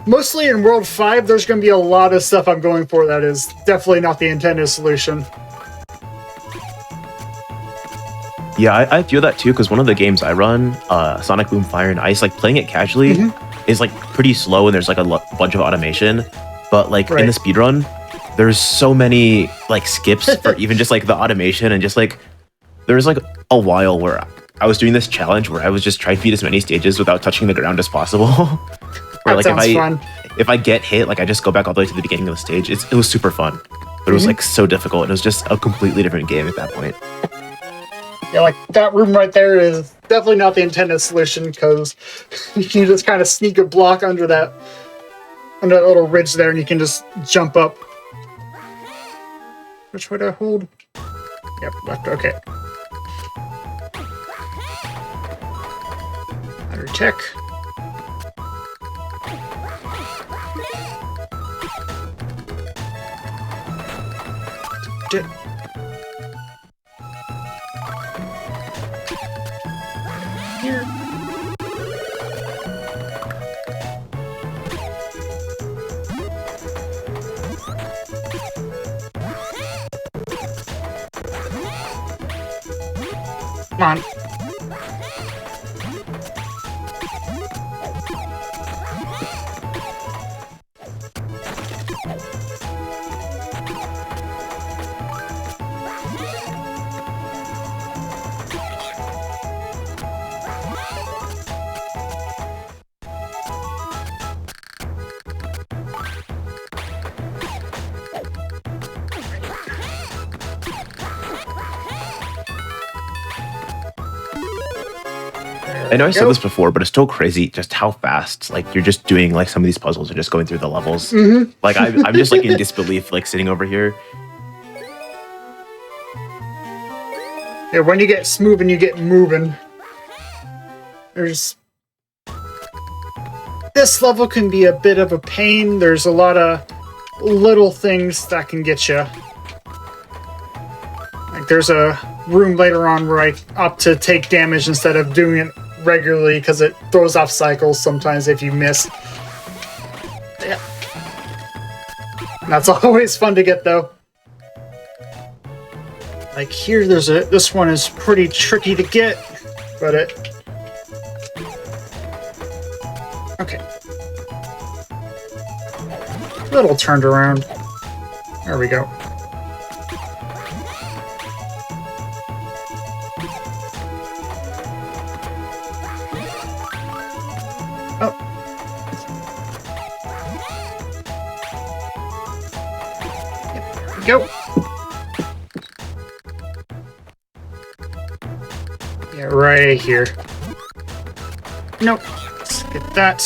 mostly in World 5, there's going to be a lot of stuff I'm going for that is definitely not the intended solution. Yeah, I feel that too, because one of the games I run, Sonic Boom Fire and Ice, like playing it casually is like pretty slow and there's like a bunch of automation. But like in the speedrun, there's so many like skips for even just like the automation, and just like there's like a while where I was doing this challenge where I was just trying to beat as many stages without touching the ground as possible. Where like if I get hit, like I just go back all the way to the beginning of the stage. It was super fun, but it was like so difficult. It was just a completely different game at that point. Yeah, like that room right there is definitely not the intended solution, because you can just kind of sneak a block under that little ridge there, and you can just jump up. Which way do I hold? Yep, left. Okay. Under check. Here. Come on. I know I said this before, but it's still crazy just how fast like you're just doing like some of these puzzles and just going through the levels. Like I'm just like in disbelief, like sitting over here. Yeah, when you get smooth and you get moving, this level can be a bit of a pain. There's a lot of little things that can get you. Like there's a room later on where I opt to take damage instead of doing it regularly because it throws off cycles sometimes if you miss. Yeah. And that's always fun to get though. Like here, this one is pretty tricky to get, but okay. Little turned around. There we go. Go. Yeah, right here. Nope. Let's get that.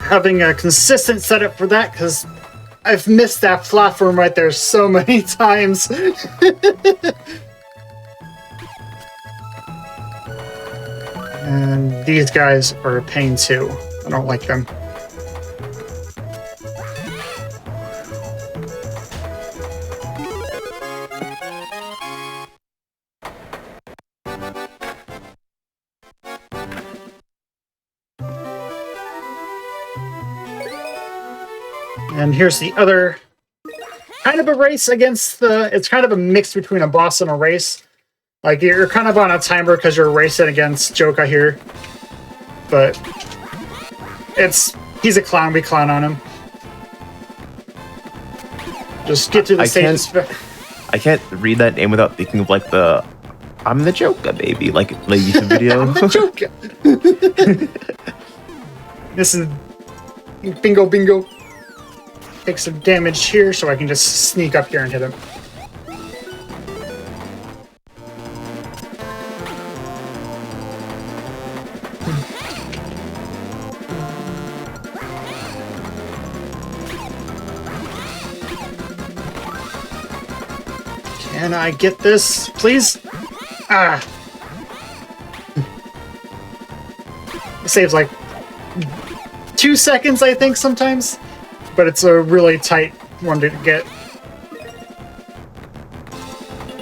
Having a consistent setup for that, because I've missed that platform right there so many times. And these guys are a pain too. I don't like them. And here's the other kind of a race against the... It's kind of a mix between a boss and a race. Like, you're kind of on a timer because you're racing against Joka here. But he's a clown. We clown on him. Just get to the stages. I can't read that name without thinking of like I'm the Joka baby, like the YouTube video. I'm the Joka. This is bingo bingo. Take some damage here so I can just sneak up here and hit him. Can I get this, please? Ah. It saves like 2 seconds, I think, sometimes. But it's a really tight one to get.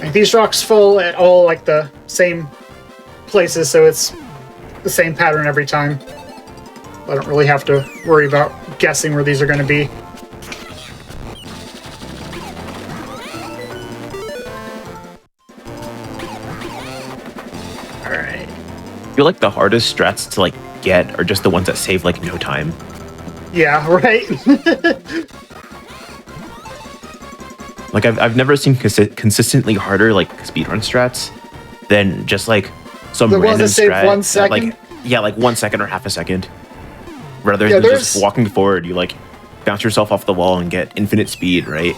And these rocks fall at all like the same places, so it's the same pattern every time. I don't really have to worry about guessing where these are going to be. Alright. I feel like the hardest strats to like get are just the ones that save like no time. Yeah, right? Like, I've never seen consistently harder, like, speedrun strats than just, like, some the random ones that save strat. 1 second? Like, yeah, like 1 second or half a second. Rather Yeah, than just walking forward, you, like, bounce yourself off the wall and get infinite speed, right?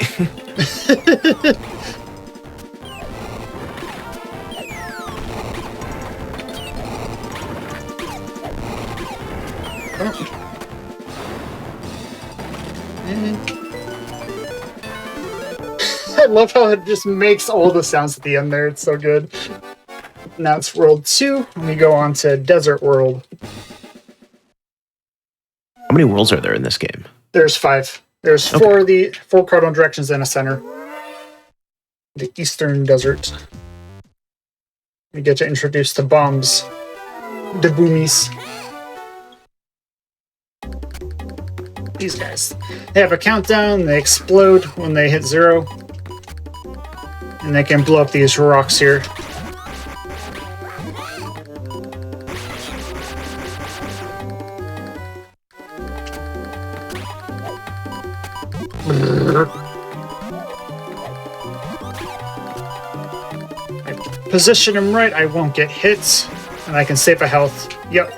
I love how it just makes all the sounds at the end there. It's so good. Now it's World 2, and we go on to Desert World. How many worlds are there in this game? There's 5. There's 4 4 cardinal directions and a center. The Eastern Desert. We get to introduce the bombs. The boomies. These guys. They have a countdown, they explode when they hit 0. And they can blow up these rocks here. I position him right, I won't get hit. And I can save a health. Yep.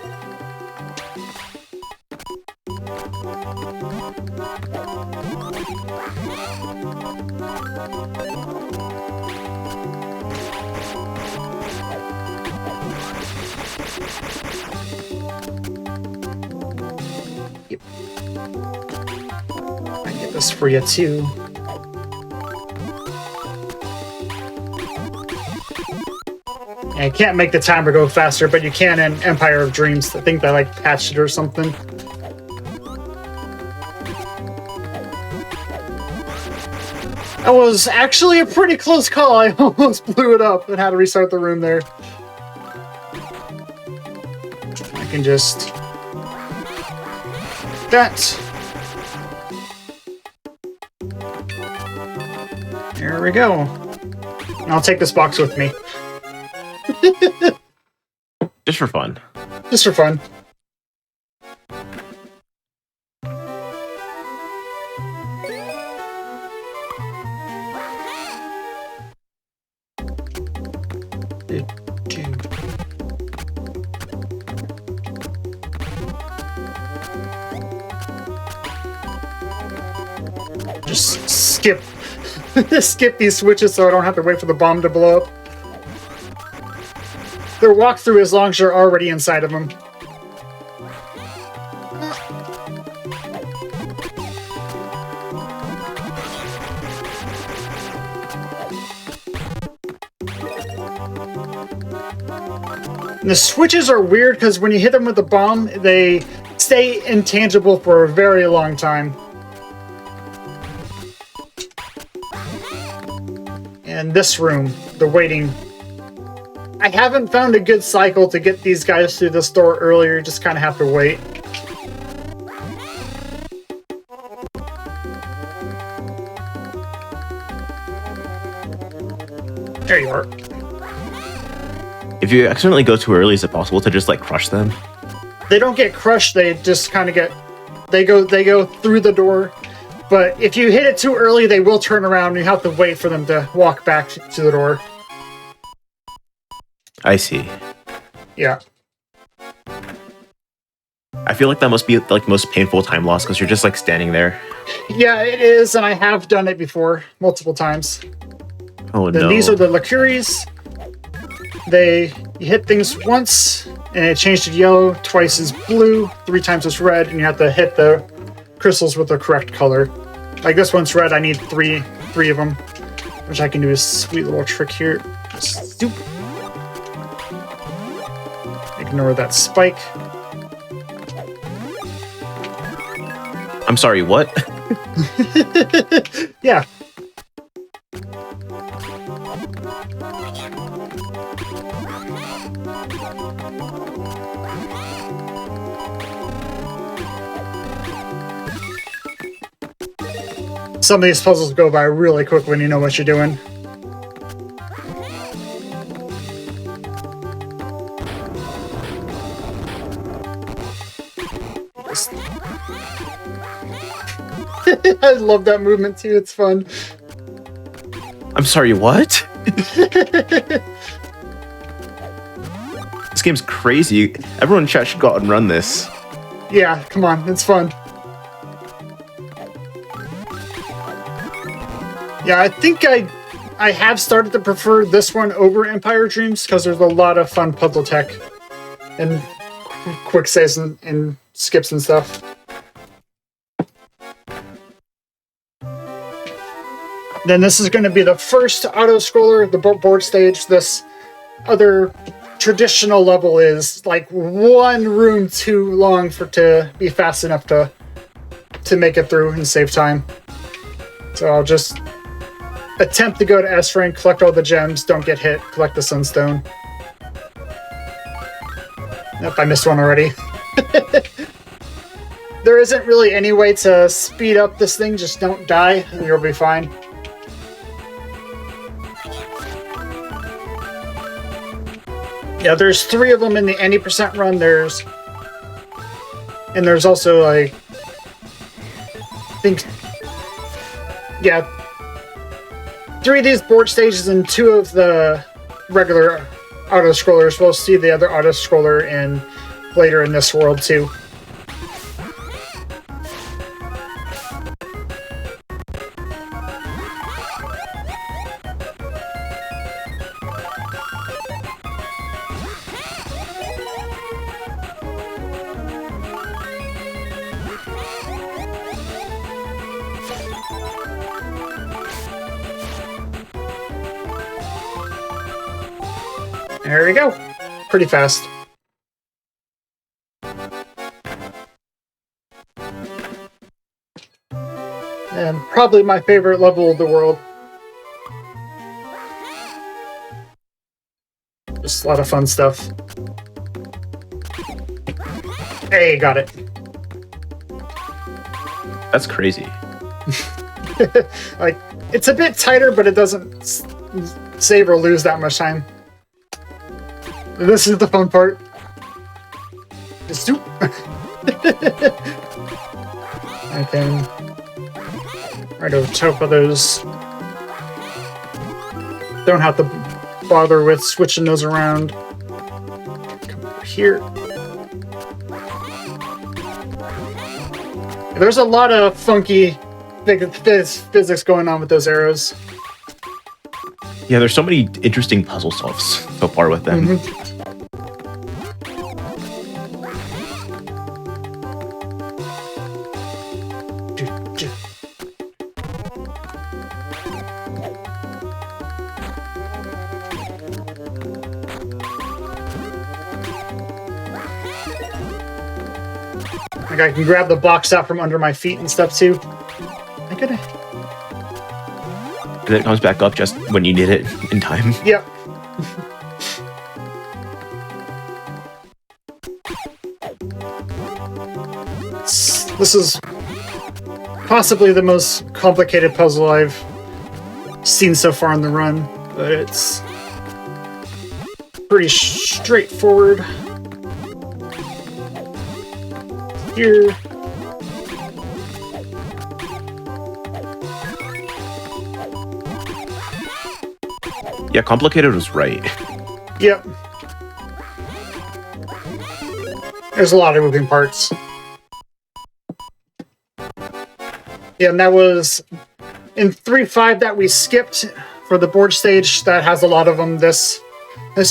I get this for you too. I can't make the timer go faster, but you can in Empire of Dreams. I think they like patched it or something. That was actually a pretty close call. I almost blew it up and had to restart the room there. I can just... that. There we go. And I'll take this box with me. Just for fun. Just for fun. Just skip skip these switches so I don't have to wait for the bomb to blow up. They're walk through as long as you're already inside of them. And the switches are weird because when you hit them with the bomb, they stay intangible for a very long time. And this room, the waiting. I haven't found a good cycle to get these guys through this door earlier. You just kind of have to wait. There you are. If you accidentally go too early, is it possible to just like crush them? They don't get crushed. They just kind of get. They go through the door. But if you hit it too early, they will turn around and you have to wait for them to walk back to the door. I see. Yeah. I feel like that must be like the most painful time loss because you're just like standing there. Yeah, it is, and I have done it before, multiple times. Oh Then no. these are the liqueurs. You hit things once, and it changed to yellow, twice is blue, 3 times is red, and you have to hit the crystals with the correct color. Like this one's red, I need three of them, which I can do a sweet little trick here. Just zoop. Ignore that spike. I'm sorry, what? Yeah. Some of these puzzles go by really quick when you know what you're doing. I love that movement too, it's fun. I'm sorry, what? This game's crazy. Everyone in chat should go out and run this. Yeah, come on, it's fun. Yeah, I think I have started to prefer this one over Empire Dreams because there's a lot of fun puzzle tech and quick saves and skips and stuff. Then this is going to be the first auto-scroller, the board stage. This other traditional level is like one room too long to be fast enough to make it through and save time. So I'll just attempt to go to S rank, collect all the gems, don't get hit, collect the sunstone. Nope, I missed one already. There isn't really any way to speed up this thing, just don't die and you'll be fine. Yeah, there's 3 of them in the any percent run. There's also like, I think, yeah, 3 of these board stages and 2 of the regular auto scrollers. We'll see the other auto scroller later in this world too. There we go. Pretty fast. And probably my favorite level of the world. Just a lot of fun stuff. Hey, got it. That's crazy. Like, it's a bit tighter, but it doesn't save or lose that much time. This is the fun part. Just zoop. I can right over top of those. Don't have to bother with switching those around. Come over here. There's a lot of funky physics going on with those arrows. Yeah, there's so many interesting puzzle solves so far with them. Mm-hmm. Like I can grab the box out from under my feet and stuff too. I could. And it comes back up just when you need it in time. Yep. This is possibly the most complicated puzzle I've seen so far in the run, but it's pretty straightforward. Here. Yeah, complicated was right. Yep. There's a lot of moving parts. Yeah, and that was in 3.5 that we skipped for the board stage. That has a lot of them. This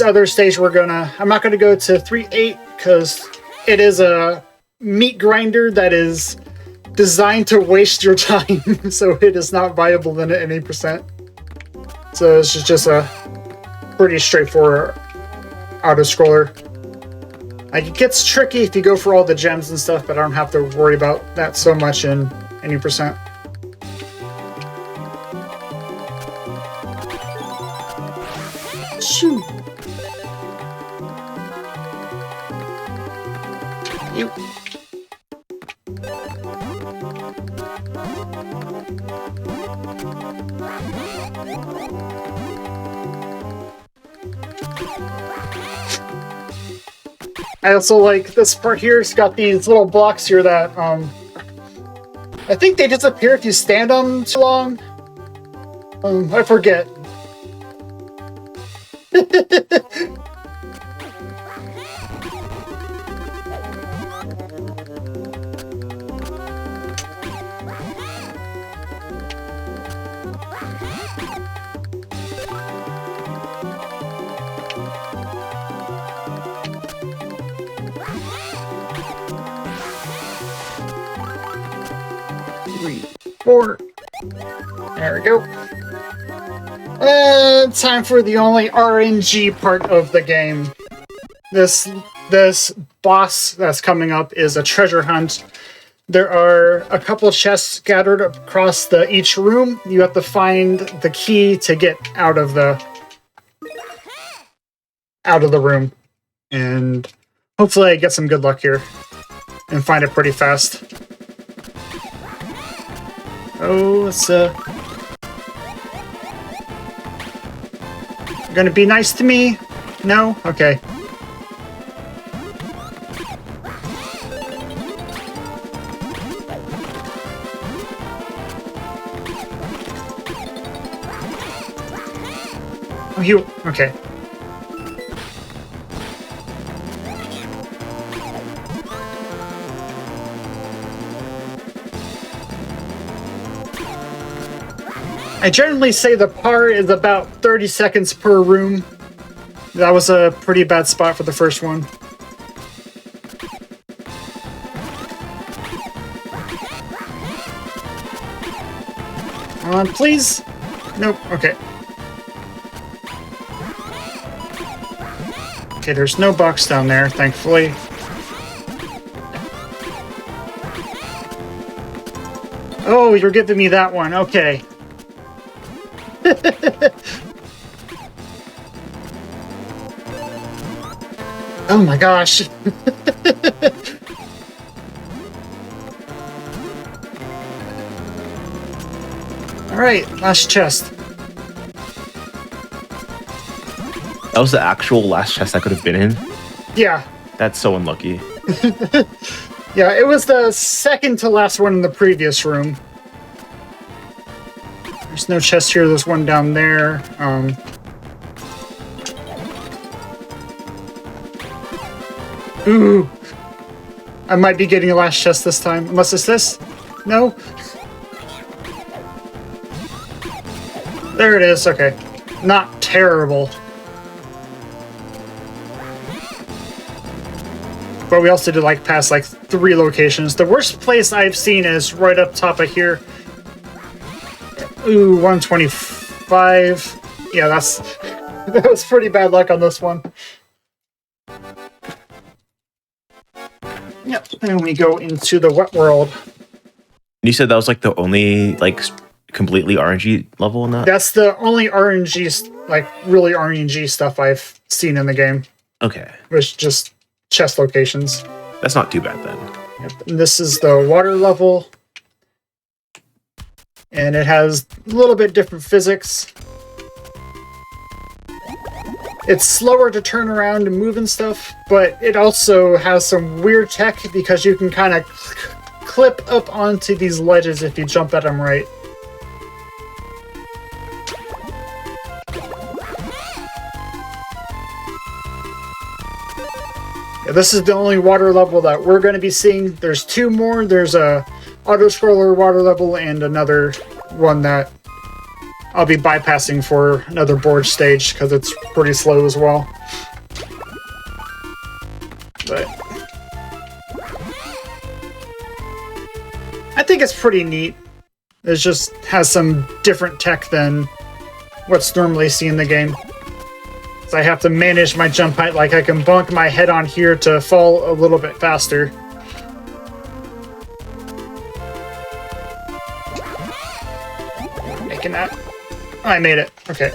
other stage I'm not gonna go to 3.8 because it is a meat grinder that is designed to waste your time, so it is not viable in any percent. So it's just a pretty straightforward auto-scroller. Like, it gets tricky if you go for all the gems and stuff, but I don't have to worry about that so much in any percent. Shoo! You. I also like this part here. It's got these little blocks here that I think they disappear if you stand on them too long. I forget. Four. There we go. And time for the only RNG part of the game. This boss that's coming up is a treasure hunt. There are a couple chests scattered across each room. You have to find the key to get out of the room. And hopefully I get some good luck here and find it pretty fast. Oh, it's gonna be nice to me? No? Okay. Oh, okay. I generally say the par is about 30 seconds per room. That was a pretty bad spot for the first one. Come on, please? Nope, okay. Okay, there's no box down there, thankfully. Oh, you're giving me that one, okay. Oh my gosh. Alright, last chest. That was the actual last chest I could have been in? Yeah. That's so unlucky. Yeah, it was the second to last one in the previous room. There's no chest here, there's one down there. Ooh. I might be getting a last chest this time. Unless it's this? No? There it is, okay. Not terrible. But we also did pass 3 locations. The worst place I've seen is right up top of here. Ooh, 125. Yeah, that was pretty bad luck on this one. Yep. And we go into the wet world. You said that was like the only like completely RNG level in that? That's the only RNG, like really RNG stuff I've seen in the game. Okay. Which just chest locations. That's not too bad then. Yep. And this is the water level. And it has a little bit different physics. It's slower to turn around and move and stuff, but it also has some weird tech because you can kind of clip up onto these ledges if you jump at them right. Yeah, this is the only water level that we're going to be seeing. There's two more. There's a auto-scroller water level and another one that I'll be bypassing for another board stage because it's pretty slow as well. But I think it's pretty neat. It just has some different tech than what's normally seen in the game. So I have to manage my jump height, like I can bonk my head on here to fall a little bit faster. Making that. Oh, I made it. Okay.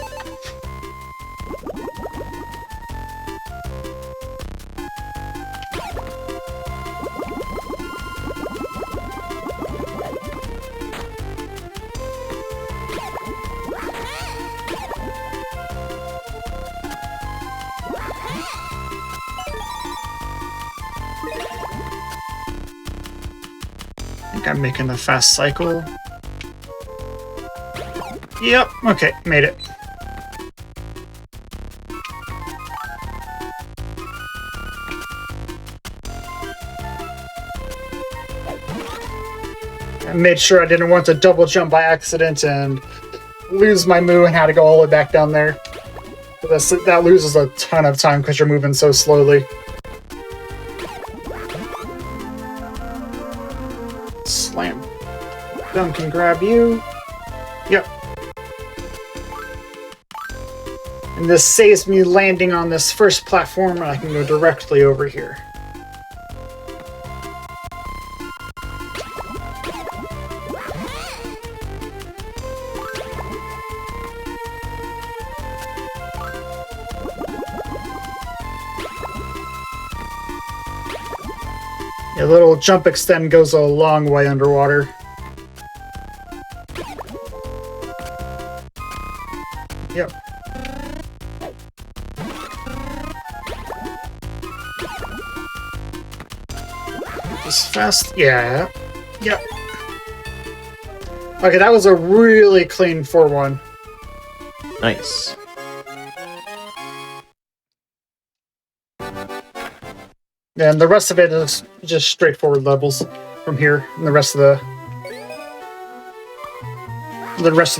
I think I'm making a fast cycle. Yep, okay, made it. I made sure I didn't want to double jump by accident and lose my move and had to go all the way back down there. That loses a ton of time because you're moving so slowly. Slam. Them can grab you. Yep. And this saves me landing on this first platform, and I can go directly over here. A little jump extend goes a long way underwater. Yep. This fast? Yeah. Yep. Okay, that was a really clean 4-1. Nice. And the rest of it is just straightforward levels from here, and the rest of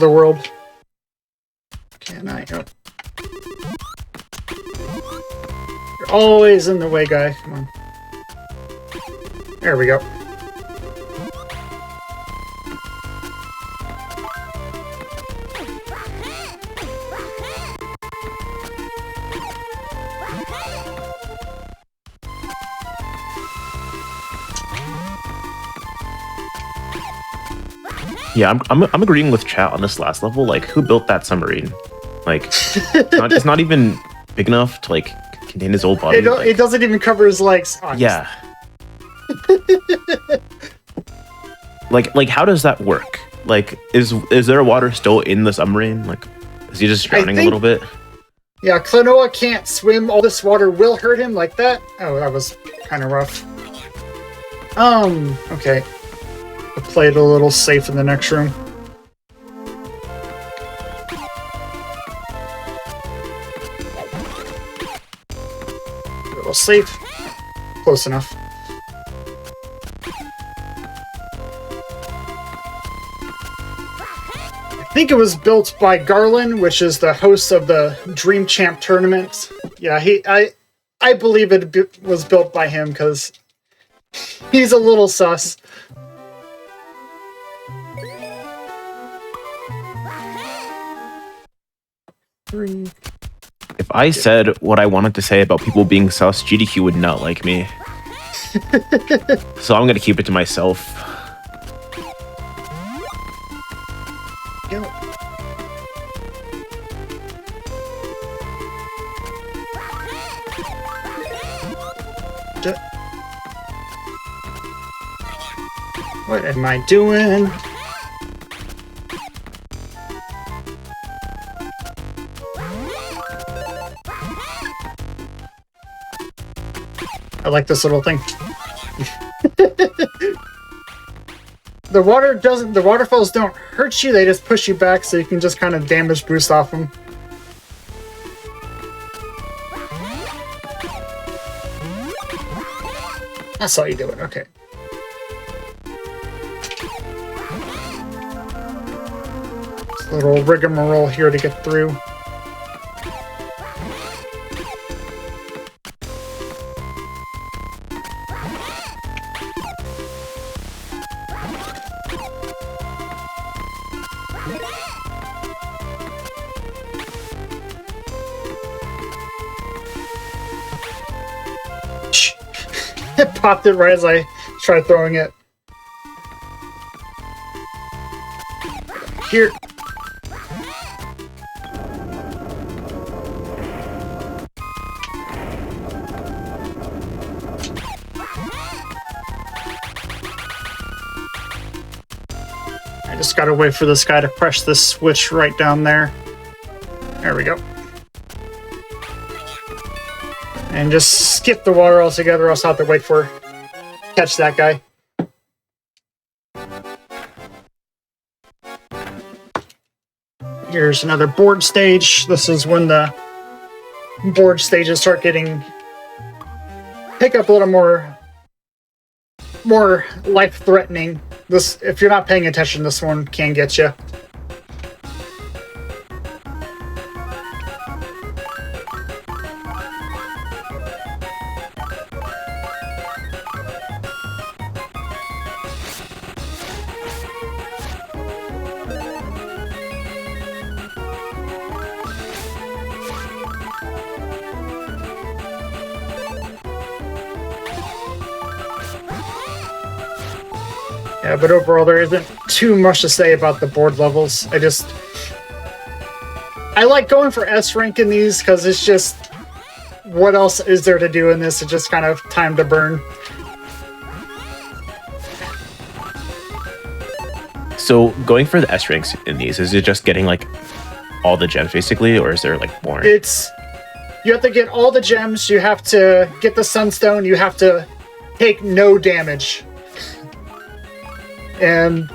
the world. Can I? Oh. You're always in the way, guy. Come on. There we go. Yeah, I'm agreeing with chat on this last level. Like, who built that submarine? Like, it's not even big enough to like contain his whole body. It doesn't even cover his legs. Oh, yeah. like how does that work? Like, is there water still in the submarine? Like, is he just drowning a little bit? Yeah, Klonoa can't swim. All this water will hurt him like that. Oh, that was kind of rough. Okay. I played a little safe in the next room. A little safe. Close enough. I think it was built by Garland, which is the host of the Dream Champ tournament. Yeah, I believe it was built by him because he's a little sus. If I said what I wanted to say about people being sus, GDQ would not like me. So I'm gonna keep it to myself. Go. What am I doing? I like this little thing. The waterfalls don't hurt you, they just push you back so you can just kind of damage boost off them. I saw you do it, okay. Just a little rigmarole here to get through. It popped it right as I tried throwing it. Here. I just gotta wait for this guy to press this switch right down there. There we go. And just skip the water altogether, else I'll have to wait for catch that guy. Here's another board stage. This is when the board stages start getting pick up a little more life-threatening. This, if you're not paying attention, this one can get you. Yeah, but overall there isn't too much to say about the board levels. I like going for S rank in these because it's just, what else is there to do in this? It's just kind of time to burn. So going for the S ranks in these, is it just getting like all the gems basically, or is there like more? You have to get all the gems, you have to get the sunstone, you have to take no damage. And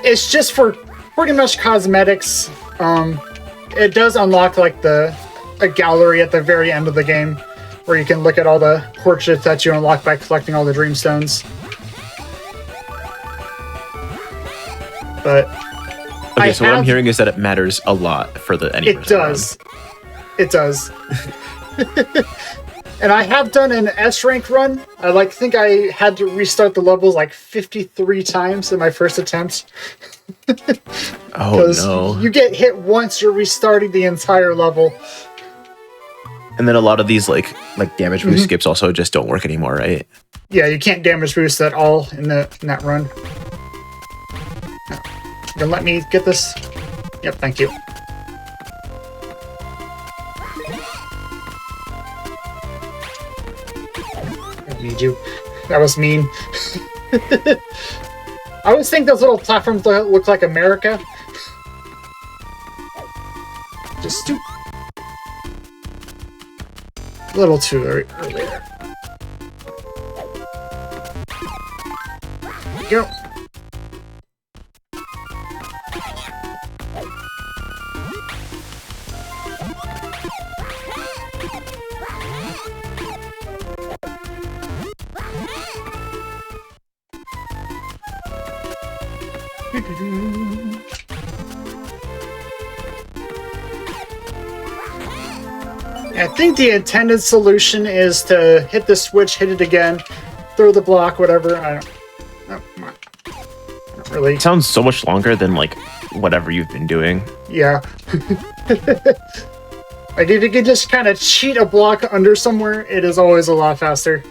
it's just for pretty much cosmetics. It does unlock like a gallery at the very end of the game where you can look at all the portraits that you unlock by collecting all the dreamstones. But okay, so what I'm hearing is that it matters a lot for the any. It does. It does. And I have done an S rank run. I think I had to restart the levels like 53 times in my first attempt. Oh no. You get hit once, you're restarting the entire level. And then a lot of these like damage boost skips also just don't work anymore, right? Yeah, you can't damage boost at all in that run. You gonna let me get this? Yep, thank you. Need you. That was mean. I always think those little platforms look like America. Just a little too early there. Go. I think the intended solution is to hit the switch, hit it again, throw the block, whatever. I don't really. It sounds so much longer than like whatever you've been doing. Yeah. Like if you can just kind of cheat a block under somewhere, it is always a lot faster.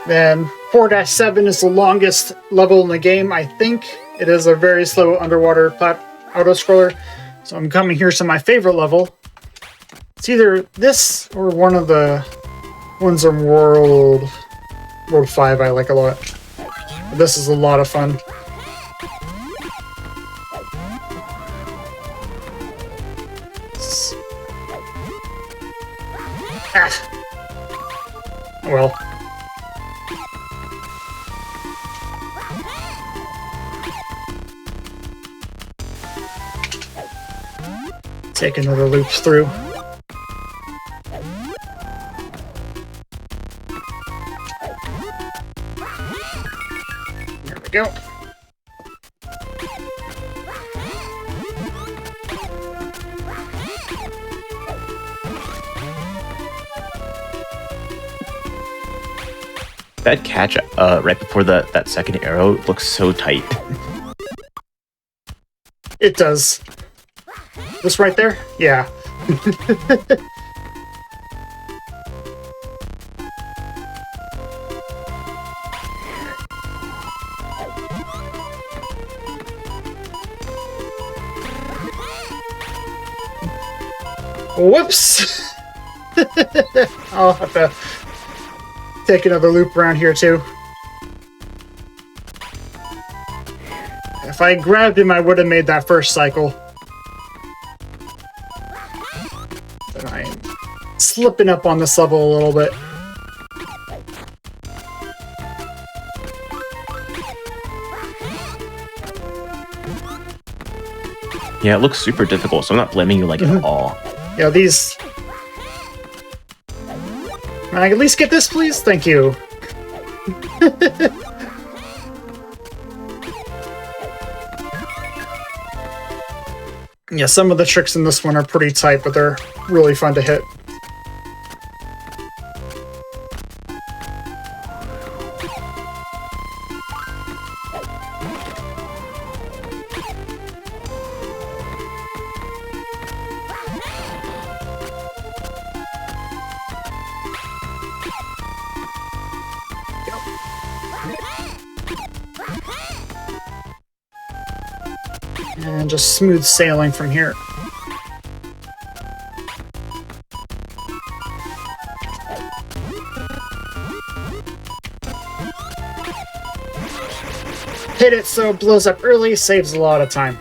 Then 4-7 is the longest level in the game, I think. It is a very slow underwater auto-scroller. So I'm coming here to my favorite level. It's either this or one of the ones in World 5 I like a lot. But this is a lot of fun. Well. Take another loop through. There we go. That catch right before that second arrow looks so tight. It does. This right there? Yeah. Whoops! I'll have to take another loop around here too. If I grabbed him, I would have made that first cycle. But I'm slipping up on this level a little bit. Yeah, it looks super difficult, so I'm not blaming you like at all. Yeah, these... Can I at least get this, please? Thank you. Yeah, some of the tricks in this one are pretty tight, but they're really fun to hit. And just smooth sailing from here. Hit it so it blows up early, saves a lot of time.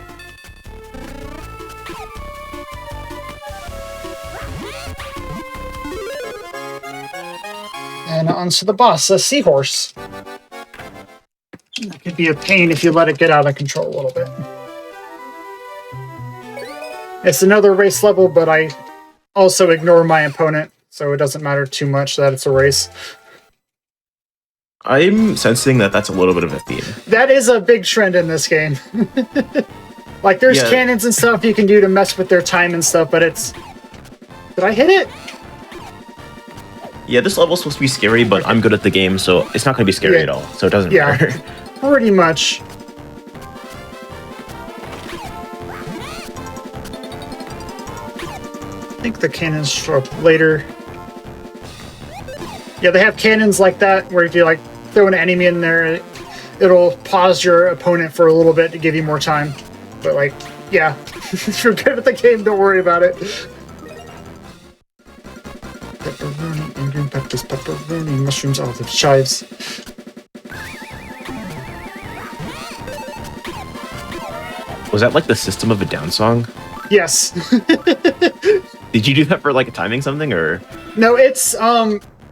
And onto the boss, a seahorse. That could be a pain if you let it get out of control a little bit. It's another race level, but I also ignore my opponent, so it doesn't matter too much that it's a race. I'm sensing that that's a little bit of a theme. That is a big trend in this game. Like, there's cannons and stuff you can do to mess with their time and stuff, but it's... Did I hit it? Yeah, this level's supposed to be scary, but I'm good at the game, so it's not going to be scary at all, so it doesn't matter. Pretty much. I think the cannons show up later. Yeah, they have cannons like that, where if you like throw an enemy in there, it'll pause your opponent for a little bit to give you more time. But like, yeah, if you're good at the game, don't worry about it. Pepperoni and green peppers, pepperoni, mushrooms, olives, chives. Was that like the System of a Down song? Yes. Did you do that for like timing something, or? No, it's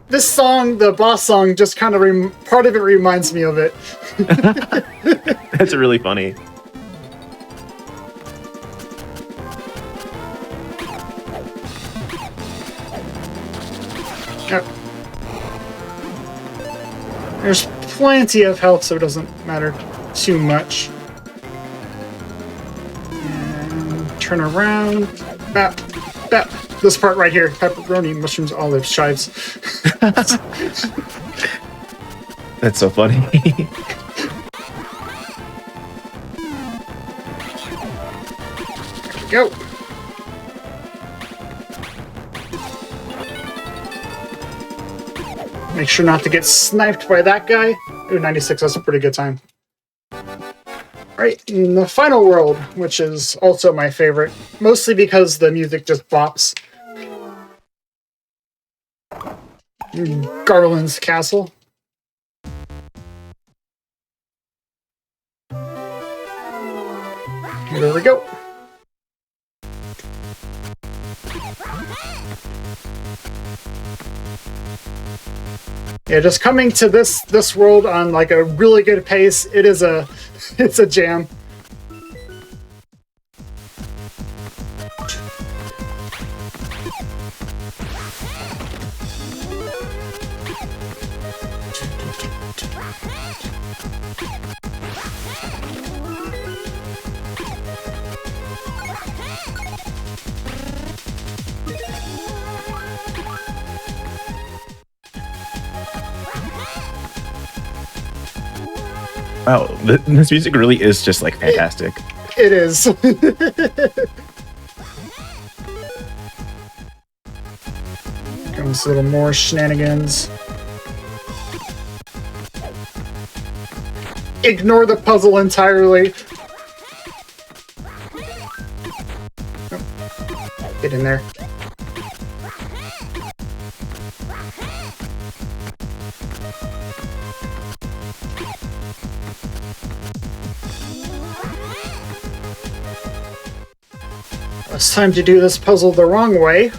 this song, the boss song, just kind of part of it reminds me of it. That's really funny. There's plenty of health, so it doesn't matter too much. And turn around. Bap, bap. This part right here. Pepperoni, mushrooms, olives, chives. That's so funny. There we go. Make sure not to get sniped by that guy. Ooh, 96, that's a pretty good time. Alright, in the final world, which is also my favorite, mostly because the music just bops. Garland's Castle. There we go. Yeah, just coming to this world on like a really good pace, it's a jam. Wow, this music really is just like fantastic. It is. Comes a little more shenanigans. Ignore the puzzle entirely. Oh. Get in there. It's time to do this puzzle the wrong way.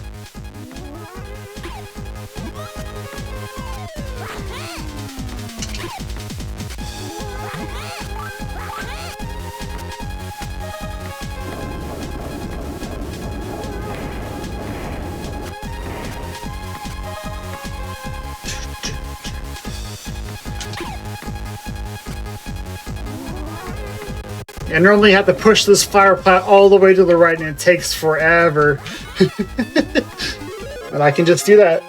I normally have to push this fire plat all the way to the right, and it takes forever. But I can just do that.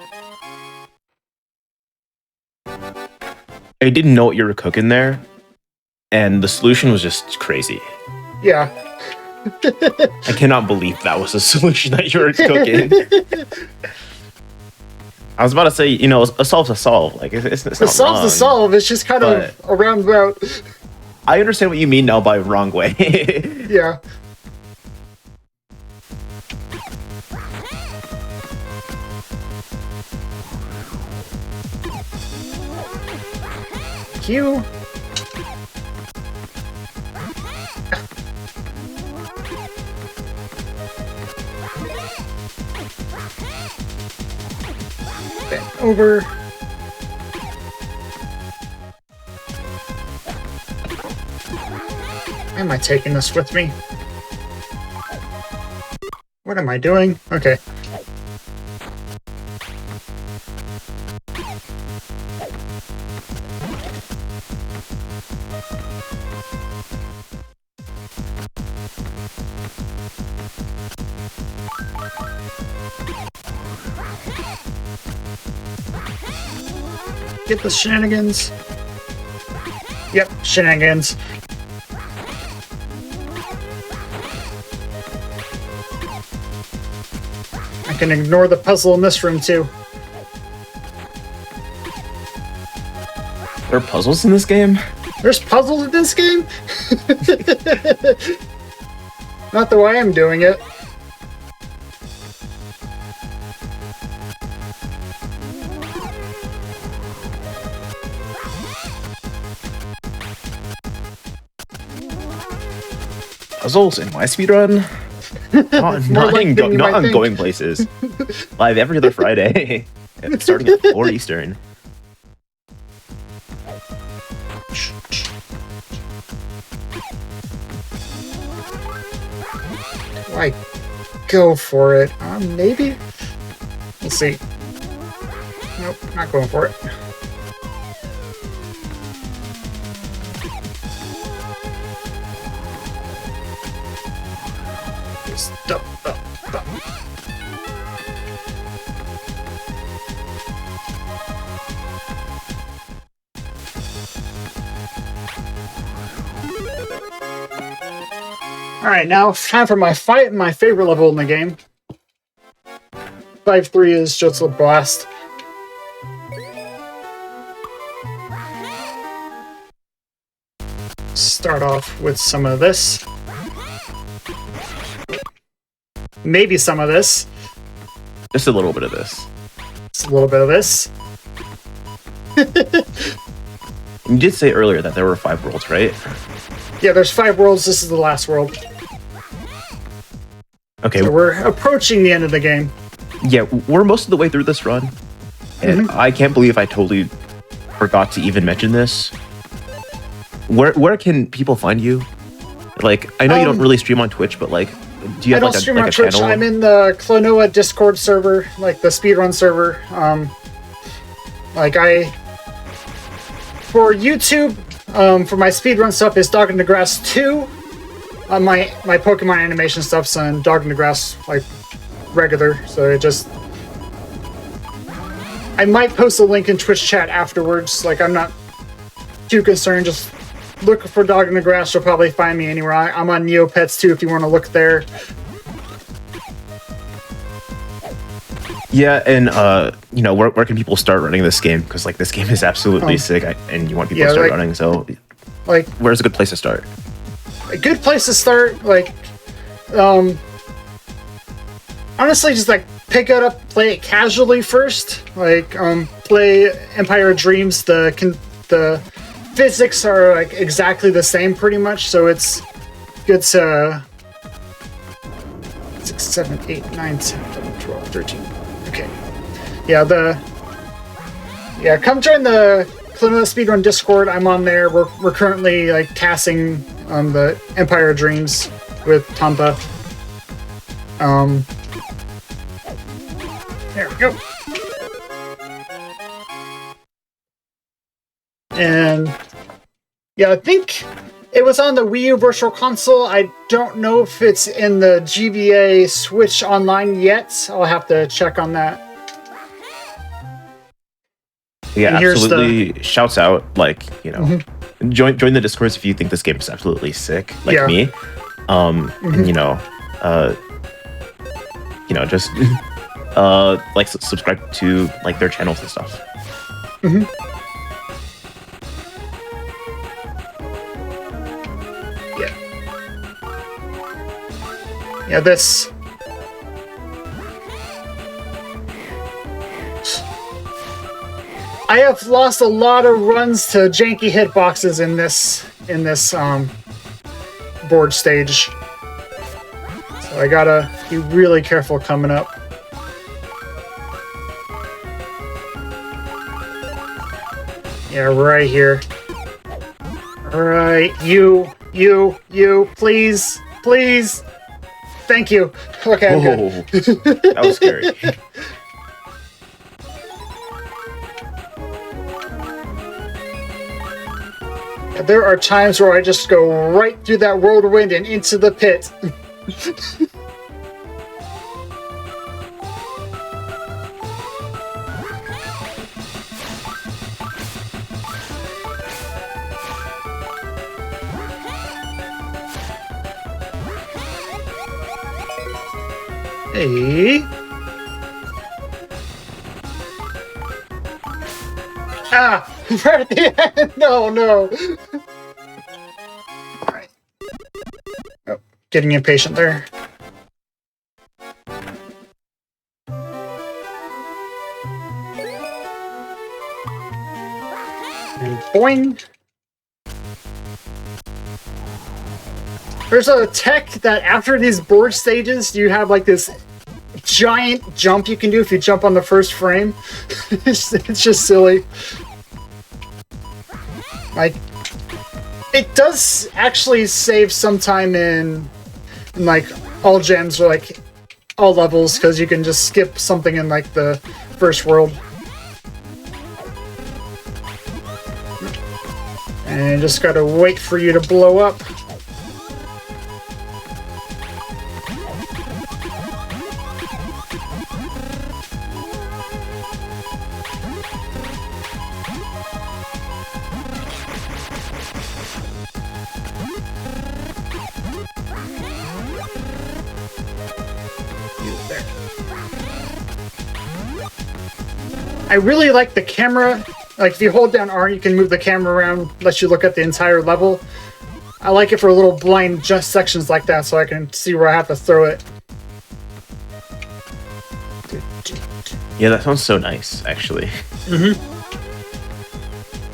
I didn't know what you were cooking there, and the solution was just crazy. Yeah. I cannot believe that was a solution that you were cooking. I was about to say, you know, a solve's a solve. Like, it's not A solve's wrong, a solve. It's just kind of a roundabout. I understand what you mean now by wrong way. Yeah. Q. Bend over. Why am I taking this with me? What am I doing? Okay. Get the shenanigans. Yep, shenanigans. I can ignore the puzzle in this room too. There are puzzles in this game? There's puzzles in this game? Not the way I'm doing it. Puzzles in my speedrun? Not on going places. Live every other Friday. Starting at 4 Eastern. Why go for it? Maybe? We'll see. Nope, not going for it. Stop. Alright, now time for my fight and my favorite level in the game. 5-3 is just a blast. start off with some of this. Maybe some of this. Just a little bit of this. Just a little bit of this. You did say earlier that there were 5 worlds, right? Yeah, there's 5 worlds. This is the last world. Okay. So we're approaching the end of the game. Yeah, we're most of the way through this run. And I can't believe I totally forgot to even mention this. Where can people find you? Like, I know you don't really stream on Twitch, but like, do you have like a Twitch. channel? I'm in the Klonoa Discord server, like the Speedrun server. For YouTube, for my speedrun stuff is Dog in the Grass 2. My Pokemon animation stuff's on Dog in the Grass, like, regular. So it just... I might post a link in Twitch chat afterwards. Like, I'm not too concerned. Just look for Dog in the Grass. You'll probably find me anywhere. I'm on Neopets too if you want to look there. Yeah, and you know, where can people start running this game? Because like this game is absolutely sick, and you want people to start running. So, like, where's a good place to start? A good place to start, like, honestly, just like pick it up, play it casually first. Like, play Empire of Dreams. The physics are like exactly the same, pretty much. So it's good to 6, 7, 8, 9, 10, 11, 12, 13. Okay. Yeah, come join the Klonoa Speedrun Discord. I'm on there. We're currently like casting the Empire of Dreams with Tampa. There we go. And yeah, I think it was on the Wii U Virtual Console. I don't know if it's in the GBA Switch Online yet. I'll have to check on that. Yeah, absolutely. Shouts out, like, you know, join the Discords if you think this game is absolutely sick, like me. You know, just like subscribe to like their channels and stuff. Yeah, this... I have lost a lot of runs to janky hitboxes in this board stage. So I gotta be really careful coming up. Yeah, right here. Alright, you, please. Thank you. Okay, I'm good. That was scary. There are times where I just go right through that whirlwind and into the pit. Hey. Ah! Right at the end! No. Alright. Oh, getting impatient there. And boing! There's a tech that after these board stages, you have like this giant jump you can do if you jump on the first frame. It's just silly. Like, it does actually save some time in like all gems or like all levels, because you can just skip something in like the first world. And just gotta wait for you to blow up. I really like the camera. Like, if you hold down R, you can move the camera around, lets you look at the entire level. I like it for little blind just sections like that, so I can see where I have to throw it. Yeah, that sounds so nice, actually.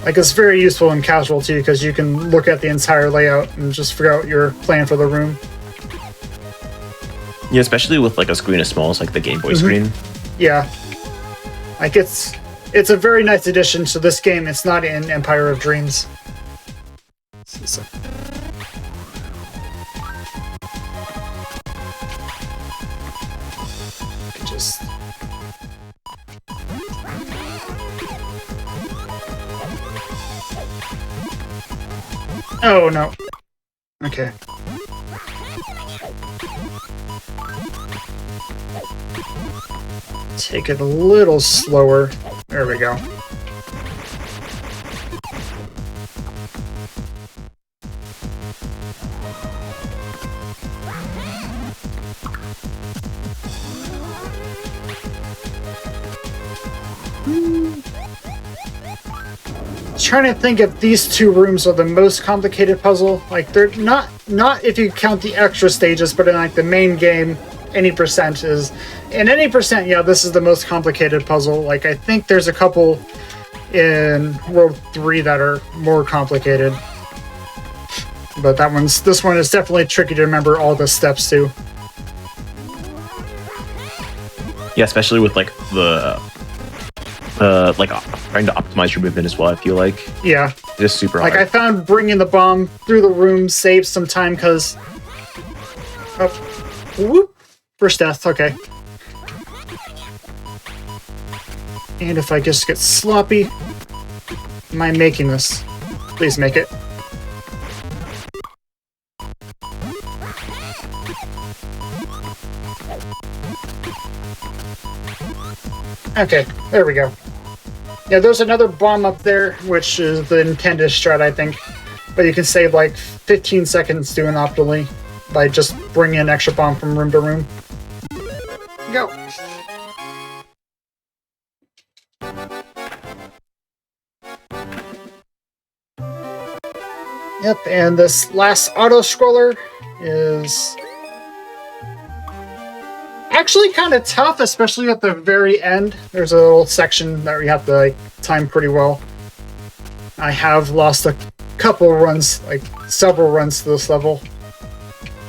Like, it's very useful in casual, too, because you can look at the entire layout and just figure out your plan for the room. Yeah, especially with like a screen as small as like the Game Boy screen. Yeah. Like, it's a very nice addition to this game. It's not in Empire of Dreams. Just... Oh, no. Okay. Take it a little slower. There we go. Trying to think if these two rooms are the most complicated puzzle. Like, they're not if you count the extra stages, but in like the main game, any percent is. In any percent, yeah, this is the most complicated puzzle. Like, I think there's a couple in World 3 that are more complicated. But this one is definitely tricky to remember all the steps to. Yeah, especially with like the like trying to optimize your movement as well. I feel like it's super hard. Like, I found bringing the bomb through the room saved some time because whoop, first death. Okay, and if I just get sloppy, am I making this? Please make it. Okay, there we go. Yeah, there's another bomb up there, which is the intended strat, I think. But you can save like 15 seconds doing optimally by just bringing an extra bomb from room to room. Go. Yep, and this last auto-scroller is actually kind of tough, especially at the very end. There's a little section that we have to like time pretty well. I have lost a couple runs, like several runs to this level,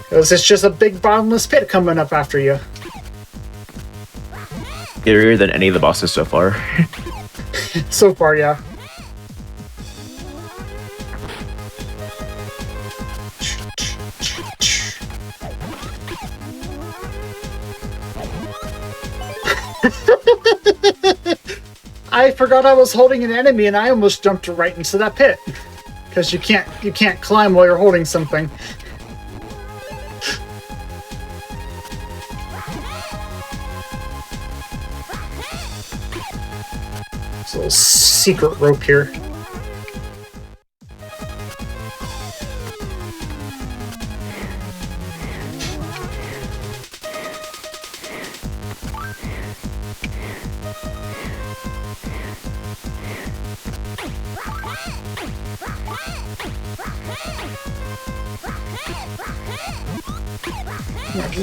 because it's just a big bottomless pit coming up after you. Scarier than any of the bosses so far. So far, yeah. I forgot I was holding an enemy and I almost jumped right into that pit. Because you can't climb while you're holding something. There's a little secret rope here.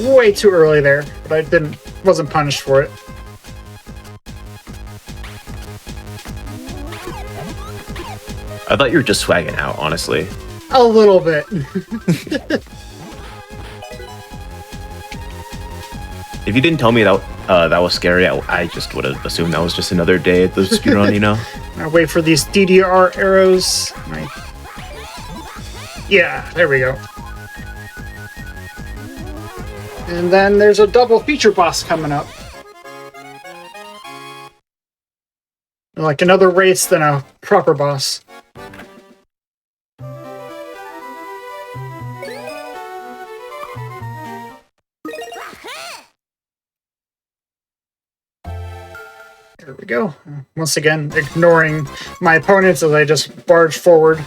Way too early there, but I wasn't punished for it. I thought you were just swagging out, honestly. A little bit. If you didn't tell me that that was scary, I just would have assumed that was just another day at the speedrun, you know? I wait for these DDR arrows. Yeah, there we go. And then there's a double feature boss coming up. Like another race than a proper boss. There we go. Once again, ignoring my opponents as I just barge forward.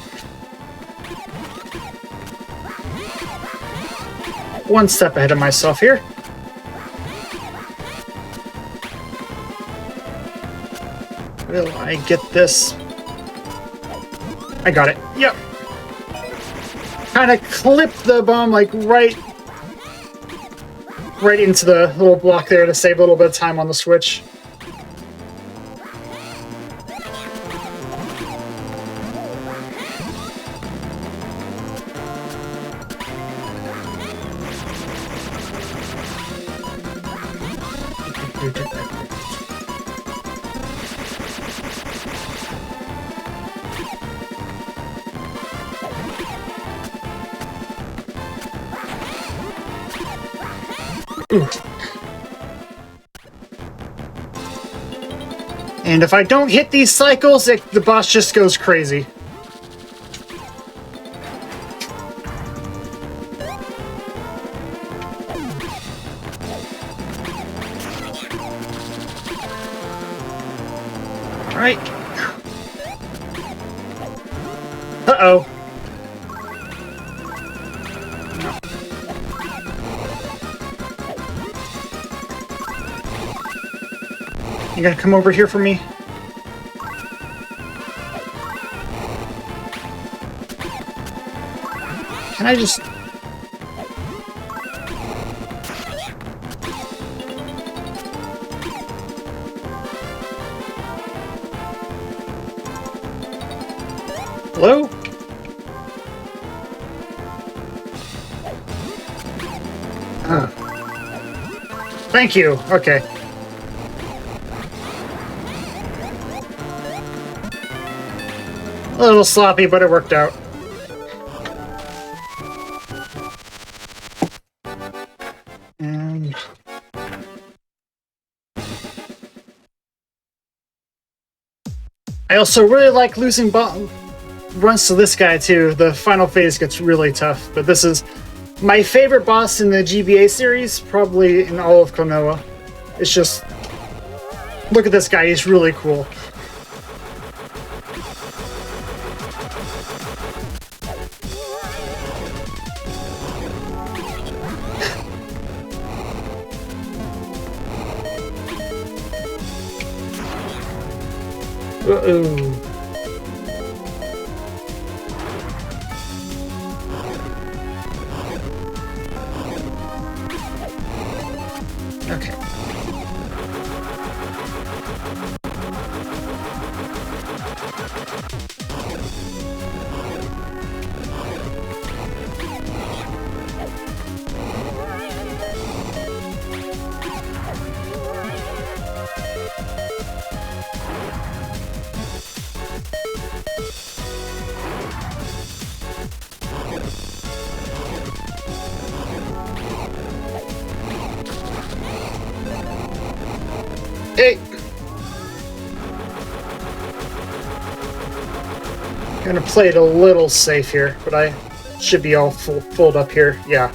One step ahead of myself here. Will I get this? I got it. Yep. kind of clip the bomb like right into the little block there to save a little bit of time on the switch. And if I don't hit these cycles, the boss just goes crazy. All right. Uh-oh. You gonna come over here for me? Can I just... Hello? Thank you. Okay. A little sloppy, but it worked out. And I also really like losing runs to this guy too. The final phase gets really tough, but this is my favorite boss in the GBA series, probably in all of Klonoa. It's just, look at this guy, he's really cool. Uh-oh. Okay. Hey! Gonna play it a little safe here, but I should be all full up here. Yeah.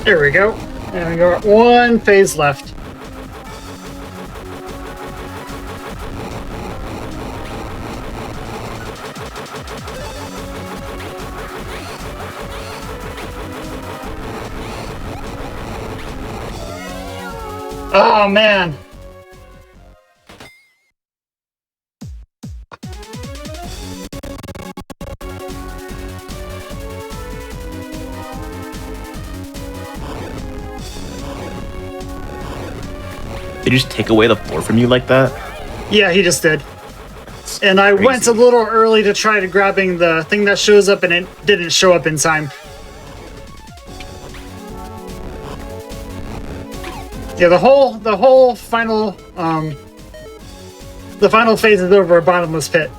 There we go. And we got one phase left. Oh man. Did he just take away the floor from you like that? Yeah, he just did. And I went a little early to try to grabbing the thing that shows up, and it didn't show up in time. Yeah, the whole final the final phase is over a bottomless pit.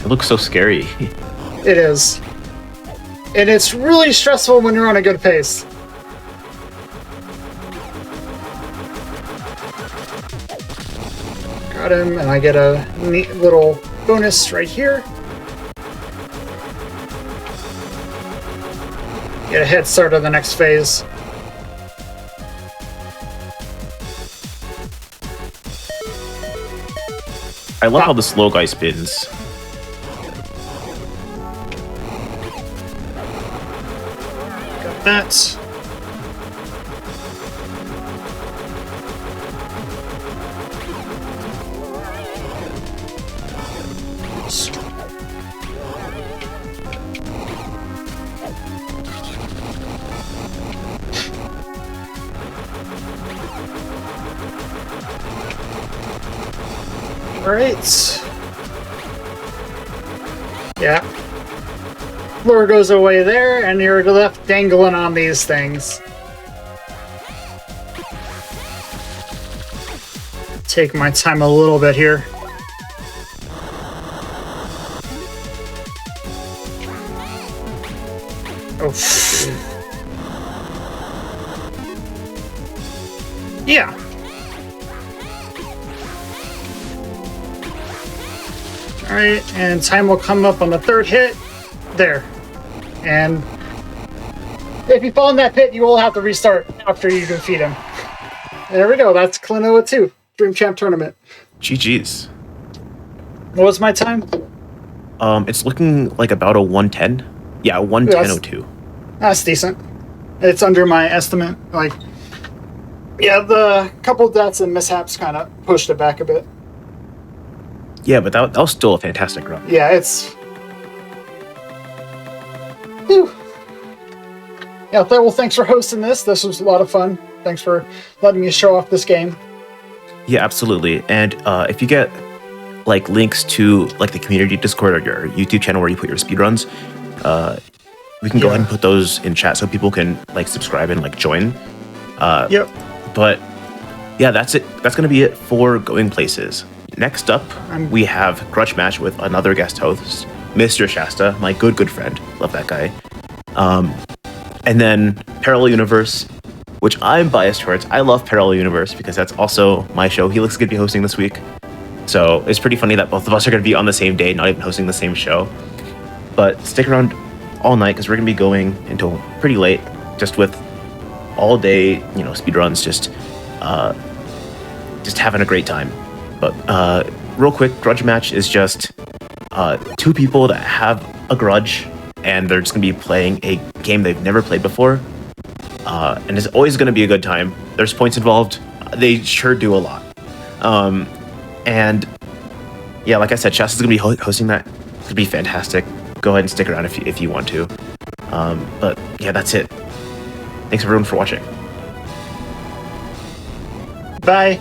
It looks so scary. It is. And it's really stressful when you're on a good pace. Got him, and I get a neat little bonus right here. Get a head start on the next phase. I love how the slow guy spins. Got that. Alright. Yeah. Lure goes away there, and you're left dangling on these things. Take my time a little bit here. Oh, shoot. Yeah. Alright, and time will come up on the third hit. There. And if you fall in that pit, you will have to restart after you defeat him. There we go, that's Klonoa 2, Dream Champ Tournament. GG's. What was my time? It's looking like about a 110. Yeah, 110.02. That's decent. It's under my estimate. Like, yeah, the couple deaths and mishaps kind of pushed it back a bit. Yeah, but that was still a fantastic run. Yeah, it's... Whew. Yeah, well, thanks for hosting this. This was a lot of fun. Thanks for letting me show off this game. Yeah, absolutely. And if you get like links to like the community Discord or your YouTube channel where you put your speedruns, we can go ahead and put those in chat so people can like subscribe and like join. Yep. But yeah, that's it. That's going to be it for Going Places. Next up, we have Grudge Match with another guest host, Mr. Shasta, my good friend. Love that guy. And then Parallel Universe, which I'm biased towards. I love Parallel Universe because that's also my show. He looks good to be hosting this week. So it's pretty funny that both of us are going to be on the same day, not even hosting the same show. But stick around all night because we're going to be going until pretty late, just with all day, speedruns, just having a great time. But real quick, Grudge Match is just two people that have a grudge, and they're just going to be playing a game they've never played before. And it's always going to be a good time. There's points involved. They sure do a lot. And yeah, like I said, Shasta's going to be hosting that. It's going to be fantastic. Go ahead and stick around if you want to. But yeah, that's it. Thanks everyone for watching. Bye.